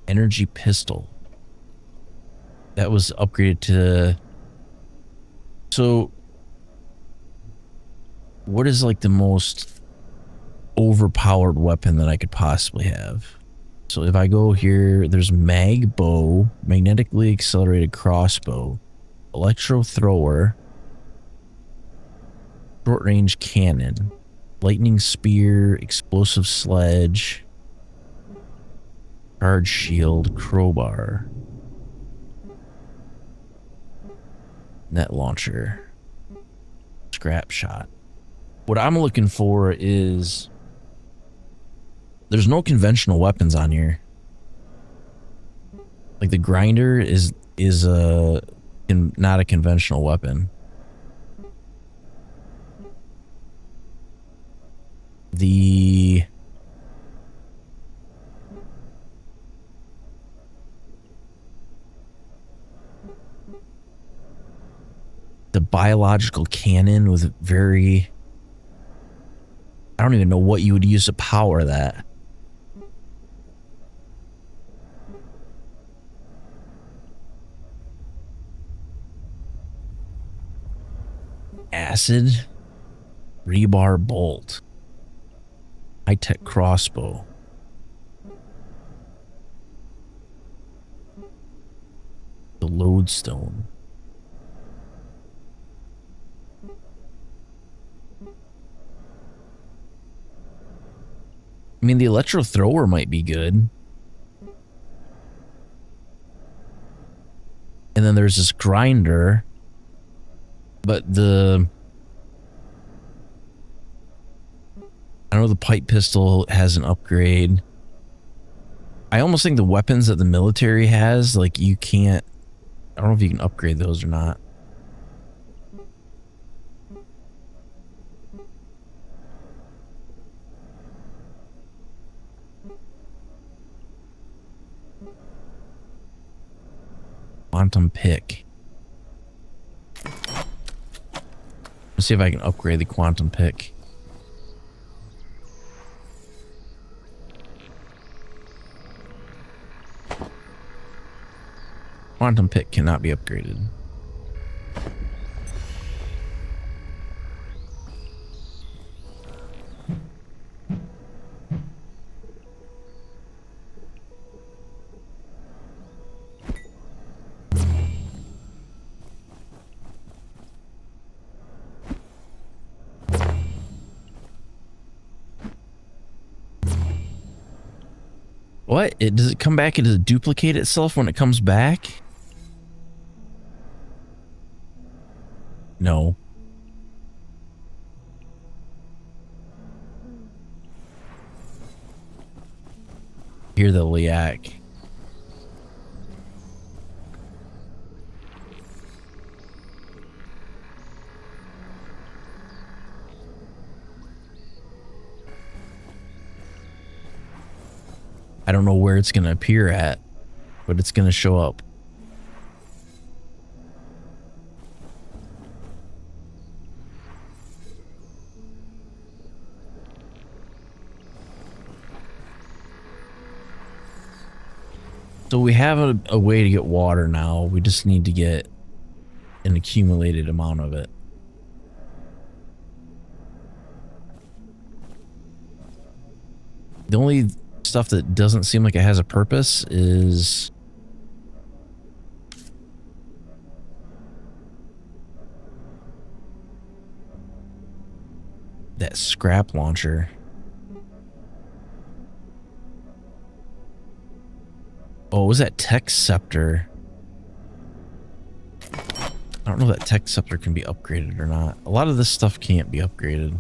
energy pistol. That was upgraded to. So what is like the most overpowered weapon that I could possibly have? So if I go here, there's mag bow, magnetically accelerated crossbow, electro thrower, short range cannon, lightning spear, explosive sledge, charge shield, crowbar, net launcher, scrap shot. What I'm looking for is, there's no conventional weapons on here. Like the grinder is not a conventional weapon. biological cannon with very... I don't even know what you would use to power that. Acid rebar bolt. High-tech crossbow. The lodestone. I mean, the electro thrower might be good. And then there's this grinder. But I know the pipe pistol has an upgrade. I almost think the weapons that the military has, like, you can't... I don't know if you can upgrade those or not. Quantum pick. Let's see if I can upgrade the quantum pick. Quantum pick cannot be upgraded. What? Does it come back and does it duplicate itself when it comes back? No. Hear the Liak. I don't know where it's going to appear at, but it's going to show up. So we have a way to get water now. We just need to get an accumulated amount of it. The only stuff that doesn't seem like it has a purpose is that scrap launcher. Oh, was that tech scepter? I don't know if that tech scepter can be upgraded or not. A lot of this stuff can't be upgraded.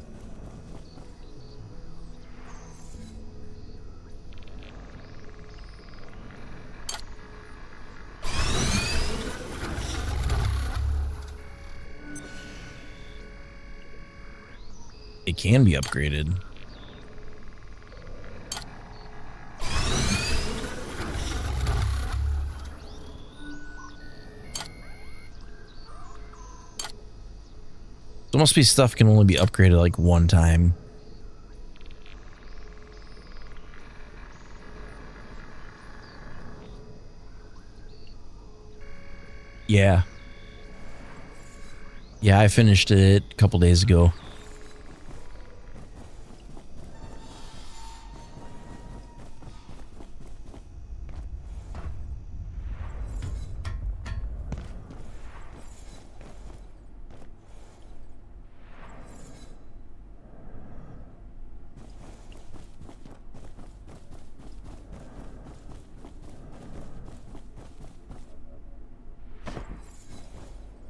It can be upgraded. There must be stuff can only be upgraded like one time. Yeah. Yeah, I finished it a couple days ago.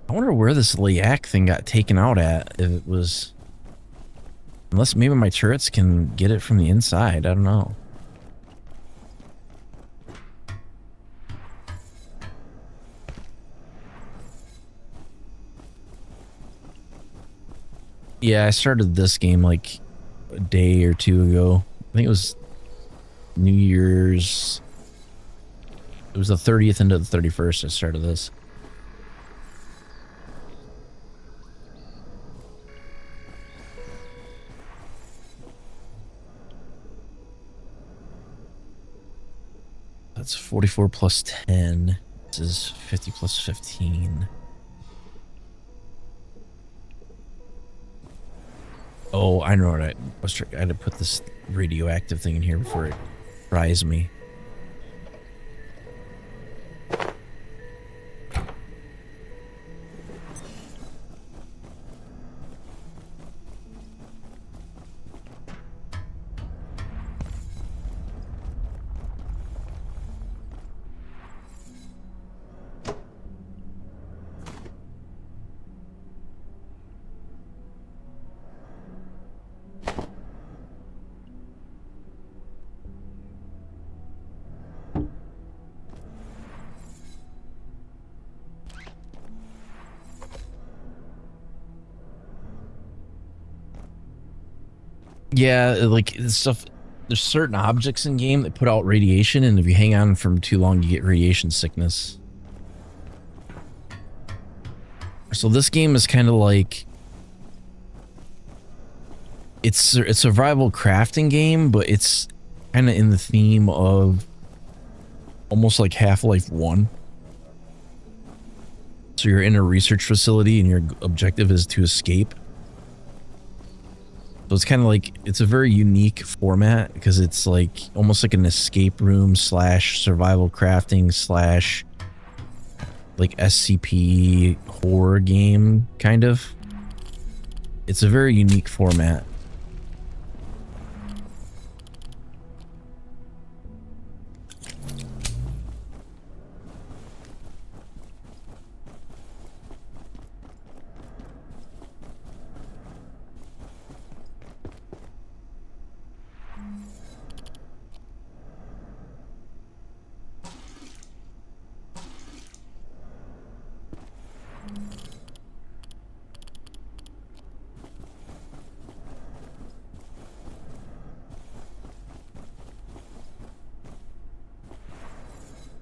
I wonder where this Liak thing got taken out at. If it was... Unless maybe my turrets can get it from the inside. I don't know. Yeah, I started this game like a day or two ago. I think it was New Year's. It was the 30th into the 31st I started this. That's 44 plus 10. This is 50 plus 15. Oh, I know what I was trying. I had to put this radioactive thing in here before it fries me. Yeah, like stuff. There's certain objects in game that put out radiation, and if you hang on for too long, you get radiation sickness. So this game is kind of like it's a survival crafting game, but it's kind of in the theme of almost like Half-Life 1. So you're in a research facility, and your objective is to escape. So it's kind of like, it's a very unique format because it's like almost like an escape room slash survival crafting slash like SCP horror game, kind of. It's a very unique format.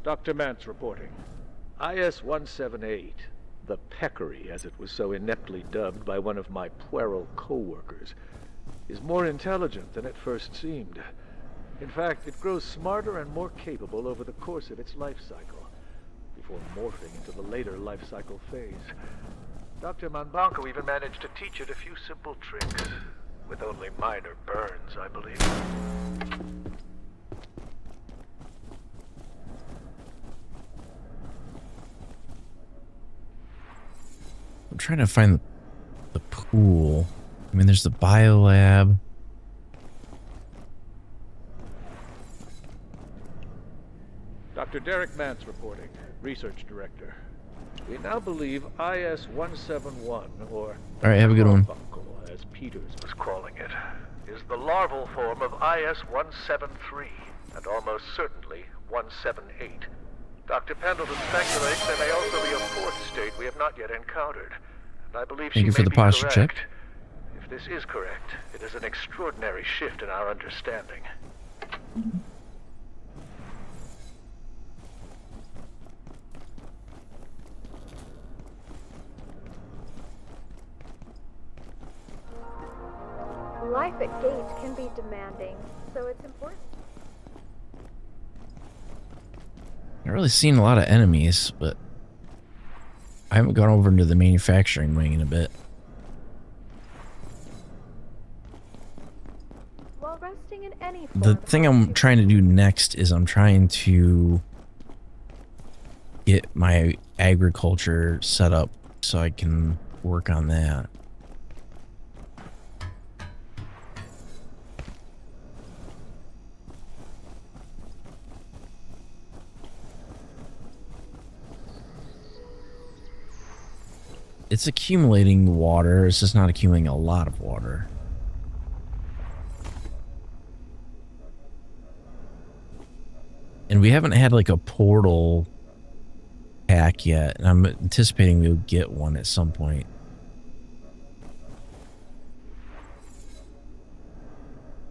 Dr. Mance reporting. IS-178, the Peccary, as it was so ineptly dubbed by one of my puerile co-workers, is more intelligent than it first seemed. In fact, it grows smarter and more capable over the course of its life cycle, before morphing into the later life cycle phase. Dr. Manbanco even managed to teach it a few simple tricks, with only minor burns, I believe. I'm trying to find the pool. I mean, there's the biolab. Dr. Derek Mance reporting, Research Director. We now believe IS-171, or All right, have a good one. Carbuncle, as Peters was calling it, is the larval form of IS-173, and almost certainly 178. Dr. Pendleton speculates there may also be a fourth state we have not yet encountered, and I believe Thank you for the posture check. If this is correct, it is an extraordinary shift in our understanding. Life at Gate can be demanding, so it's important. I've really seen a lot of enemies, but I haven't gone over into the manufacturing wing in a bit. While resting in any The form thing of I'm trying to do next is I'm trying to get my agriculture set up so I can work on that. It's accumulating water, it's just not accumulating a lot of water. And we haven't had like a portal pack yet, and I'm anticipating we'll get one at some point.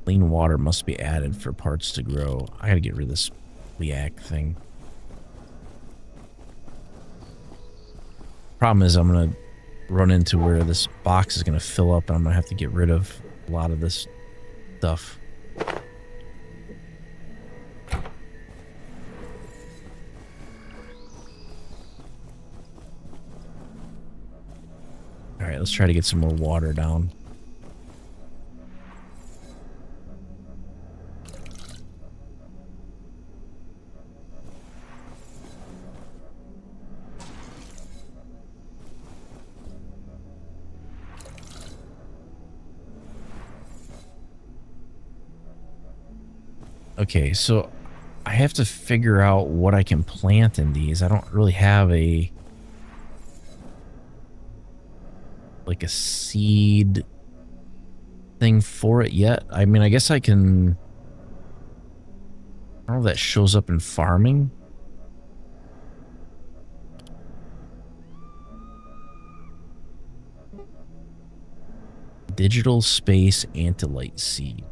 Clean water must be added for parts to grow. I gotta get rid of this Liac thing. Problem is, I'm gonna run into where this box is gonna fill up, and I'm gonna have to get rid of a lot of this stuff. All right, let's try to get some more water down. Okay, so I have to figure out what I can plant in these. I don't really have a like a seed thing for it yet. I mean, I guess I can. I don't know if that shows up in farming. Digital space antolite seed.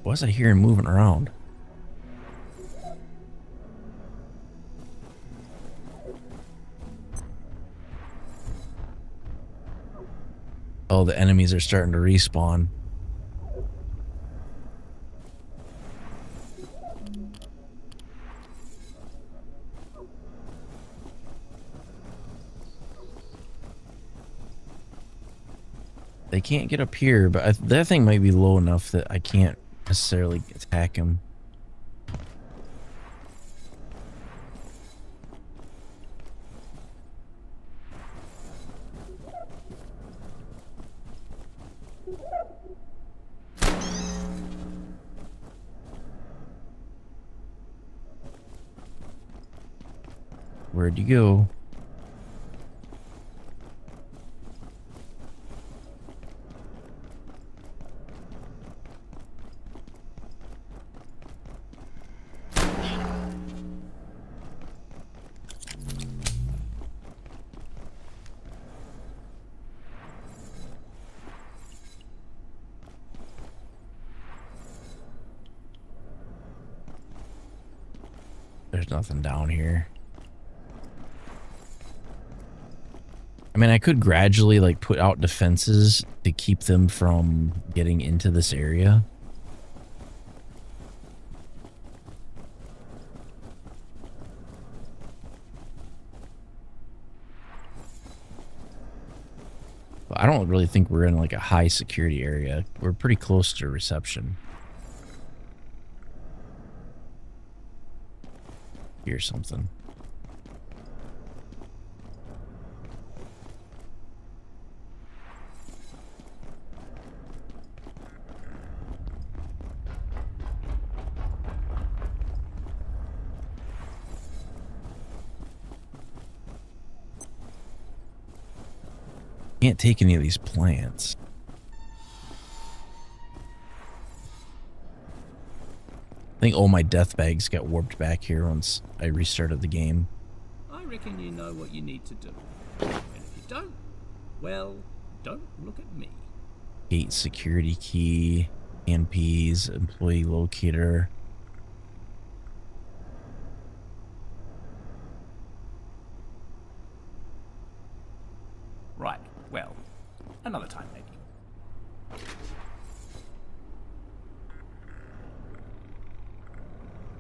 What was I hearing moving around? Oh, the enemies are starting to respawn. They can't get up here, but that thing might be low enough that I can't necessarily attack him. Where'd you go? There's nothing down here. I mean, I could gradually like put out defenses to keep them from getting into this area. But I don't really think we're in like a high security area. We're pretty close to reception. Hear something. Can't take any of these plants. I think all my death bags got warped back here once I restarted the game. I reckon you know what you need to do. And if you don't, well, don't look at me. Gate security key, AMPs, employee locator. Right, well, another time maybe.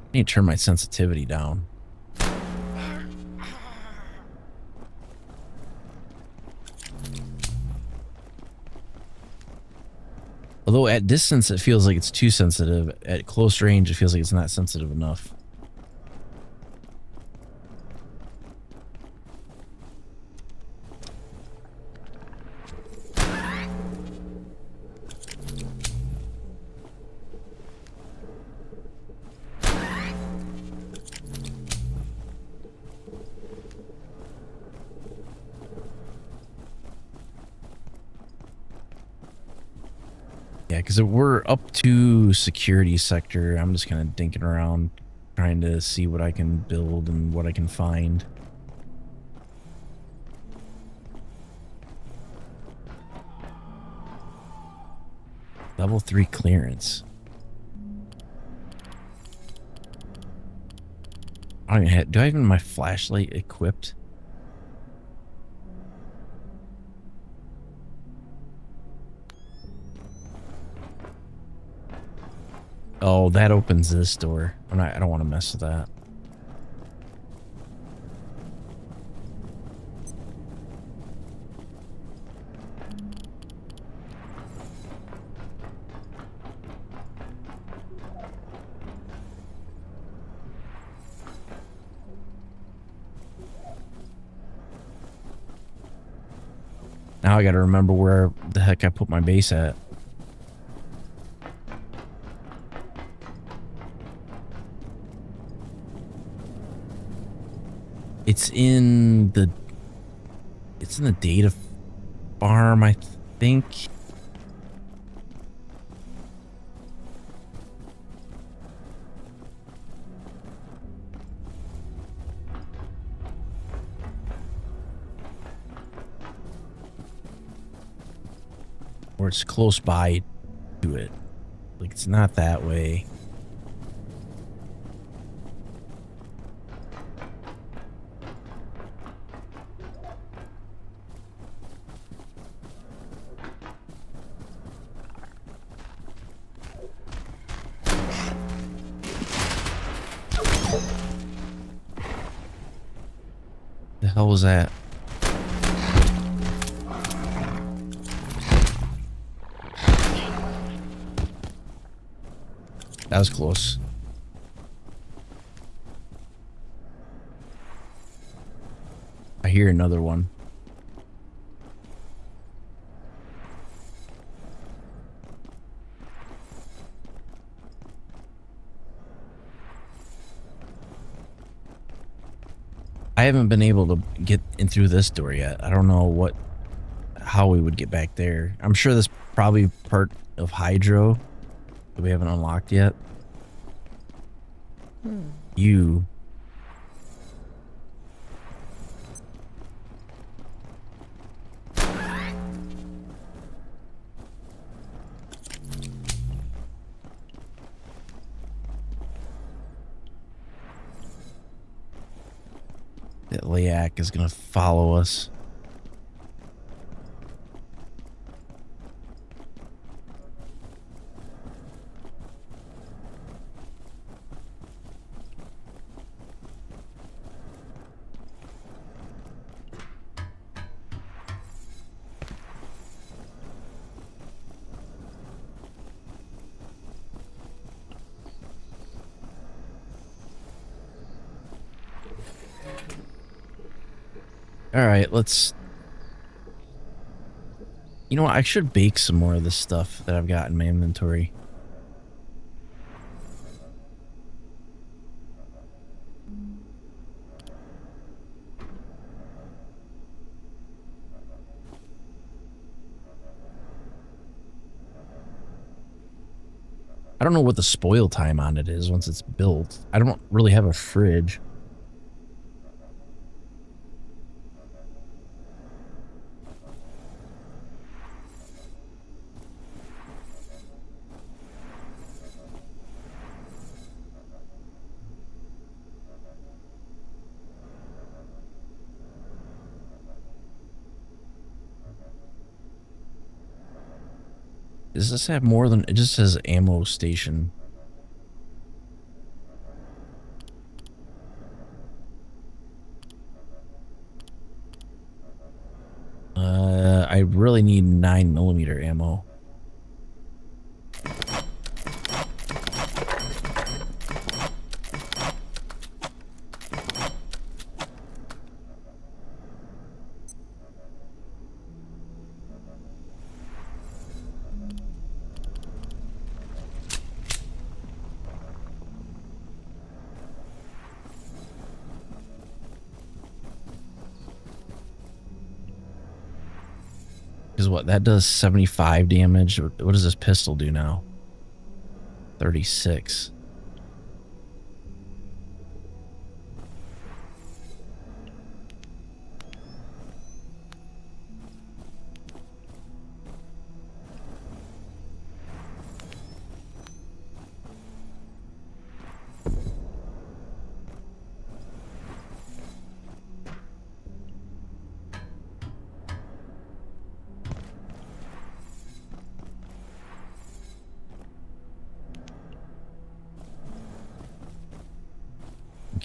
I need to turn my sensitivity down. Although at distance it feels like it's too sensitive, at close range it feels like it's not sensitive enough. Yeah, because we're up to security sector. I'm just kind of dinking around, trying to see what I can build and what I can find. Level 3 clearance. I don't even have, do I even have my flashlight equipped? Oh, that opens this door. I don't want to mess with that. Now I gotta remember where the heck I put my base at. It's in the data farm, I think. Or it's close by to it. Like, it's not that way. The hell was that? That was close. I hear another one. I haven't been able to get in through this door yet. I don't know how we would get back there. I'm sure this probably part of Hydro that we haven't unlocked yet. You. That Layak is gonna follow us. All right, let's... You know what? I should bake some more of this stuff that I've got in my inventory. I don't know what the spoil time on it is once it's built. I don't really have a fridge. Does this have more than... It just says ammo station. I really need 9mm ammo. Because what, that does 75 damage. What does this pistol do now? 36.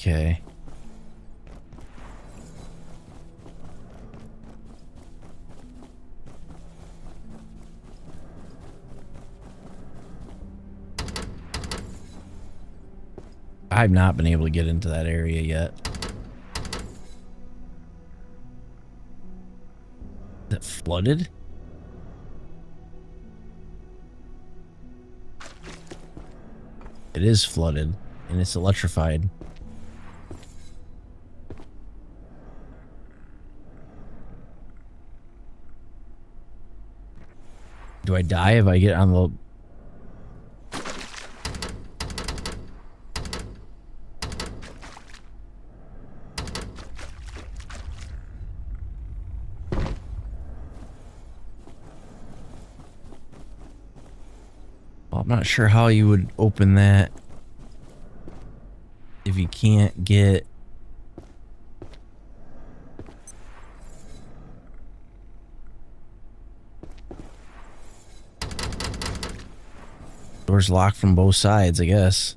Okay. I've not been able to get into that area yet. Is it flooded? It is flooded, and it's electrified. Do I die if I get on the... Well, I'm not sure how you would open that if you can't get... Doors locked from both sides, I guess.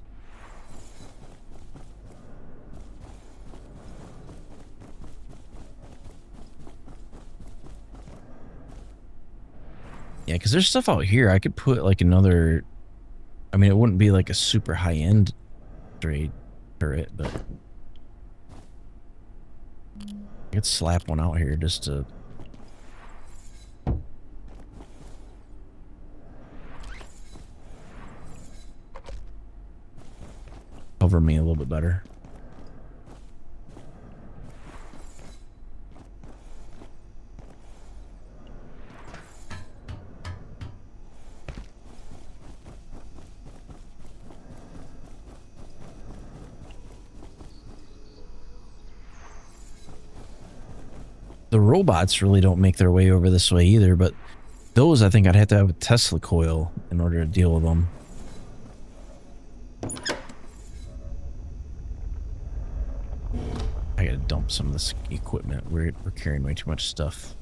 Yeah, because there's stuff out here. I could put like another... I mean, it wouldn't be like a super high-end straight turret, but... I could slap one out here just to... cover me a little bit better. The robots really don't make their way over this way either, but those I think I'd have to have a Tesla coil in order to deal with them. I gotta dump some of this equipment. We're carrying way too much stuff.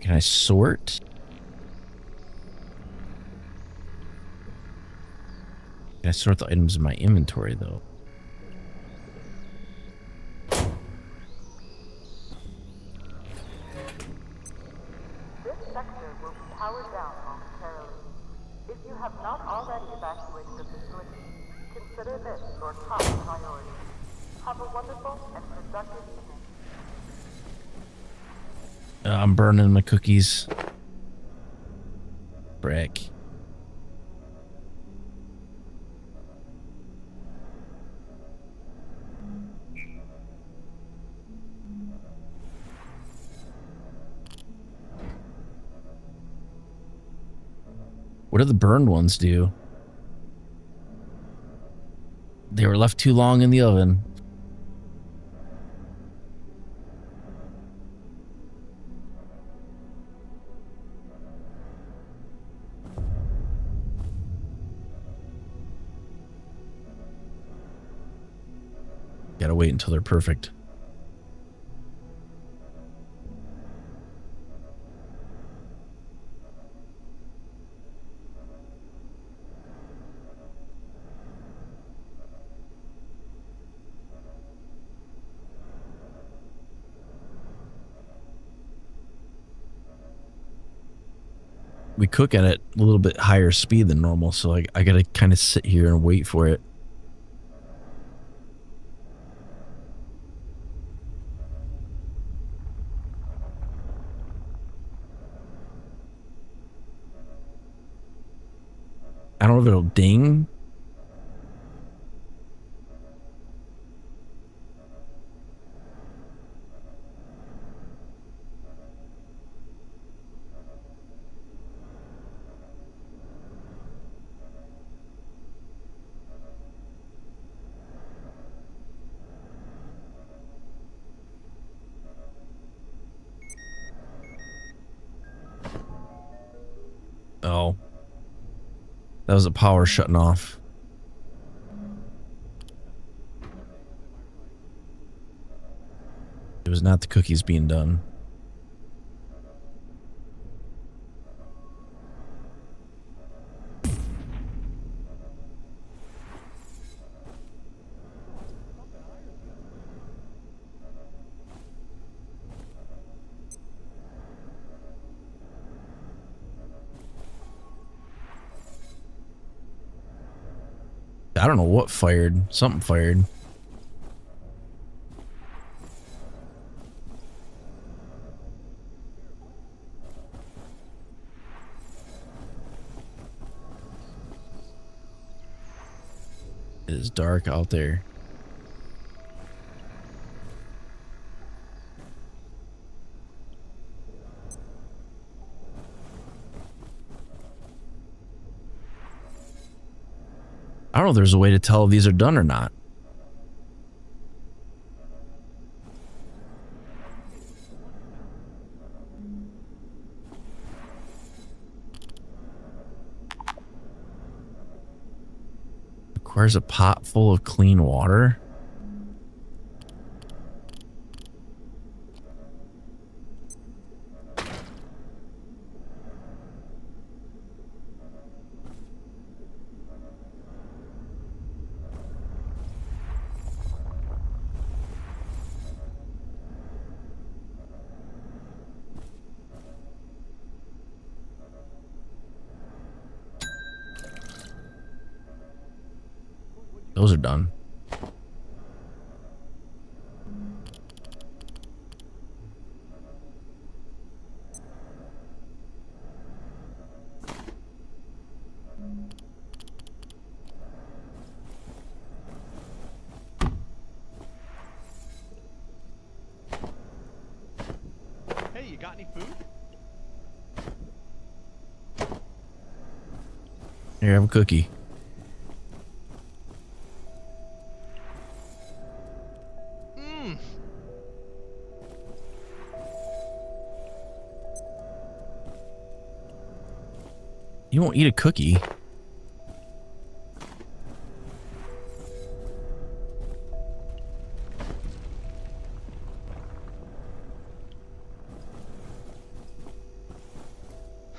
Can I sort? Can I sort the items in my inventory, though? This sector will be powered down momentarily. If you have not already evacuated the facility, consider this your top priority. Have a wonderful and productive evening. I'm burning my cookies. Brick. What do the burned ones do? They were left too long in the oven. Gotta wait until they're perfect. We cook at it a little bit higher speed than normal, so I gotta kind of sit here and wait for it. I don't know if it'll ding. Oh. That was the power shutting off. It was not the cookies being done. I don't know what fired. Something fired. It is dark out there. I don't know if there's a way to tell if these are done or not. Requires a pot full of clean water. Those are done. Hey, you got any food? Here, have a cookie. You won't eat a cookie.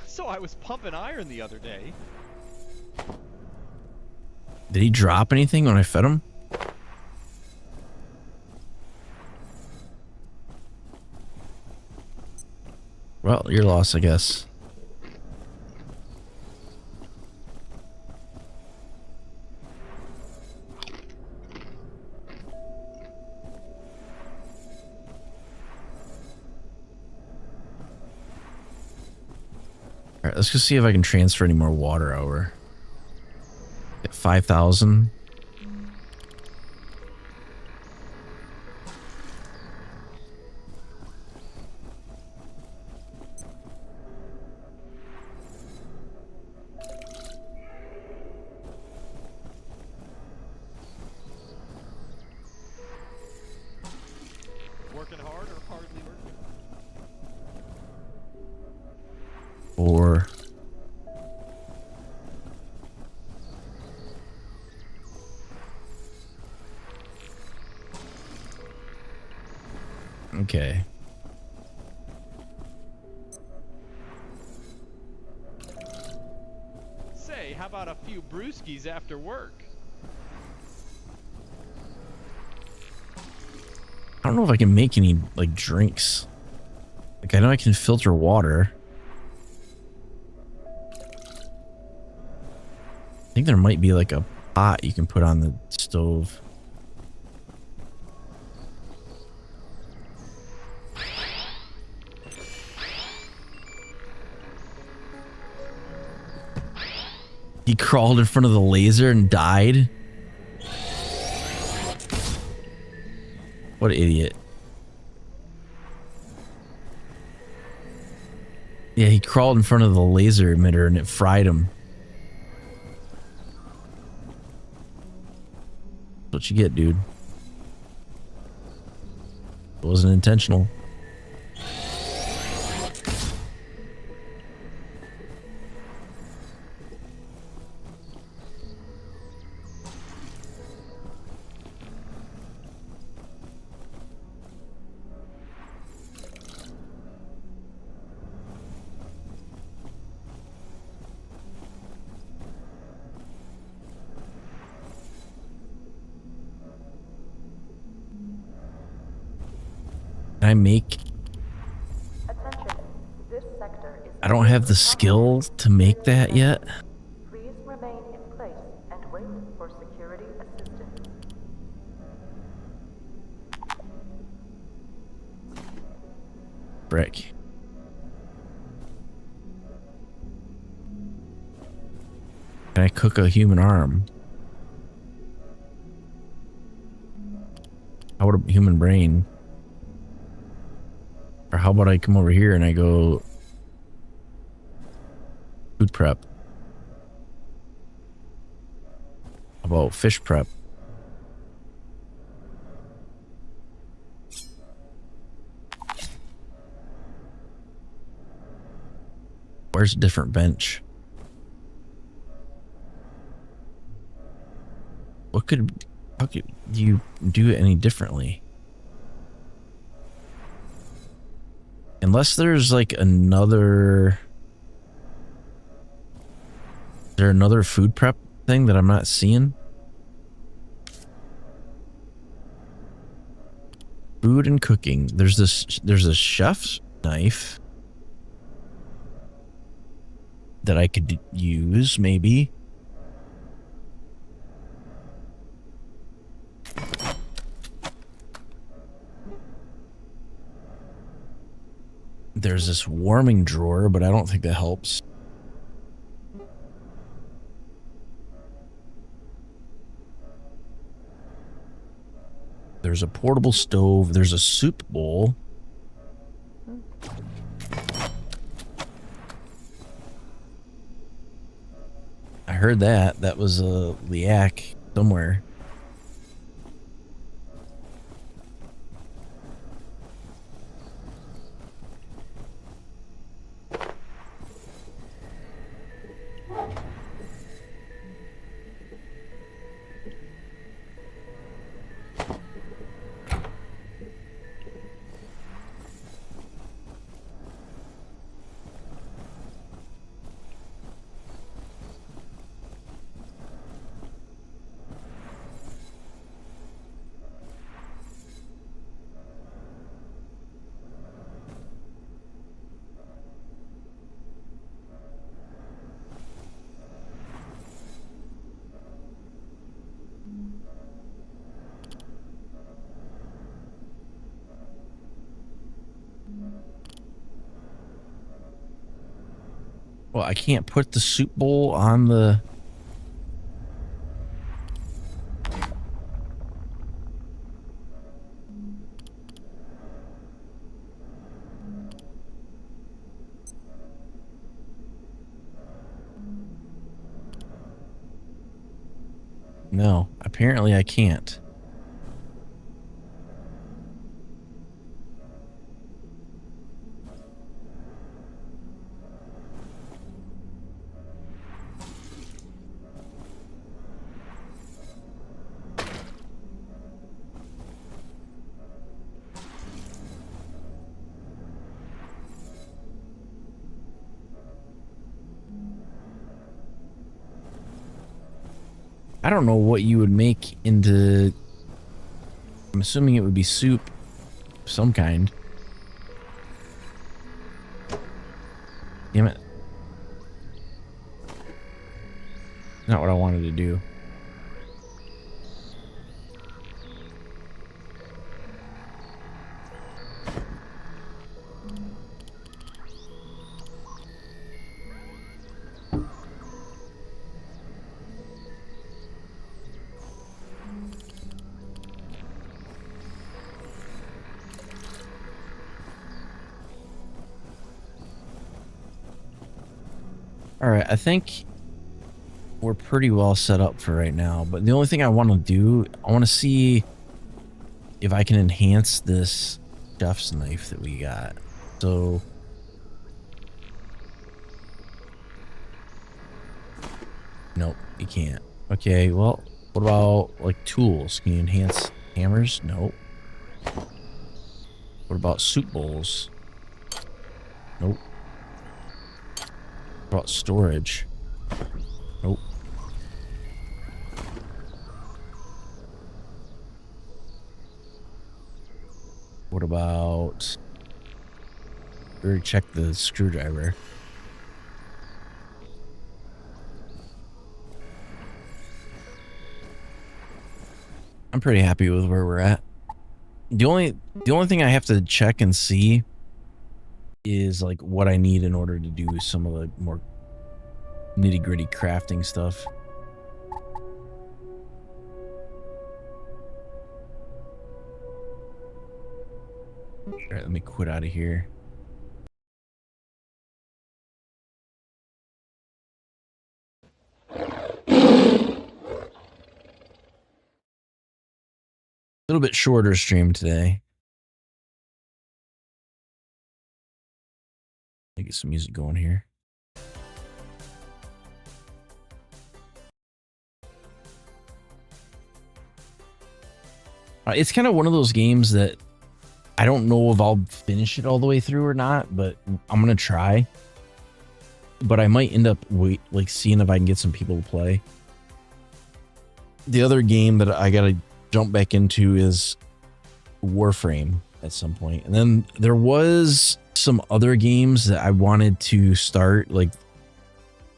So I was pumping iron the other day. Did he drop anything when I fed him? Well, your loss, I guess. Alright, let's go see if I can transfer any more water over. At 5,000. Working hard or hardly working? Or okay. Say, how about a few brewskis after work? I don't know if I can make any like drinks. Like I know I can filter water. I think there might be like a pot you can put on the stove. He crawled in front of the laser and died. What an idiot. Yeah, he crawled in front of the laser emitter and it fried him. That's what you get, dude. It wasn't intentional. Can I make... Attention, this sector is... I don't have the skill to make that yet. Please remain in place and wait for security assistance. Brick. Can I cook a human arm? How about a human brain? Or how about I come over here and I go food prep? How about fish prep? Where's a different bench? How could you do it any differently? Unless there's like another... Is there another food prep thing that I'm not seeing? Food and cooking. There's a chef's knife that I could use, maybe. There's this warming drawer, but I don't think that helps. There's a portable stove. There's a soup bowl. I heard that. That was a Liac somewhere. Well, I can't put the soup bowl on the... No, apparently I can't. I don't know what you would make into... I'm assuming it would be soup of some kind. Damn it. Not what I wanted to do. Alright, I think we're pretty well set up for right now, but the only thing I want to do, I want to see if I can enhance this chef's knife that we got. So... Nope, you can't. Okay, well, what about, like, tools? Can you enhance hammers? Nope. What about soup bowls? Nope. What about storage? Nope. What about... We already checked the screwdriver. I'm pretty happy with where we're at. The only thing I have to check and see is like what I need in order to do some of the more nitty-gritty crafting stuff. All right, let me quit out of here. A little bit shorter stream today. Let me get some music going here. It's kind of one of those games that I don't know if I'll finish it all the way through or not, but I'm gonna try. But I might end up seeing if I can get some people to play. The other game that I gotta jump back into is Warframe at some point. And then there was some other games that I wanted to start. Like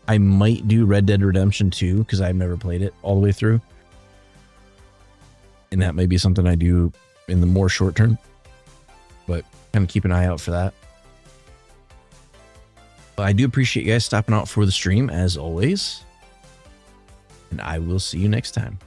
I might do Red Dead Redemption 2 because I've never played it all the way through. And that may be something I do in the more short term. But kind of keep an eye out for that. But I do appreciate you guys stopping out for the stream as always. And I will see you next time.